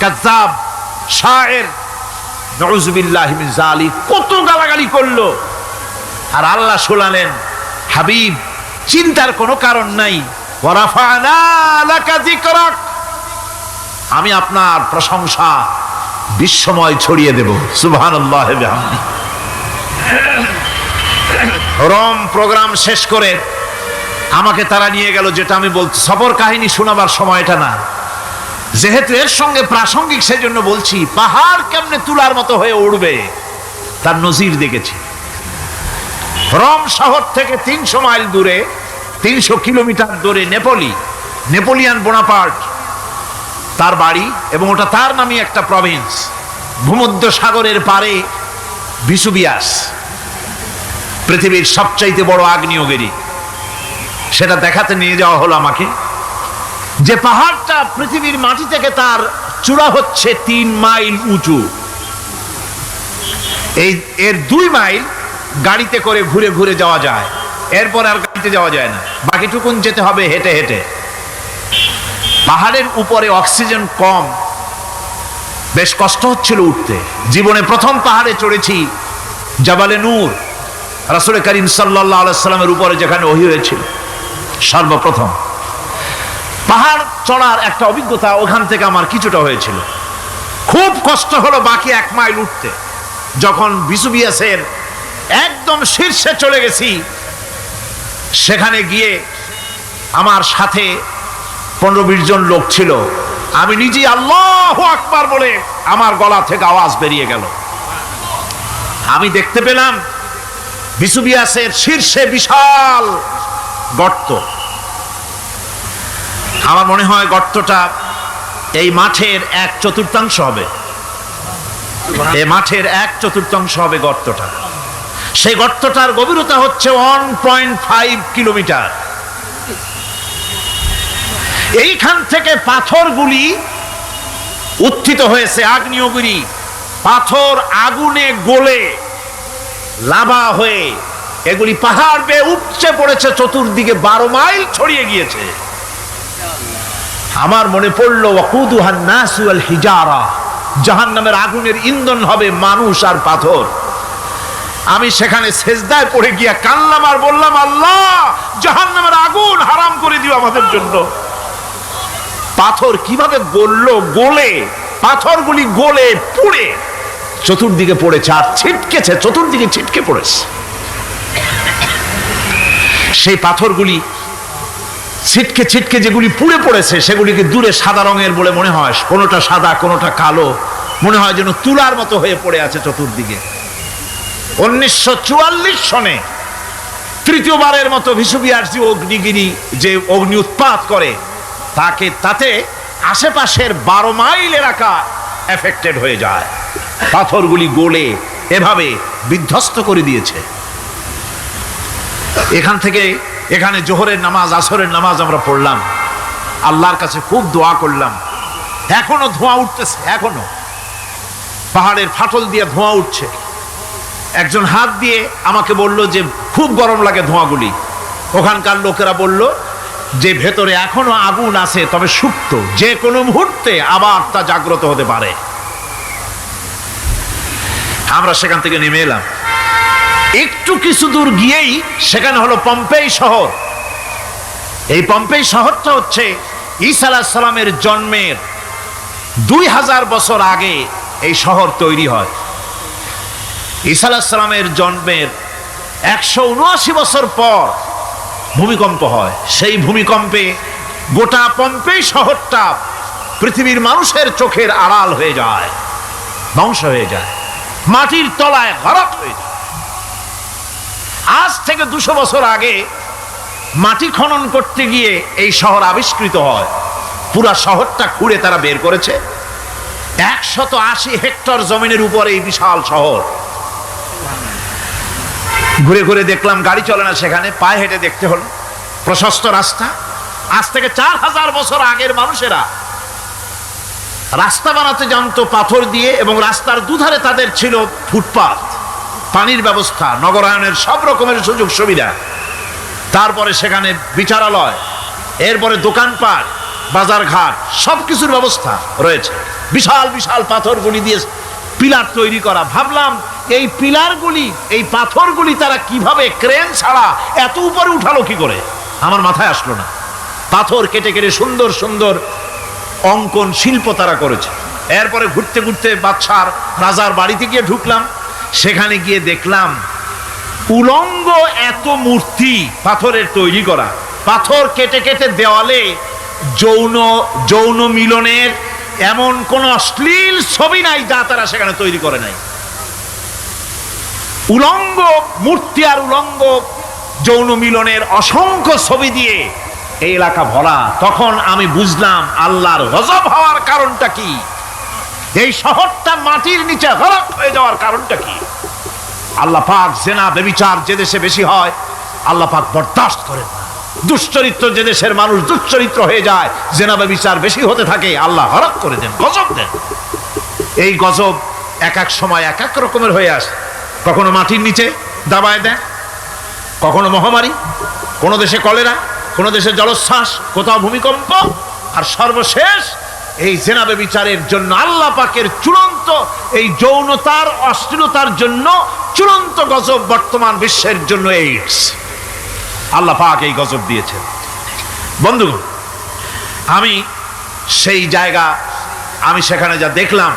কাযযাব, শায়ের, নাউযুবিল্লাহি মিন যালিক, কত গালাগালি করলো। আর আল্লাহ শোনালেন, হাবিব চিন্তার কোনো কারণ নাই, ওয়া রাফা'না লাকা যিকরাক, আমি আপনার প্রশংসা বিশ্বময় ছড়িয়ে দেব। সুবহানাল্লাহি ওয়া বিহামদিহি। রোম প্রোগ্রাম শেষ করে আমাকে তারা নিয়ে গেল, যেটা আমি বলছি সফর কাহিনী শোনাবার সময় এটা না, যেহেতু এর সঙ্গে প্রাসঙ্গিক সেই জন্য বলছি। পাহাড় কেমনে তুলার মতো হয়ে উঠবে তার নজির দেখেছি। রোম শহর থেকে 300 মাইল দূরে, 300 কিলোমিটার দূরে নেপোলিয়ান বোনাপার্ট তার বাড়ি, এবং ওটা তার নামে একটা প্রভিন্স। ভূমধ্য সাগরের পারে ভিসুভিয়াস, পৃথিবীর সবচাইতে বড় আগ্নেয়গিরি, সেটা দেখাতে নিয়ে যাওয়া হলো আমাকে। যে পাহাড়টা পৃথিবীর মাটি থেকে তার চূড়া হচ্ছে 3 মাইল উঁচু, এর 2 মাইল গাড়িতে করে ঘুরে ঘুরে যাওয়া যায়, এরপর আর গাড়িতে যাওয়া যায় না, বাকিটুকুন যেতে হবে হেঁটে হেঁটে। পাহাড়ের উপরে অক্সিজেন কম, বেশ কষ্ট হচ্ছিল উঠতে। জীবনে প্রথম পাহাড়ে চড়েছি জাবালে নূর, রাসূল করিম সাল্লাল্লাহু আলাইহি সাল্লামের উপরে যেখানে ওহী হয়েছিল সর্বপ্রথম। পাহাড় চড়ার একটা অভিজ্ঞতা ওখান থেকে আমার কিছুটা হয়েছিল। খুব কষ্ট হলো বাকি 1 মাইল উঠতে। যখন ভিসুভিয়াসের একদম শীর্ষে চলে গেছি, সেখানে গিয়ে আমার সাথে 15-20 জন লোক ছিল। আমি নিজেই আল্লাহু আকবার বলে আমার গলা থেকে আওয়াজ বেরিয়ে গেল। আমি দেখতে পেলাম ভিসুভিয়াসের শীর্ষে বিশাল গর্ত। আমার মনে হয় গর্তটা এই মাঠের 1/4 হবে, এই মাঠের 1/4 হবে গর্তটা। সেই গর্তটার গভীরতা হচ্ছে 1.5 কিলোমিটার। এইখান থেকে পাথরগুলি উত্থিত হয়েছে, আগ্নেয়গিরি পাথর আগুনে গলে লাভা হয়ে এগুলি পাহাড় বেয়ে উপচে পড়েছে, চতুর্দিকে 12 মাইল ছড়িয়ে গিয়েছে। আমার মনে পড়লো ওয়াকুদুহান নাসু ওয়াল হিজারা, জাহান্নামের আগুনের ইন্ধন হবে মানুষ আর পাথর। আমি সেখানে সেজদায় পড়ে গিয়া কান্নাম আর বললাম, আল্লাহ জাহান্নামের আগুন হারাম করে দিও আমাদের জন্য। পাথর কিভাবে গলে পাথরগুলি গলে পুড়ে চতুর্দিকে পড়েছে আর ছিটকেছে, চতুর্দিকে ছিটকে পড়েছে। সেই পাথরগুলি ছিটকে ছিটকে যেগুলি পুড়ে পড়েছে সেগুলিকে দূরে সাদা রঙের বলে মনে হয়, কোনোটা সাদা কোনোটা কালো, মনে হয় যেন তুলার মতো হয়ে পড়ে আছে চতুর্দিকে। 1944 সনে তৃতীয়বারের মতো ভিসুভিয়াস অগ্নিগিরি যে অগ্নি উৎপাত করে, তাতে আশেপাশের 12 মাইল এলাকা এফেক্টেড হয়ে যায়। পাথরগুলি গলে এভাবে বিধ্বস্ত করে দিয়েছে। এখান থেকে এখানে জোহরের নামাজ, আসরের নামাজ আমরা পড়লাম, আল্লাহর কাছে খুব দোয়া করলাম। এখনো ধোঁয়া উঠতেছে, এখনো পাহাড়ের ফাটল দিয়ে ধোঁয়া উঠছে। একজন হাত দিয়ে আমাকে বলল যে খুব গরম লাগে ধোঁয়াগুলি। ওখানকার লোকেরা বলল যে ভেতরে এখনো আগুন আছে, তবে সুপ্ত, যে কোনো মুহূর্তে আবার তা জাগ্রত হতে পারে। আমরা সেখান থেকে নেমে এলাম। একটু কিছু দূর গিয়েই সেখানে হলো পম্পেই শহর। এই পম্পেই শহরটা হচ্ছে ঈসা আলাইহিস সালামের জন্মের 2000 বছর আগে এই শহর তৈরি হয়। ঈসা আলাইহিস সালামের জন্মের 179 বছর পর ভূমিকম্প হয়। সেই ভূমিকম্পে গোটা পম্পেই শহরটা পৃথিবীর মানুষের চোখের আড়াল হয়ে যায়, ধ্বংস হয়ে যায়, মাটির তলায় গরক হয়ে যায়। আজ থেকে 200 বছর আগে মাটি খনন করতে গিয়ে এই শহর আবিষ্কৃত হয়। পুরা শহরটা খুঁড়ে তারা বের করেছে। 180 হেক্টর জমিনের উপরে এই বিশাল শহর। ঘুরে ঘুরে দেখলাম, গাড়ি চলে না সেখানে, পায়ে হেঁটে দেখতে হলো। প্রশস্ত রাস্তা। আজ থেকে 4000 বছর আগের মানুষেরা রাস্তা বানাতে জানতো পাথর দিয়ে, এবং রাস্তার দুধারে তাদের ছিল ফুটপাত, পানির ব্যবস্থা, নগরায়নের সব রকমের সুযোগ সুবিধা। তারপরে সেখানে বিচারালয়, এরপরে দোকানপাট, বাজারঘাট, সবকিছুর ব্যবস্থা রয়েছে। বিশাল বিশাল পাথরগুলি দিয়ে পিলার তৈরি করা। ভাবলাম এই পিলারগুলি, এই পাথরগুলি তারা কিভাবে ক্রেন ছাড়া এত উপরে উঠালো কি করে, আমার মাথায় আসলো না। পাথর কেটে কেটে সুন্দর সুন্দর অঙ্কন শিল্প তারা করেছে। এরপরে ঘুরতে ঘুরতে বাদশার রাজার বাড়িতে গিয়ে ঢুকলাম। সেখানে গিয়ে দেখলাম উলঙ্গ এত মূর্তি পাথরের তৈরি করা, পাথর কেটে কেটে দেওয়ালে যৌন যৌন মিলনের এমন কোন অশ্লীল ছবি নাই যা তারা সেখানে তৈরি করে নাই। উলঙ্গ মূর্তি আর উলঙ্গ যৌন মিলনের অসংখ্য ছবি দিয়ে এই এলাকা ভরা। তখন আমি বুঝলাম আল্লাহর গজব হওয়ার কারণটা কি, এই শহরটা মাটির নিচে গরক হয়ে যাওয়ার কারণটা কি। আল্লাহ পাক জেনা ব্যভিচার যে দেশে বেশি হয় আল্লাহ পাক বরদাস্ত করেন না। দুশ্চরিত্র যে দেশের মানুষ দুশ্চরিত্র হয়ে যায়, জেনা ব্যভিচার বেশি হতে থাকে, আল্লাহ হরক করে দেন, গজব দেন। এই গজব এক এক সময় এক এক রকমের হয়ে আসে। কখনো মাটির নিচে দাবায় দেয়, কখনো মহামারী, কোনো দেশে কলেরা, কোনো দেশে জলোচ্ছ্বাস, কোথাও ভূমিকম্প, আর সর্বশেষ এই জেনা ব্যভিচারের জন্য আল্লাহ পাকের চূড়ান্ত এই যৌনতার অশ্লীলতার জন্য চূড়ান্ত গজব বর্তমান বিশ্বের জন্য এইডস। আল্লাহ পাক এই গজব দিয়েছেন। বন্ধুগণ, আমি সেই জায়গা, আমি সেখানে যা দেখলাম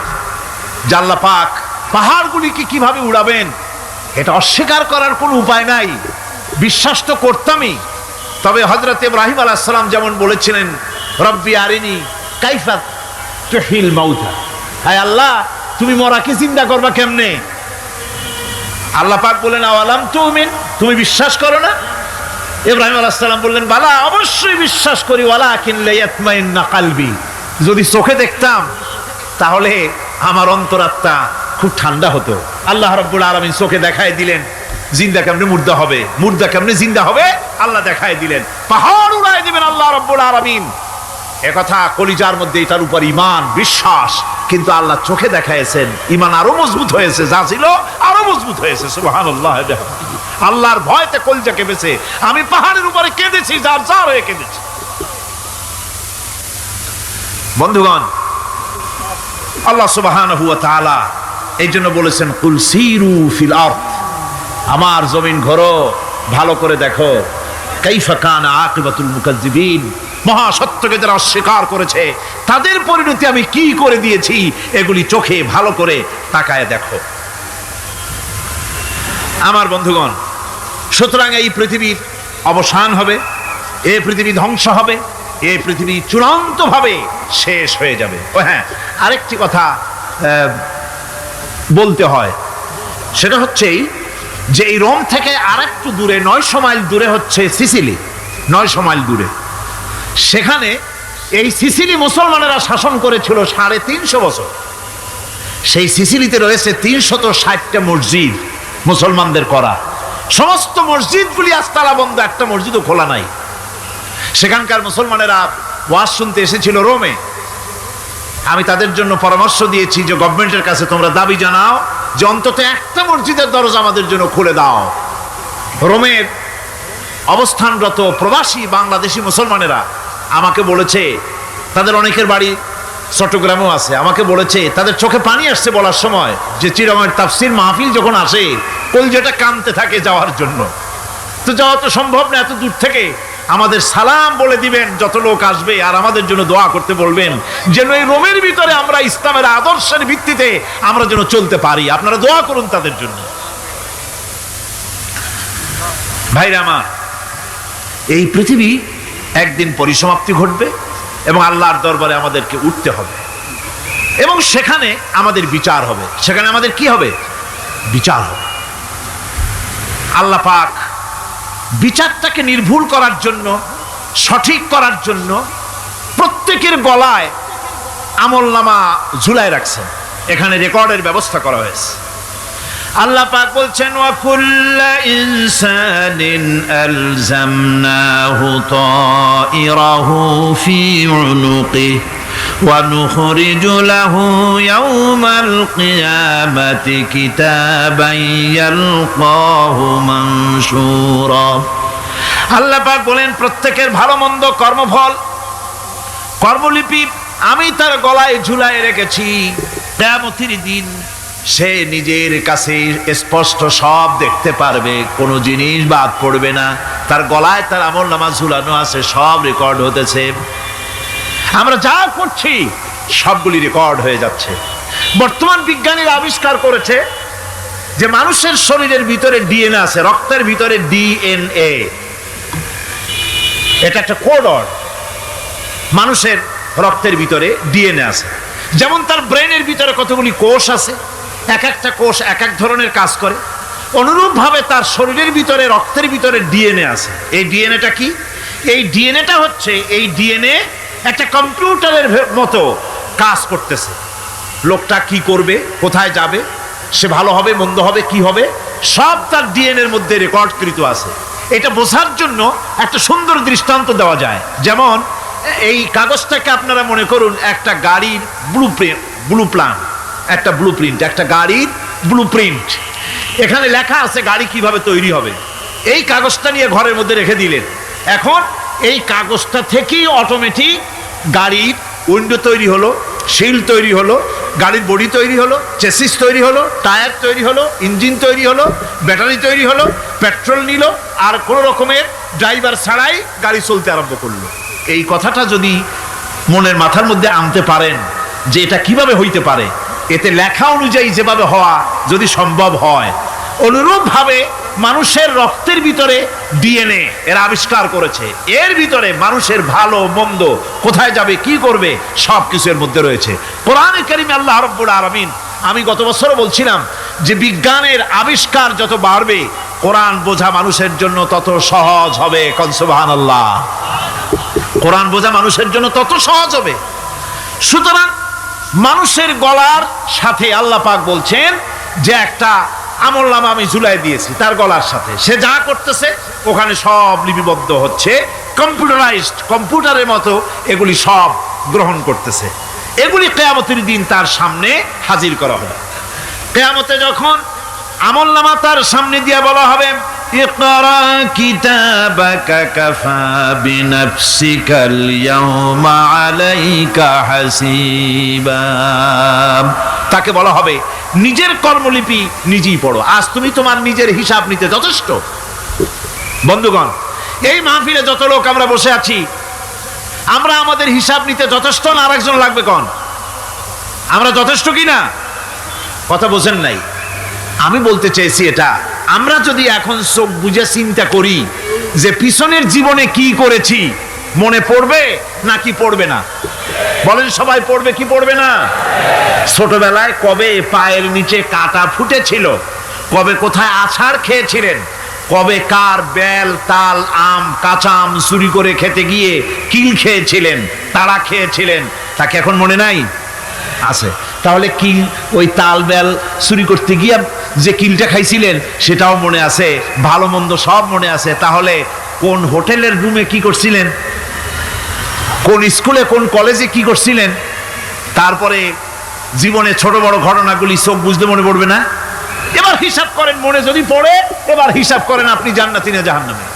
যে আল্লাহ পাক পাহাড়গুলিকে কিভাবে উড়াবেন এটা অস্বীকার করার কোনো উপায় নাই, বিশ্বাস তো করতামই। তবে হযরত ইব্রাহিম আলাইহিস সালাম যেমন বলেছিলেন, রব্বি আরিনি কাইফা তুহিল মাউতা, হায় আল্লাহ তুমি মরাকে জিন্দা করবা কেমনে? আল্লাহ পাক বলেন আওয়ালাম তুমিন, তুমি বিশ্বাস করো না? ইব্রাহিম আলাইহিস সালাম বললেন বালা, অবশ্যই বিশ্বাস করি, ওয়ালাকিন লিয়াতমাইন্না কলবি, যদি চোখে দেখতাম তাহলে আমার অন্তরাত্মা খুব ঠান্ডা হতো। আল্লাহ রাব্বুল আলামিন চোখে দেখায় দিলেন জিন্দা কেমনে মুর্দা হবে, মুর্দা কেমনে জিন্দা হবে, আল্লাহ দেখায় দিলেন। পাহাড় উড়ায় দিবেন আল্লাহ রাব্বুল আলামিন। একথা কলিজার মধ্যে এটার উপর ঈমান বিশ্বাস, কিন্তু আল্লাহ চোখে দেখাইছেন, ঈমান আরো মজবুত হয়েছে, যা ছিল আরো মজবুত হয়েছে। সুবহানাল্লাহ। আল্লাহর ভয়তে কলিজা কেঁপেছে। আমি পাহাড়ের উপরে কেঁদেছি, যার যার হয়ে কেঁদেছি। বন্ধুগণ, আল্লাহ সুবহানাহু ওয়া তাআলা এই জন্য বলেছেন কুল সিরু ফিল আরদ, আমার জমিন ঘোরো, ভালো করে দেখো, কাইফা কানা আকিবাতুল মুকাজ্জিবিন, মহাসত্যকে যারা অস্বীকার করেছে তাদের পরিণতি আমি কি করে দিয়েছি, এগুলি চোখে ভালো করে তাকায় দেখো। আমার বন্ধুগণ, সুতরাং এই পৃথিবীর অবসান হবে, এই পৃথিবী ধ্বংস হবে, এই পৃথিবী চূড়ান্তভাবে শেষ হয়ে যাবে। ও হ্যাঁ, আরেকটি কথা বলতে হয়, সেটা হচ্ছেই যে এই রোম থেকে আর একটু দূরে 900 মাইল দূরে হচ্ছে সিসিলি, 900 মাইল দূরে। সেখানে এই সিসিলি মুসলমানেরা শাসন করেছিল 350 বছর। সেই সিসিলিতে রয়েছে 360টা মসজিদ মুসলমানদের করা। সমস্ত মসজিদগুলি আজ তালা বন্ধ, একটা মসজিদও খোলা নাই। সেখানকার মুসলমানেরা ওয়াজ শুনতে এসেছিল রোমে। আমি তাদের জন্য পরামর্শ দিয়েছি যে গভর্নমেন্টের কাছে তোমরা দাবি জানাও যে অন্তত একটা মসজিদের দরজা আমাদের জন্য খুলে দাও। রোমের অবস্থানরত প্রবাসী বাংলাদেশি মুসলমানেরা আমাকে বলেছে, তাদের অনেকের বাড়ি চট্টগ্রামেও আছে, আমাকে বলেছে তাদের চোখে পানি আসছে বলার সময় যে চিরমের তাফসির মাহফিল যখন আসে কলজেটা কাঁদতে থাকে যাওয়ার জন্য। তো যাওয়া তো সম্ভব না এত দূর থেকে, আমাদের সালাম বলে দিবেন যত লোক আসবে, আর আমাদের জন্য দোয়া করতে বলবেন যেন এই রোমের ভিতরে আমরা ইসলামের আদর্শের ভিত্তিতে আমরা যেন চলতে পারি। আপনারা দোয়া করুন তাদের জন্য। ভাইরা আমার, এই পৃথিবী একদিন পরিসমাপ্তি ঘটবে এবং আল্লাহর দরবারে আমাদেরকে উঠতে হবে এবং সেখানে আমাদের বিচার হবে। সেখানে আমাদের কি হবে? বিচার হবে। আল্লাহ পাক বিচারটাকে নির্ভুল করার জন্য, সঠিক করার জন্য প্রত্যেকের গলায় আমলনামা ঝুলায় রাখছেন। এখানে রেকর্ডের ব্যবস্থা করা হয়েছে। আল্লাহ পাক বলছেন ওয়া কুল্লা ইনসানিন আলজামনাহু তাইরাহু ফি উনুকিহি ওয়া নুখরিজু লাহু ইয়াওমাল কিয়ামাতি কিতাবান ইয়ালকাহু মানশুরা। আল্লাহ পাক বলেন প্রত্যেকের ভালো মন্দ কর্মফল, কর্মলিপি আমি তার গলায় ঝুলায় রেখেছি। কিয়ামতের দিন সে নিজের কাছে স্পষ্ট সব দেখতে পারবে, কোনো জিনিস বাদ পড়বে না। তার গলায় তার আমলনামা ঝুলানো আছে, সব রেকর্ড হতেছে। আমরা যা করছি সবগুলি রেকর্ড হয়ে যাচ্ছে। বর্তমান বিজ্ঞানীরা আবিষ্কার করেছে যে মানুষের শরীরের ভিতরে ডিএনএ আছে, রক্তের ভিতরে ডিএনএ, এটা একটা কোড। মানুষের রক্তের ভিতরে ডিএনএ আছে, যেমন তার ব্রেনের ভিতরে কতগুলি কোষ আছে, এক একটা কোষ এক এক ধরনের কাজ করে, অনুরূপভাবে তার শরীরের ভিতরে রক্তের ভিতরে ডিএনএ আছে। এই ডিএনএটা কি? এই ডিএনএটা হচ্ছে, এই ডিএনএ একটা কম্পিউটারের মতো কাজ করতেছে। লোকটা কি করবে, কোথায় যাবে, সে ভালো হবে মন্দ হবে কি হবে, সব তার ডিএনএর মধ্যে রেকর্ডকৃত আছে। এটা বোঝার জন্য একটা সুন্দর দৃষ্টান্ত দেওয়া যায়। যেমন এই কাগজটাকে আপনারা মনে করুন একটা গাড়ির একটা ব্লুপ্রিন্ট, একটা গাড়ির ব্লুপ্রিন্ট। এখানে লেখা আছে গাড়ি কিভাবে তৈরি হবে। এই কাগজটা নিয়ে ঘরের মধ্যে রেখে দিলেন। এখন এই কাগজটা থেকেই অটোমেটিক গাড়ির উইন্ডো তৈরি হলো, শিল তৈরি হলো, গাড়ির বডি তৈরি হলো, চেসিস তৈরি হলো, টায়ার তৈরি হলো, ইঞ্জিন তৈরি হলো, ব্যাটারি তৈরি হলো, পেট্রোল নিল, আর কোনো রকমের ড্রাইভার ছাড়াই গাড়ি চলতে আরম্ভ করলো। এই কথাটা যদি মনের মাথার মধ্যে আনতে পারেন যে এটা কিভাবে হইতে পারে, এতে লেখা অনুযায়ী যেভাবে হওয়া যদি সম্ভব হয়, অনুরূপভাবে মানুষের রক্তের ভিতরে ডিএনএ এরা আবিষ্কার করেছে। এর ভিতরে মানুষের ভালো মন্দ, কোথায় যাবে কি করবে, সব কিছু এর মধ্যে রয়েছে। কোরআনে কারিমে আল্লাহ রাব্বুল আলামিন, আমি গত বছরও বলছিলাম যে বিজ্ঞানের আবিষ্কার যত বাড়বে, কোরআন বোঝা মানুষের জন্য তত সহজ হবে। কোন সুবহানাল্লাহ। কোরআন বোঝা মানুষের জন্য তত সহজ হবে। সুতরাং মানুষের গলার সাথে আল্লাহ পাক বলছেন যে একটা আমলনামা আমি ঝুলাই দিয়েছি তার গলার সাথে, সে যা করতেছে ওখানে সব লিপিবদ্ধ হচ্ছে, কম্পিউটারাইজড, কম্পিউটারের মতো এগুলি সব গ্রহণ করতেছে। এগুলি কিয়ামতের দিন তার সামনে হাজির করা হবে। কিয়ামতে যখন আমলনামা তার সামনে দিয়ে বলা হবে, ইকরা কিতাবাকা কাফা বিনাফসিকাল ইয়াওমা আলাইকা হাসিবা, তাকে বলা হবে নিজের কর্মলিপি নিজেই পড়ো, আজ তুমি তোমার নিজের হিসাব নিতে যথেষ্ট। বন্ধুগণ, এই মাহফিলে যত লোক আমরা বসে আছি, আমরা আমাদের হিসাব নিতে যথেষ্ট না আরেকজন লাগবে? কোন আমরা যথেষ্ট কি না? কথা বোঝেন নাই। আমি বলতে চেয়েছি এটা, আমরা যদি এখন চোখ বুঝে চিন্তা করি যে পিছনের জীবনে কি করেছি, মনে পড়বে নাকি পড়বে না? বলেন সবাই, পড়বে কি পড়বে না? ছোটবেলায় কবে পায়ের নিচে কাটা ফুটেছিল, কবে কোথায় আছাড় খেয়েছিলেন, কবে কার বেল তাল আম কাঁচা আম চুরি করে খেতে গিয়ে কিল খেয়েছিলেন, তাড়া খেয়েছিলেন, তাকে এখন মনে নাই? আছে। তাহলে কিল, ওই তাল বেল চুরি করতে গিয়ে যে কিলটা খাইছিলেন সেটাও মনে আছে, ভালো মন্দ সব মনে আছে। তাহলে কোন হোটেলের রুমে কি করছিলেন, কোন স্কুলে কোন কলেজে কি করছিলেন, তারপরে জীবনে ছোট বড় ঘটনাগুলি চোখ বুঝতে মনে পড়বে না? এবার হিসাব করেন, মনে যদি পড়ে এবার হিসাব করেন আপনি জান্নাতি না জাহান্নামী।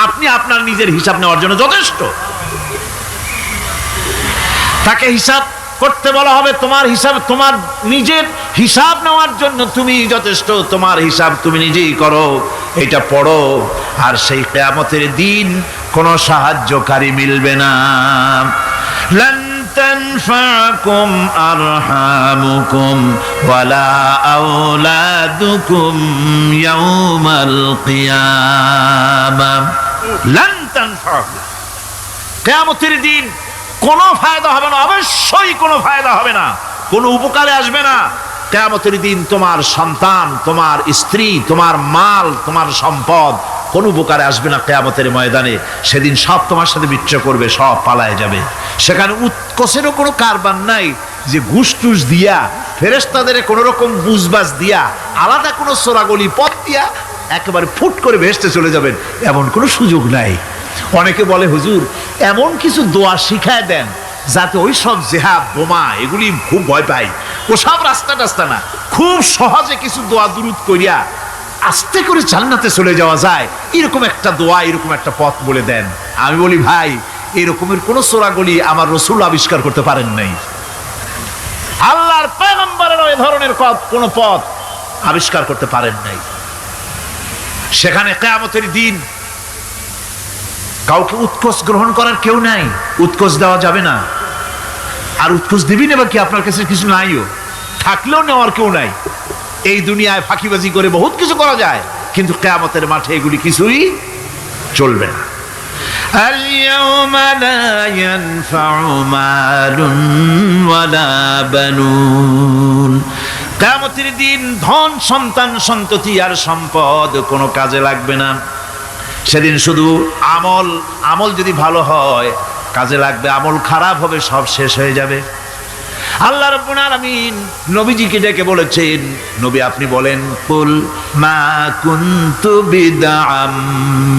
আপনি আপনার নিজের হিসাব নেওয়ার জন্য যথেষ্ট। তাকে হিসাব করতে বলা হবে, তোমার হিসাব, তোমার নিজের হিসাব নেওয়ার জন্য তুমি যথেষ্ট, তোমার হিসাব তুমি নিজেই করো, এটা পড়ো। আর সেই কিয়ামতের দিন কোনো সাহায্যকারী মিলবে না। লান তানফাকুম আরহামুকুম ওয়ালা আওলাদুকুম ইয়াউমাল কিয়ামা। লান তানফাকুম, কিয়ামতের দিন কোনো ফায়দা হবে না, অবশ্যই কোনো ফায়দা হবে না, কোনো উপকারে আসবে না। কিয়ামতের দিন তোমার সন্তান, তোমার স্ত্রী, তোমার মাল, তোমার সম্পদ কোনো উপকারে আসবে না। কিয়ামতের ময়দানে সেদিন সব তোমার সাথে বিচ্ছা করবে, সব পালায় যাবে। সেখানে উৎকোষেরও কোনো কারবার নাই যে ঘুষ টুস দিয়া, ফেরেশতাদের কোনো রকম বুঝবাজ দিয়া, আলাদা কোনো চোরাগলি পথ দিয়া একেবারে ফুট করে ভেসতে চলে যাবেন, এমন কোনো সুযোগ নাই। অনেকে বলে, হুজুর এমন কিছু দোয়া শিখায় দেন যাতে ওই সব জেহাদ বোমা এগুলি খুব ভয় পাই, ওসব রাস্তা টাস্তা না, খুব সহজে কিছু দোয়া দুরুদ করিয়া আস্তে করে জান্নাতে চলে যাওয়া যায়, এরকম একটা দোয়া, এরকম একটা পথ বলে দেন। আমি বলি, ভাই এরকমের কোন চোরাগলি আমার রাসূল আবিষ্কার করতে পারেন নাই, আল্লাহর পয়গম্বরের ওই ধরনের কোন পথ আবিষ্কার করতে পারেন নাই। সেখানে কিয়ামতের দিন কাউকে উৎকোষ গ্রহণ করার কেউ নাই, উৎকোষ দেওয়া যাবে না। আর উৎকোষ দিবি না বা কি, আপনার কাছে কিছু নাইও, থাকলেও নেওয়ার কেউ নাই। এই দুনিয়ায় ফাঁকিবাজি করে বহুত কিছু করা যায়, কিন্তু কিয়ামতের মাঠে এগুলি কিছুই চলবে না। اليوم لا ينفع مال ولا بنون কিয়ামতের দিন ধন সন্তান সন্ততি আর সম্পদ কোনো কাজে লাগবে না। সেদিন শুধু আমল যদি ভালো হয় কাজে লাগবে, আমল খারাপ হবে সব শেষ হয়ে যাবে। আল্লাহ রাব্বুল আলামিন নবীজিকে ডেকে বলেছেন, নবী আপনি বলেন, কুল মা কুনতু বিদআম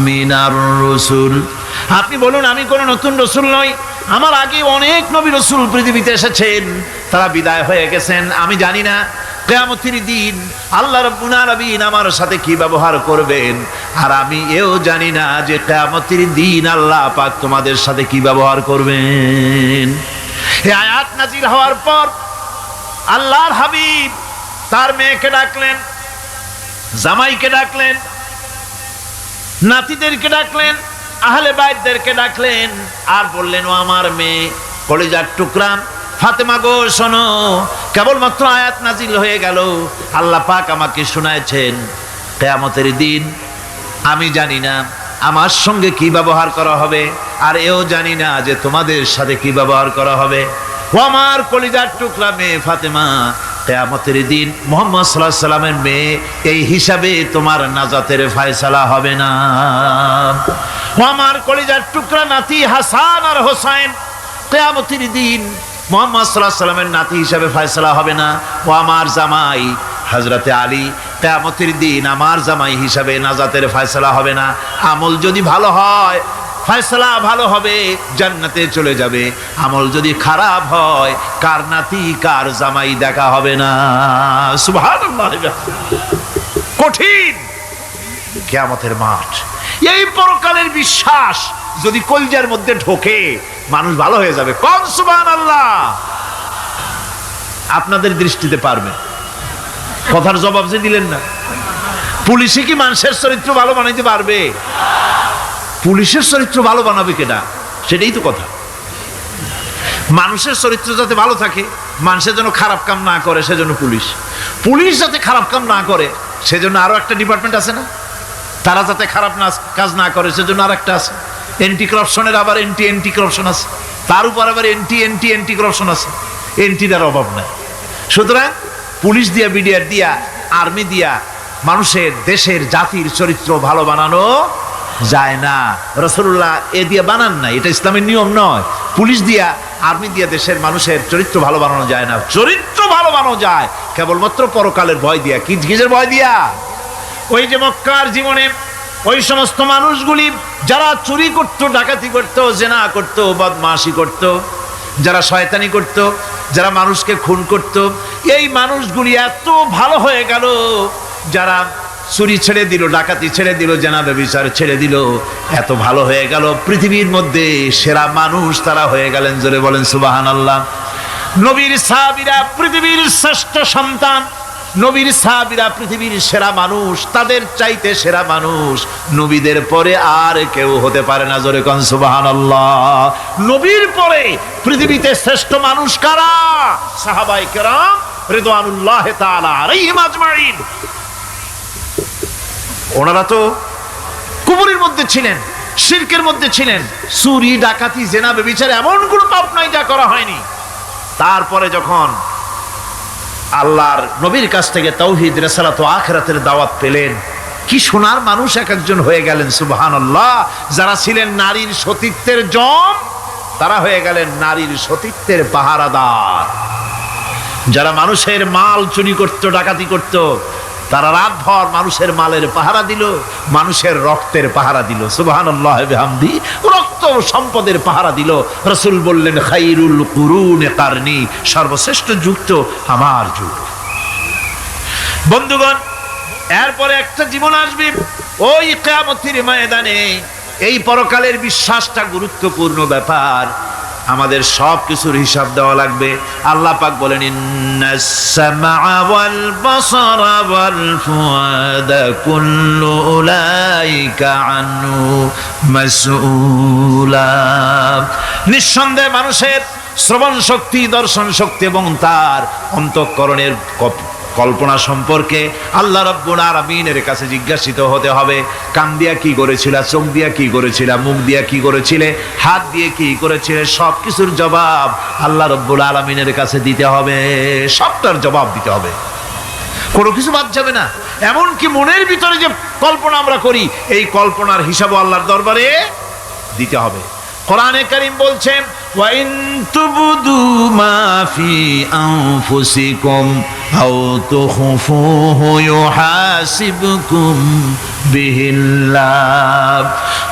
মিনার রাসূল, আপনি বলুন আমি কোন নতুন রাসূল নই, আমার আগে অনেক নবী রাসূল পৃথিবীতে এসেছেন, তারা বিদায় হয়ে গেছেন। আমি জানি না কিয়ামতের দিন আল্লাহ রাব্বুল আলামিন আমার সাথে কি ব্যবহার করবেন, আর আমি এও জানি না যে কিয়ামতের দিন আল্লাহ পাক তোমাদের সাথে কি ব্যবহার করবেন। এই আয়াত নাজিল হওয়ার পর আল্লাহর হাবিব তার মেয়েকে ডাকলেন, জামাইকে ডাকলেন, নাতিদেরকে ডাকলেন, আহলে বাইতদেরকে ডাকলেন, আর বললেন, ও আমার মেয়ে কলিজার টুকরা ফাতেমা গো শোনো, কেবলমাত্র আয়াত নাজিল হয়ে গেল, আল্লাহ পাক আমাকে শোনায়ছেন কিয়ামতের দিন আমি জানি না আমার সঙ্গে কি ব্যবহার করা হবে, আর এও জানি না যে তোমাদের সাথে কি ব্যবহার করা হবে। ও আমার কলিজার টুকরা মেয়ে ফাতেমা, কিয়ামতের দিন মুহাম্মদ সাল্লাল্লাহু আলাইহি সাল্লামের মেয়ে এই হিসাবে তোমার নাজাতের ফয়সালা হবে না। ও আমার কলিজার টুকরা নাতি হাসান আর হোসেন, কিয়ামতের দিন মুহাম্মদ সাল্লাল্লাহু আলাইহি সাল্লামের নাতি হিসাবে ফয়সালা হবে না। ও আমার জামাই হযরতে আলী, কিয়ামতের দিন আমার জামাই হিসাবে নাজাতের ফয়সালা হবে না। আমল যদি ভালো হয় ফয়সালা ভালো হবে, জান্নাতে চলে যাবে। আমল যদি খারাপ হয় কার নাতি কার জামাই দেখা হবে না। সুবহানাল্লাহ। কঠিন কিয়ামতের মাঠ। এই পরকালের বিশ্বাস যদি কলজার মধ্যে ঢোকে মানুষ ভালো হয়ে যাবে। কোন সুবহানাল্লাহ। আপনাদের দৃষ্টিতে পারবে, কথার জবাব যে দিলেন না। পুলিশে কি মানুষের চরিত্র ভালো বানাইতে পারবে? পুলিশের চরিত্র ভালো বানাবে কেনা, সেটাই তো কথা। মানুষের চরিত্র যাতে ভালো থাকে, মানুষের যেন খারাপ কাম না করে, সেজন্য পুলিশ যাতে খারাপ কাম না করে সেজন্য আরো একটা ডিপার্টমেন্ট আছে না, তারা যাতে খারাপ কাজ না করে সেজন্য আর একটা আছে। এন্টি করাপশনের আবার এন্টি করাপশন আছে, তার উপর আবার এন্টি করাপশন আছে। এন্টিটার অভাব নাই। সুতরাং পুলিশ দিয়া, বিডিআর দিয়া, আর্মি দিয়া মানুষের, দেশের, জাতির চরিত্র ভালো বানানো যায় না। রাসূলুল্লাহ এ দিয়ে বানান না, এটা ইসলামের নিয়ম নয়। পুলিশ দিয়া, আর্মি দিয়া দেশের মানুষের চরিত্র ভালো বানানো যায় না। চরিত্র ভালো বানানো যায় কেবলমাত্র পরকালের ভয় দিয়া। কিসের ভয় দিয়া? ওই যে মক্কার জীবনে ওই সমস্ত মানুষগুলি যারা চুরি করত, ডাকাতি করত, জেনা করত, বদমাশি করত, যারা শয়তানি করত, যারা মানুষকে খুন করত, এই মানুষগুলি এত ভালো হয়ে গেল, যারা চুরি ছেড়ে দিল, ডাকাতি ছেড়ে দিল, জেনা ব্যভিচার ছেড়ে দিল, এত ভালো হয়ে গেল, পৃথিবীর মধ্যে সেরা মানুষ তারা হয়ে গেলেন। জোরে বলেন সুবহানাল্লাহ। নবীর সাহাবীরা পৃথিবীর শ্রেষ্ঠ সন্তান, নবীর সাহাবীরা পৃথিবীর সেরা মানুষ, তাদের চাইতে সেরা মানুষ নবীদের পরে আর কেউ হতে পারে না। জোরে কোন সুবহানাল্লাহ। নবীর পরে পৃথিবীতে শ্রেষ্ঠ মানুষ কারা? সাহাবায়ে কেরাম রিদওয়ানুল্লাহি তাআলা আলাইহিম আজমাইন। ওনারা তো কুফরের মধ্যে ছিলেন, শিরকের মধ্যে ছিলেন, চুরি, ডাকাতি, জেনা, ব্যভিচার এমন কোন পাপ নাই যা করা হয়নি। তারপরে যখন আল্লাহর নবীর কাছ থেকে তাওহীদ, রিসালাত ও আখিরাতের দাওয়াত পেলেন, কি সোনার মানুষ এক একজন হয়ে গেলেন। সুবহানাল্লাহ। যারা ছিলেন নারীর সতীত্বের জম, তারা হয়ে গেলেন নারীর সতীত্বের পাহারাদার। যারা মানুষের মাল চুরি করত, ডাকাতি করত, তারা রাতভর মানুষের মালের পাহারা দিল, মানুষের রক্তের পাহারা দিল। সুবহানাল্লাহ বিহামদি। রক্ত সম্পদের পাহারা দিল। রাসূল বললেন, খাইরুল কুরুনে কারনি, সর্বশ্রেষ্ঠ যুগ তো আমার যুগ। বন্ধুগণ, এরপরে একটা জীবন আসবে ওই কিয়ামতের ময়দানে। এই পরকালের বিশ্বাসটা গুরুত্বপূর্ণ ব্যাপার। আমাদের সব কিছুর হিসাব দেওয়া লাগবে। আল্লাহ পাক বলেন, ইন্নাস সামআ ওয়াল বাসারা ওয়াল ফুআদা কুল্লু উলাইকা আনহু মাসউলা। নিঃসন্দেহে মানুষের শ্রবণ শক্তি, দর্শন শক্তি এবং তার অন্তঃকরণের কল্পনা সম্পর্কে আল্লাহ রাব্বুল আলামিনের কাছে জিজ্ঞাসিত হতে হবে। কান দিয়া কি করেছিলা, চোখ দিয়া কি করেছিলা, মুখ দিয়া কি করেছিলে, হাত দিয়ে কি করেছিলে, সব কিছুর জবাব আল্লাহ রাব্বুল আলামিনের কাছে দিতে হবে। সবটার জবাব দিতে হবে, কোনো কিছু বাদ যাবে না। এমনকি মনের ভিতরে যে কল্পনা আমরা করি, এই কল্পনার হিসাবও আল্লাহর দরবারে দিতে হবে। কোরআনে কারীম বলছেন, ওয়া ইন তুবদু মা ফি আনফুসিকুম আও তুখফুহু ইউহাসিবকুম বিহিল্লাহ।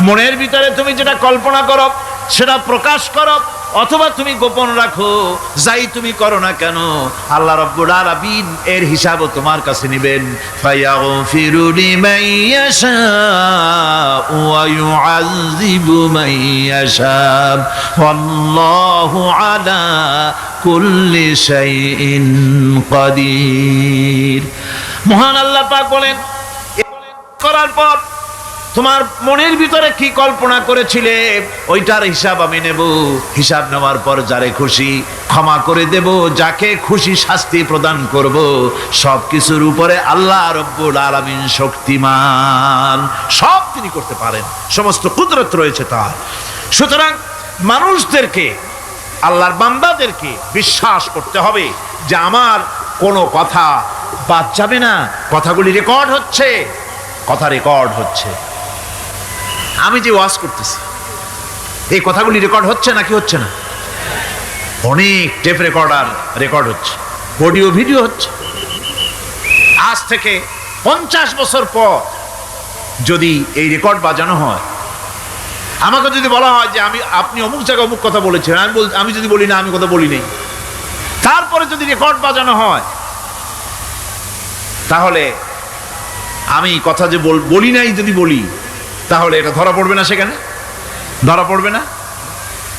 মনের ভিতরে তুমি যেটা কল্পনা করো সেটা প্রকাশ করো, অথবা তুমি গোপন রাখো, যাই তুমি করো না কেন আল্লাহ রাব্বুল আলামিন এর হিসাবও তোমার কাছে নেবেন। ফায়াগফিরু লিমান ইয়াশাউ ওয়া ইউআযযিবু মান ইয়াশাউ ওয়াল্লাহু আলা কুল্লি শাইইন কাদির। মহান আল্লাহ পাক বলেন, করার পর তোমার মনের ভিতরে কি কল্পনা করেছিলে ওইটার হিসাব আমি নেব। হিসাব নেওয়ার পর যারে খুশি ক্ষমা করে দেব, যাকে খুশি শাস্তি প্রদান করব। সব কিছুর উপরে আল্লাহ রাব্বুল আলামিন শক্তিমান, সব তিনি করতে পারেন, সমস্ত কুদরত রয়েছে তার। সুতরাং মানুষদেরকে, আল্লাহর বান্দাদেরকে বিশ্বাস করতে হবে যে আমার কোনো কথা বাদ যাবে না। কথাগুলি রেকর্ড হচ্ছে, কথা রেকর্ড হচ্ছে। আমি যে ওয়াজ করতেছি এই কথাগুলি রেকর্ড হচ্ছে নাকি হচ্ছে না? অনেক টেপ রেকর্ডার রেকর্ড হচ্ছে, অডিও ভিডিও হচ্ছে। আজ থেকে 50 বছর পর যদি এই রেকর্ড বাজানো হয়, আমাকে যদি বলা হয় যে আপনি অমুক জায়গায় অমুক কথা বলেছেন, আমি যদি বলি না আমি কথা বলি নাই, তারপরে যদি রেকর্ড বাজানো হয়, তাহলে আমি কথা যে বলি নাই যদি বলি, তাহলে এটা ধরা পড়বে না? সেখানে ধরা পড়বে না?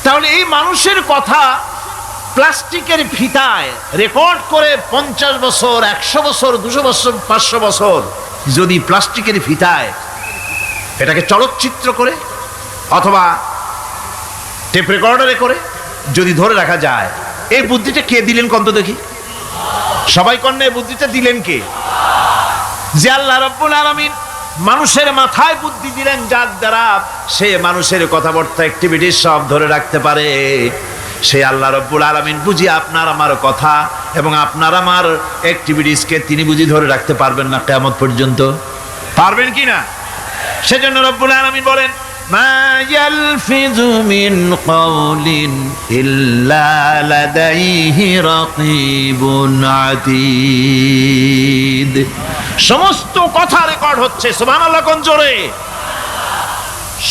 তাহলে এই মানুষের কথা প্লাস্টিকের ফিতায় রেকর্ড করে 50 বছর, 100 বছর, 200 বছর, 500 বছর যদি প্লাস্টিকের ফিতায় এটাকে চলচ্চিত্র করে অথবা টেপ রেকর্ডারে করে যদি ধরে রাখা যায়, এই বুদ্ধিটা কে দিলেন কন্ত দেখি? সবাই কন্যা এই বুদ্ধিটা দিলেন কে? যে আল্লাহ রাব্বুল আলামিন মানুষের মাথায় বুদ্ধি দিলেন, যার দ্বারা সে মানুষের কথাবার্তা অ্যাক্টিভিটি সব ধরে রাখতে পারে। সেই আল্লাহ রাব্বুল আলামিন বুঝি আপনার আমার কথা এবং আপনার আমার অ্যাক্টিভিটিসকে তিনি বুঝি ধরে রাখতে পারবেন না কিয়ামত পর্যন্ত? পারবেন কি না? সেজন্য রাব্বুল আলামিন বলেন, মা ইয়ালফিযু মিন কাওলিন ইল্লা লাদাইহি রাকিবুন আতীদ। সমস্ত কথা রেকর্ড হচ্ছে। সুবহানাল্লাহ কোন জোরে!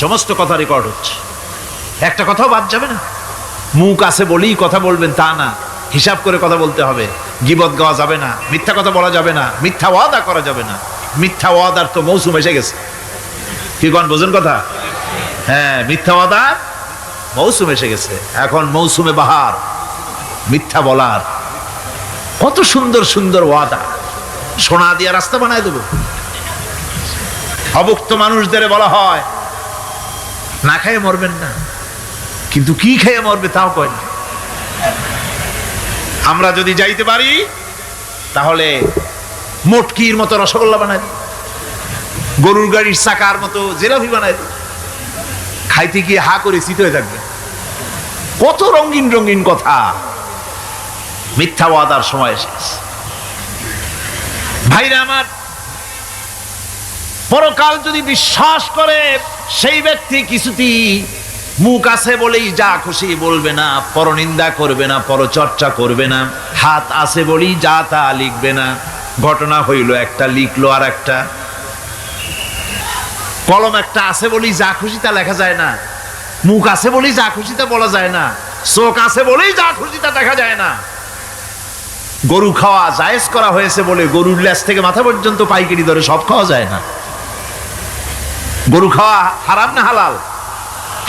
সমস্ত কথা রেকর্ড হচ্ছে, একটা কথাও বাদ যাবে না। মুখ আছে বলেই কথা বলবেন তা না, হিসাব করে কথা বলতে হবে। গীবত গাওয়া যাবে না, মিথ্যা কথা বলা যাবে না, মিথ্যা ওয়াদা করা যাবে না। মিথ্যা ওয়াদার তো মৌসুম এসে গেছে। কি কোন বোঝেন কথা? হ্যাঁ, মিথ্যা ওয়াদার মৌসুম এসে গেছে। এখন মৌসুমে বাহার, মিথ্যা বলার। কত সুন্দর সুন্দর ওয়াদা, সোনা দিয়া রাস্তা বানায় দেব। অভুক্ত মানুষদের বলা হয় না খেয়ে মরবেন না, কিন্তু কি খেয়ে মরবে তাও কয় না। আমরা যদি যাইতে পারি তাহলে মটকির মতো রসগোল্লা বানায় দেব, গরুর গাড়ির চাকার মতো জিলাপি বানায় দেব। খাইতে গিয়ে হা করে চিত হয়ে থাকবে। কত রঙিন রঙিন কথা। মিথ্যা ওয়াদার সময় এসেছে। ভাইরা আমার, পরকাল যদি বিশ্বাস করে সেই ব্যক্তি কিছুতেই মুখ আছে বলেই যা খুশি বলবে না, পরনিন্দা করবে না, পরচর্চা করবে না, হাত আছে বলেই যা তা লিখবে না। ঘটনা হইল একটা, লিখলো আর একটা। কলম একটা আছে বলেই যা খুশি তা লেখা যায় না, মুখ আছে বলেই যা খুশি তা বলা যায় না, চোখ আছে বলেই যা খুশি তা দেখা যায় না। গরু খাওয়া জায়েজ করা হয়েছে বলে গরুর লেজ থেকে মাথা পর্যন্ত পাইকারি দরে সব খাওয়া যায় না। গরু খাওয়া হারাম না হালাল?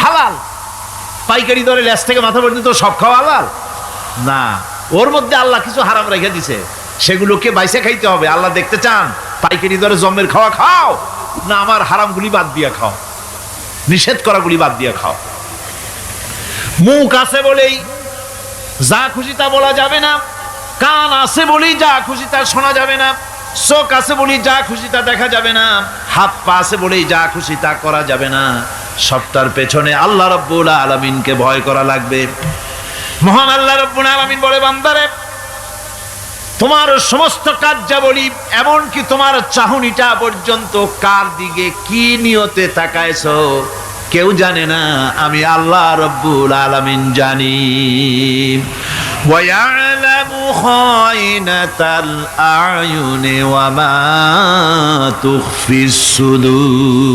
হালাল। পাইকারি দরে লেজ থেকে মাথা পর্যন্ত সব খাওয়া হালাল না। ওর মধ্যে আল্লাহ কিছু হারাম রেখে দিছে, সেগুলোকে বাইসে খাইতে হবে। আল্লাহ দেখতে চান পাইকারি দরে জমের খাওয়া খাও, না আমার হারামগুলি বাদ দিয়া খাও, নিষেধ করাগুলি বাদ দিয়া খাও। মুখ আছে বলেই যা খুশি তা বলা যাবে না। কান আছে বলি যা খুশি তা শোনা যাবে না, চোখ আছে বলি যা খুশি তা দেখা যাবে না, হাত পা আছে বলি যা খুশি তা করা যাবে না। সবটার পেছনে আল্লাহ রাব্বুল আলামিনকে ভয় করা লাগবে। মহান আল্লাহ রাব্বুল আলামিন বলে, বান্দারে তোমার সমস্ত কার্যাবলী এমনকি তোমার চাহনিটা পর্যন্ত কার দিকে কি নিয়তে তাকায়ছো কেউ জানে না, আমি আল্লাহ রাব্বুল আলামিন জানি। وَيَعْلَمُ خَائِنَةَ الْأَعْيُنِ وَمَا تُخْفِي الصُّدُورُ।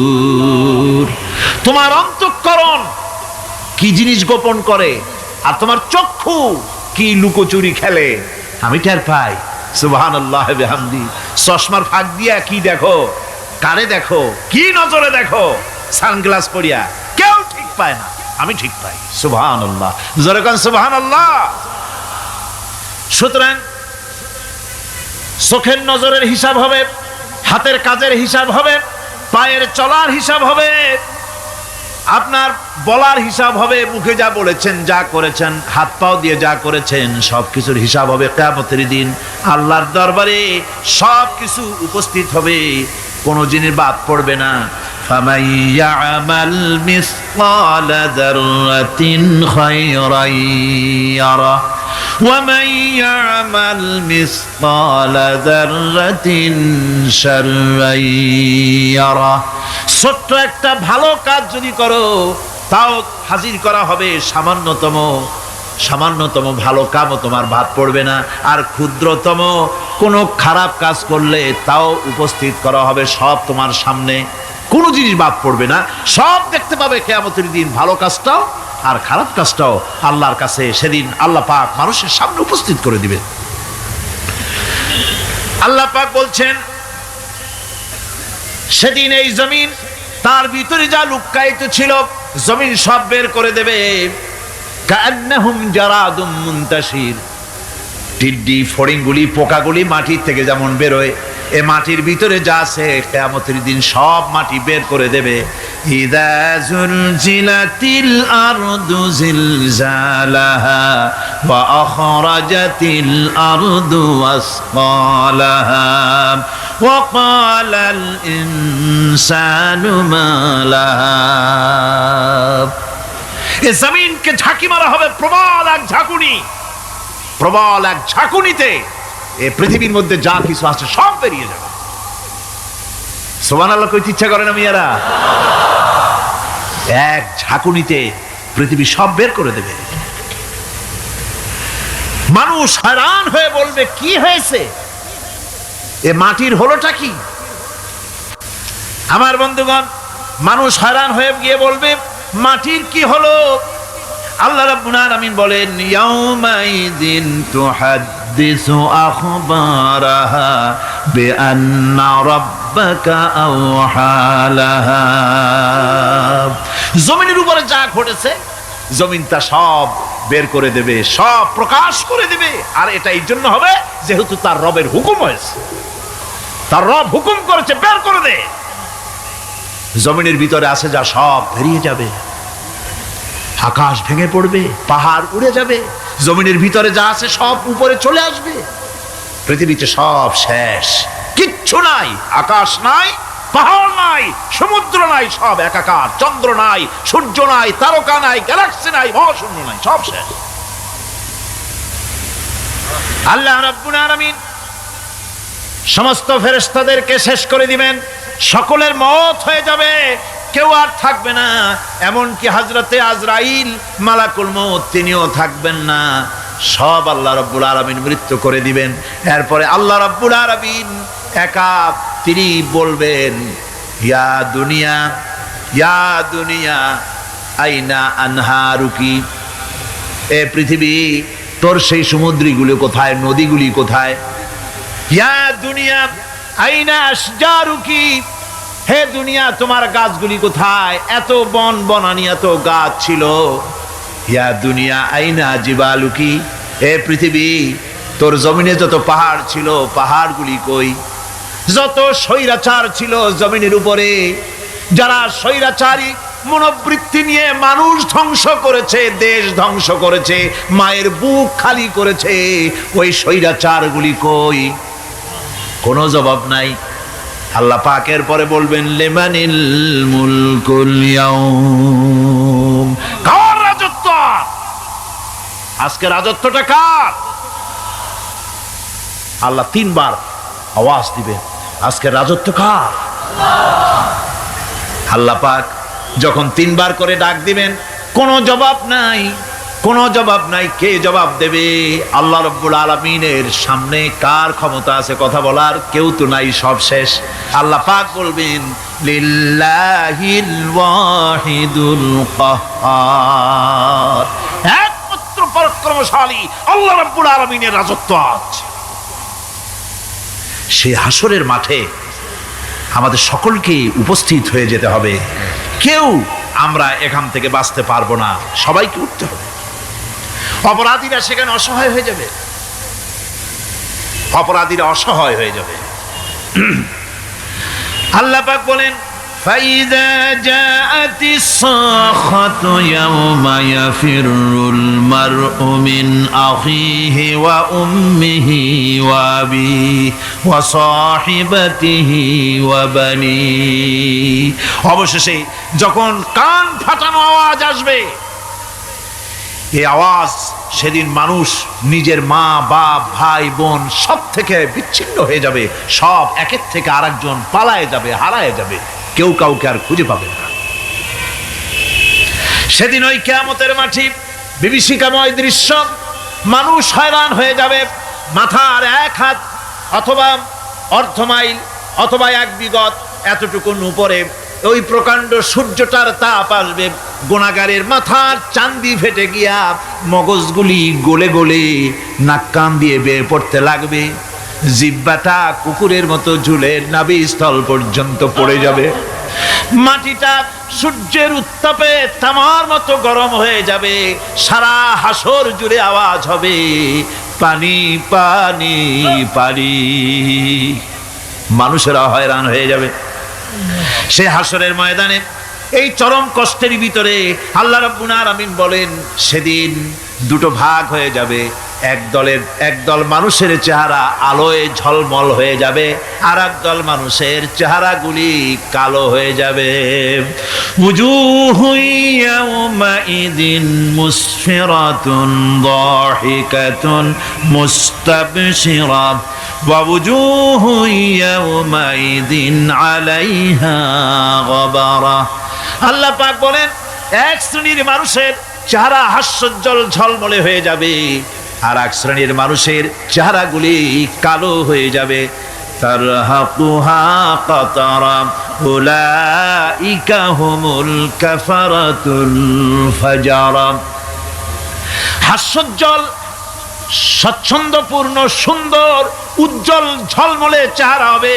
তোমার অন্তঃকরণ কি জিনিস গোপন করে আর তোমার চক্ষু কি লুকোচুরি খেলে আমি টের পাই। সুবহানাল্লাহ বিহামদি। চশমার ফাঁক দিয়া কি দেখো, কারে দেখো, কি নজরে দেখো, সানগ্লাস পরিয়া কেউ ঠিক পায় না, আমি ঠিক পাই। সুবহানাল্লাহ, জোরে কোন সুবহানাল্লাহ। সুতরাং চোখের নজরের হিসাব হবে, হাতের কাজের হিসাব হবে, পায়ের চলার হিসাব হবে, আপনার বলার হিসাব হবে, মুখে যা বলেছেন, যা করেছেন, হাত পাও দিয়ে যা করেছেন সবকিছুর হিসাব হবে কিয়ামতের দিন। আল্লাহর দরবারে সবকিছু উপস্থিত হবে, কোনো জিনিস বাদ পড়বে না। فَمَن يَعْمَلْ مِثْقَالَ ذَرَّةٍ خَيْرًا يَرَهُ وَمَن يَعْمَلْ مِثْقَالَ ذَرَّةٍ شَرًّا يَرَهُ। ছোট্ট একটা ভালো কাজ যদি করো তাও হাজির করা হবে সামান্যতম ভালো কামও তোমার বাদ পড়বে না, আর ক্ষুদ্রতম কোনো খারাপ কাজ করলে তাও উপস্থিত করা হবে সব তোমার সামনে, কোনো জিনিস বাদ পড়বে না, সব দেখতে পাবে কিয়ামতের দিন। ভালো কাজটাও আর খারাপ কাজটাও আল্লাহর কাছে সেদিন আল্লাহ পাক মানুষের সামনে উপস্থিত করে দিবে। আল্লাহ পাক বলছেন, সেদিন এই জমিন তার ভিতরে যা লুক্কায়িত ছিল জমিন সব বের করে দেবে। কান্নাহুম জারাদুম মুনতাশির। টিড্ডি, ফড়িংগুলি, পোকাগুলি মাটির থেকে যেমন বেরোয়, এ মাটির ভিতরে যা আছে কিয়ামতের দিন সব মাটি বের করে দেবে। ইযা যুলজিলাতিল আরদু জিলজালাহা ওয়া আখরাজাতিল আরদু আসকালাহা ওয়া ক্বালাল ইনসানু মা লাহা। এ জমিনকে ঝাঁকি মারা হবে প্রবল এক ঝাঁকুনি, প্রবল এক ঝাঁকুনিতে এ পৃথিবীর মধ্যে যা কিছু আছে সব বেরিয়ে যাবে। সুবহানাল্লাহ কইতে ইচ্ছা করে না মিয়ারা? এক ঝাঁকুনিতে পৃথিবী সব বের করে দেবে। মানুষ हैरान হয়ে বলবে, কি হয়েছে, এ মাটির হলোটা কি? আমার বন্ধুগণ, মানুষ हैरान হয়ে গিয়ে বলবে, মাটির কি হলো? আল্লাহ রাব্বুল আলামিন বলেন, ইয়াউমাইযিন তুহাদ্দিসু আখবারাহা বিআন্না রাব্বাকা আওহা লাহা। জমিনের উপরে যা ঘটেছে জমিন তা সব বের করে দেবে, সব প্রকাশ করে দেবে। আর এটা এই জন্য হবে যেহেতু তার রবের হুকুম হয়েছে, তার রব হুকুম করেছে বের করে দে। জমিনের ভিতরে আছে যা সব বেরিয়ে যাবে, আকাশ ভেঙে পড়বে, পাহাড় উড়ে যাবে, জমিনের ভিতরে যা আছে সব উপরে চলে আসবে, পৃথিবীতে সব শেষ, কিচ্ছু নাই, আকাশ নাই, পাহাড় নাই, সমুদ্র নাই, সব একাকার, চন্দ্র নাই, সূর্য নাই, তারকা নাই, গ্যালাক্সি নাই, মহাশূন্য নাই, সব শেষ। আল্লাহ রাব্বুল আলামিন সমস্ত ফেরেশতাদেরকে শেষ করে দিবেন, সকলের মওত হয়ে যাবে, কেউ আর থাকবে না, এমনকি হযরতে আজরাইল মালাকুল মউত তিনিও থাকবেন না, সব আল্লাহ রাব্বুল আলামিন মৃত্যু করে দিবেন। এরপরে আল্লাহ রাব্বুল আলামিন একা তিনি বলবেন, ইয়া দুনিয়া, ইয়া দুনিয়া আইনা আনহারুকি, এ পৃথিবী তোর সেই সমুদ্রগুলো কোথায়, নদীগুলি কোথায়? ইয়া দুনিয়া আইনা আশজারুকি, হে দুনিয়া তোমার গাছগুলি কোথায়? এত বন বনানি, এত গাছ ছিল। ইয়া দুনিয়া আইনা জিবালুকি, হে পৃথিবী তোর জমিনে যত পাহাড় ছিল পাহাড়গুলি কই? যত স্বৈরাচার ছিল জমিনের উপরে, যারা স্বৈরাচারী মনোবৃত্তি নিয়ে মানুষ ধ্বংস করেছে, দেশ ধ্বংস করেছে, মায়ের বুক খালি করেছে, ওই স্বৈরাচারগুলি কই? কোনো জবাব নাই। আল্লাহ পাকের পরে বলবেন লিমানিল মুলকুল ইয়াউম, কার রাজত্ব? আজকে রাজত্বটা কার? আল্লাহ তিনবার আওয়াজ দিবে, আজকে রাজত্ব কার? আল্লাহ পাক যখন তিনবার করে ডাক দিবেন, কোনো জবাব নাই, কোনো জবাব নাই। কে জবাব দেবে? আল্লাহ রাব্বুল আলামিনের সামনে কার ক্ষমতা আছে কথা বলার? কেউ তো নাই, সব শেষ। আল্লাহ পাক বলবেন লিল্লাহিল ওয়াহিদুল কাহ্হার, একমাত্র পরাক্রমশালী আল্লাহ রাব্বুল আলামিনের রাজত্ব আছে। সেই হাসরের মাঠে আমাদের সকলকে উপস্থিত হয়ে যেতে হবে। কেউ আমরা এখান থেকে বাঁচতে পারবো না, সবাইকে উঠতে হবে। অপরাধীরা সেখানে অসহায় হয়ে যাবে, অপরাধীরা অসহায় হয়ে যাবে। আল্লাহ পাক বলেন فَإِذَا جَاءَتِ الصَّاخَّةُ يَوْمَ يَفِرُّ الْمَرْءُ مِنْ أَخِيهِ وَأُمِّهِ وَأَبِيهِ وَصَاحِبَتِهِ وَبَنِيهِ। অবশেষে যখন কান ফাটানো আওয়াজ আসবে, এই আওয়াজ সেদিন মানুষ নিজের মা বাপ ভাই বোন সব থেকে বিচ্ছিন্ন হয়ে যাবে, সব একের থেকে আরেকজন পালায়ে যাবে, হারায় যাবে, কেউ কাউকে আর খুঁজে পাবে না। সেদিন ওই কিয়ামতের মাঠে বিভীষিকাময় দৃশ্য, মানুষ হয়রান হয়ে যাবে। মাথার এক হাত অথবা অর্ধ মাইল অথবা এক বিগত এতটুকুন উপরে ওই প্রকাণ্ড সূর্যটার তাপ আসবে, গুনাহগারের মাথার চান্দি ফেটে গিয়া মগজগুলি গলে গলে নাক কান দিয়ে বের পড়তে লাগবে, জিহ্বাটা কুকুরের মতো ঝুলে নাভিস্থল পর্যন্ত পড়ে যাবে, মাটিটা সূর্যের উত্তাপে তামার মতো গরম হয়ে যাবে, সারা হাসর জুড়ে আওয়াজ হবে পানি পানি পানি। মানুষেরা হয়রান হয়ে যাবে। সে হাসরের ময়দানে এই চরম কষ্টের ভিতরে আল্লাহ রাব্বুল আলামিন বলেন সেদিন দুটো ভাগ হয়ে যাবে। একদল মানুষের চেহারা আলোয় ঝলমল হয়ে যাবে, আর একদল মানুষের চেহারাগুলি কালো হয়ে যাবে। উজুহু ইয়াওমাইদিন মুসফিরাতুন দাহিকাতুন মুস্তাবশিরা ওয়া উজুহু ইয়াওমাইদিন আলাইহা গাবারা। আল্লাহ পাক বলেন এক শ্রেণীর মানুষের চেহারা হাস্যোজ্জ্বল ঝলমলে হয়ে যাবে, আর এক শ্রেণীর মানুষের চেহারাগুলি কালো হয়ে যাবে। তারহাকুহা কাতারা উলাইকা হুমুল কাফারাতুল ফাজারা। হাস্যোজ্জ্বল, স্বচ্ছন্দপূর্ণ, সুন্দর, উজ্জ্বল ঝলমলে চেহারা হবে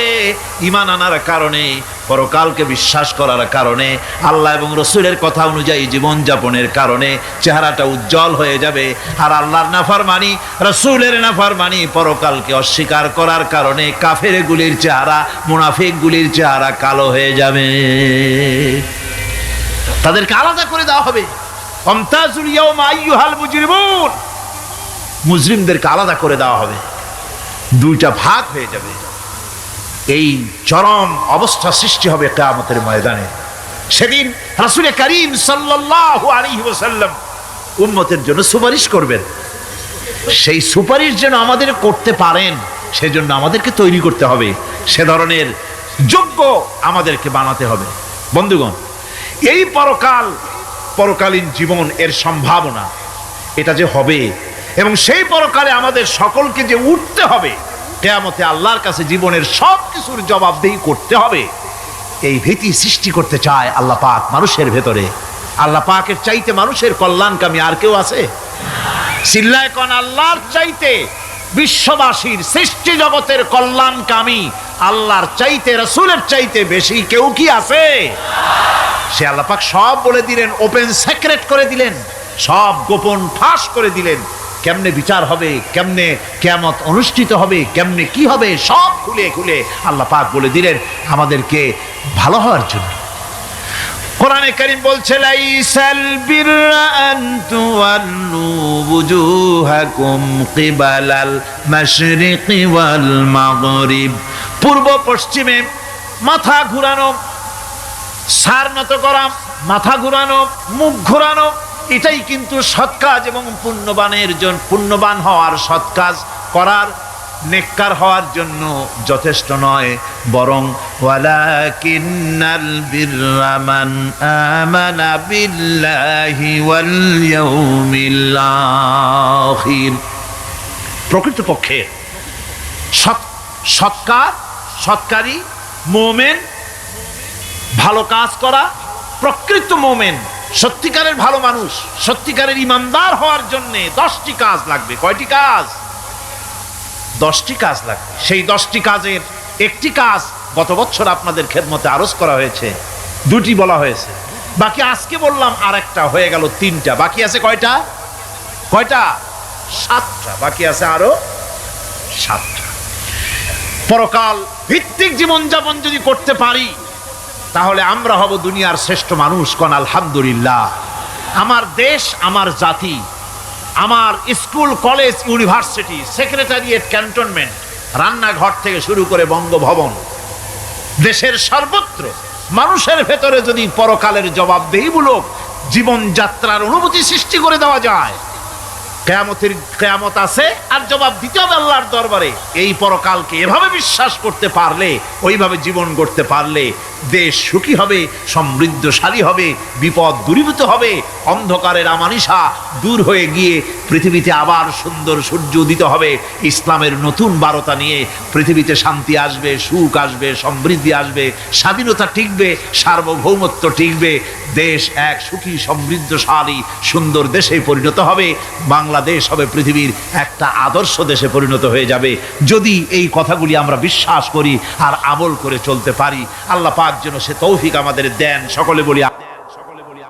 ঈমান আনার কারণে, পরকালকে বিশ্বাস করার কারণে, আল্লাহ এবং রসুলের কথা অনুযায়ী জীবন যাপনের কারণে চেহারাটা উজ্জ্বল হয়ে যাবে। আর আল্লাহর নাফরমানি, রসুলের নাফরমানি, পরকালকে অস্বীকার করার কারণে কাফেরগুলির চেহারা, মুনাফিকগুলির চেহারা কালো হয়ে যাবে। তাদেরকে আলাদা করে দেওয়া হবে। আমতাজুল ইয়াওমা আইয়ুহাল মুজরিমুন, মুজরিমদেরকে আলাদা করে দেওয়া হবে, দুইটা ভাগ হয়ে যাবে। এই চরম অবস্থা সৃষ্টি হবে কিয়ামতের ময়দানে। সেদিন রাসূল করিম সাল্লাল্লাহু আলাইহি ওয়াসাল্লাম উম্মতের জন্য সুপারিশ করবেন। সেই সুপারিশ যেন আমাদের করতে পারেন, সেজন্য আমাদেরকে তৈরি করতে হবে, সে ধরনের যোগ্য আমাদেরকে বানাতে হবে। বন্ধুগণ, এই পরকালীন জীবন, এর সম্ভাবনা, এটা যে হবে এবং সেই পরকালে আমাদের সকলকে যে উঠতে হবে, কিয়ামতে আল্লাহর কাছে জীবনের সব কিছুর জবাবদেহি করতে হবে, এই ভীতি সৃষ্টি করতে চায় আল্লাহ পাক মানুষের ভেতরে। আল্লাহ পাকের চাইতে মানুষের কল্যাণকামী আর কেউ আছে? চিল্লায় কোন আল্লাহর চাইতে, বিশ্ববাসীর সৃষ্টি জগতের কল্যাণকামী আল্লাহর চাইতে, রাসূলের চাইতে বেশি কেউ কি আছে? সে আল্লাহ পাক সব বলে দিলেন, ওপেন সিক্রেট করে দিলেন, সব গোপন ফাঁস করে দিলেন। কেমনে বিচার হবে, কেমনে কিয়ামত অনুষ্ঠিত হবে, কেমনে কি হবে, সব খুলে খুলে আল্লাহ পাক বলে দিলেন আমাদেরকে ভালো হওয়ার জন্য। কোরআনে কারীম বলছে লাইসাল বিররা আন তুওয়াল্লু বুজুহাকুম কিবালাল মাশরিকি ওয়াল মাগরিব, পূর্ব পশ্চিমে মাথা ঘুরানো, সার নত করা, মাথা ঘুরানো, মুখ ঘুরানো, এটাই কিন্তু সৎ কাজ এবং পুণ্যবান হওয়ার, সৎ কাজ করার, নেককার হওয়ার জন্য যথেষ্ট নয়, বরং ওয়ালাকিন্নাল বিররা মান আমানা বিল্লাহি ওয়াল ইয়াউমিল আখির। প্রকৃতপক্ষে সৎকারী মুমিন, ভালো কাজ করা, প্রকৃত মুমিন, সত্যিকারের ভালো মানুষ, সত্যিকারের ইমানদার হওয়ার জন্য 10টি কাজ লাগবে। কয়টি কাজ? 10টি কাজ লাগবে। সেই 10টি কাজের একটি কাজ গত বছর আপনাদের খেদমতে আরজ করা হয়েছে, 2টি বলা হয়েছে, বাকি আজকে বললাম আরেকটা, হয়ে গেল 3টা। বাকি আছে কয়টা? 7টা। বাকি আছে আরো 7টা। পরকাল ভিত্তিক জীবনযাপন যদি করতে পারি তাহলে আমরা হব দুনিয়ার শ্রেষ্ঠ মানুষ। কোন আলহামদুলিল্লাহ। আমার দেশ, আমার জাতি, আমার school, college, university, secretariat, cantonment, রান্নাঘর থেকে শুরু করে বঙ্গভবন, দেশের সর্বত্র মানুষের ভেতরে যদি পরকালের জবাবদেহিমূলক জীবনযাত্রার অনুভূতি সৃষ্টি করে দেওয়া যায়, কিয়ামত আছে আর জবাব দিতে হবে আল্লাহর দরবারে। এই পরকালকে এভাবে বিশ্বাস করতে পারলে, ওইভাবে জীবন গড়তে পারলে দেশ সুখী হবে, সমৃদ্ধশালী হবে, বিপদ দূরীভূত হবে, অন্ধকারের আমানিশা দূর হয়ে গিয়ে পৃথিবীতে আবার সুন্দর সূর্য উদিত হবে। ইসলামের নতুন বারতা নিয়ে পৃথিবীতে শান্তি আসবে, সুখ আসবে, সমৃদ্ধি আসবে, স্বাধীনতা টিকবে, সার্বভৌমত্ব টিকবে, দেশ এক সুখী সমৃদ্ধশালী সুন্দর দেশে পরিণত হবে। বাংলাদেশ হবে পৃথিবীর একটা আদর্শ দেশে পরিণত হয়ে যাবে যদি এই কথাগুলি আমরা বিশ্বাস করি আর আমল করে চলতে পারি। আল্লাহ পাক যেন সে তৌফিক আমাদের দেন। সকলে বলি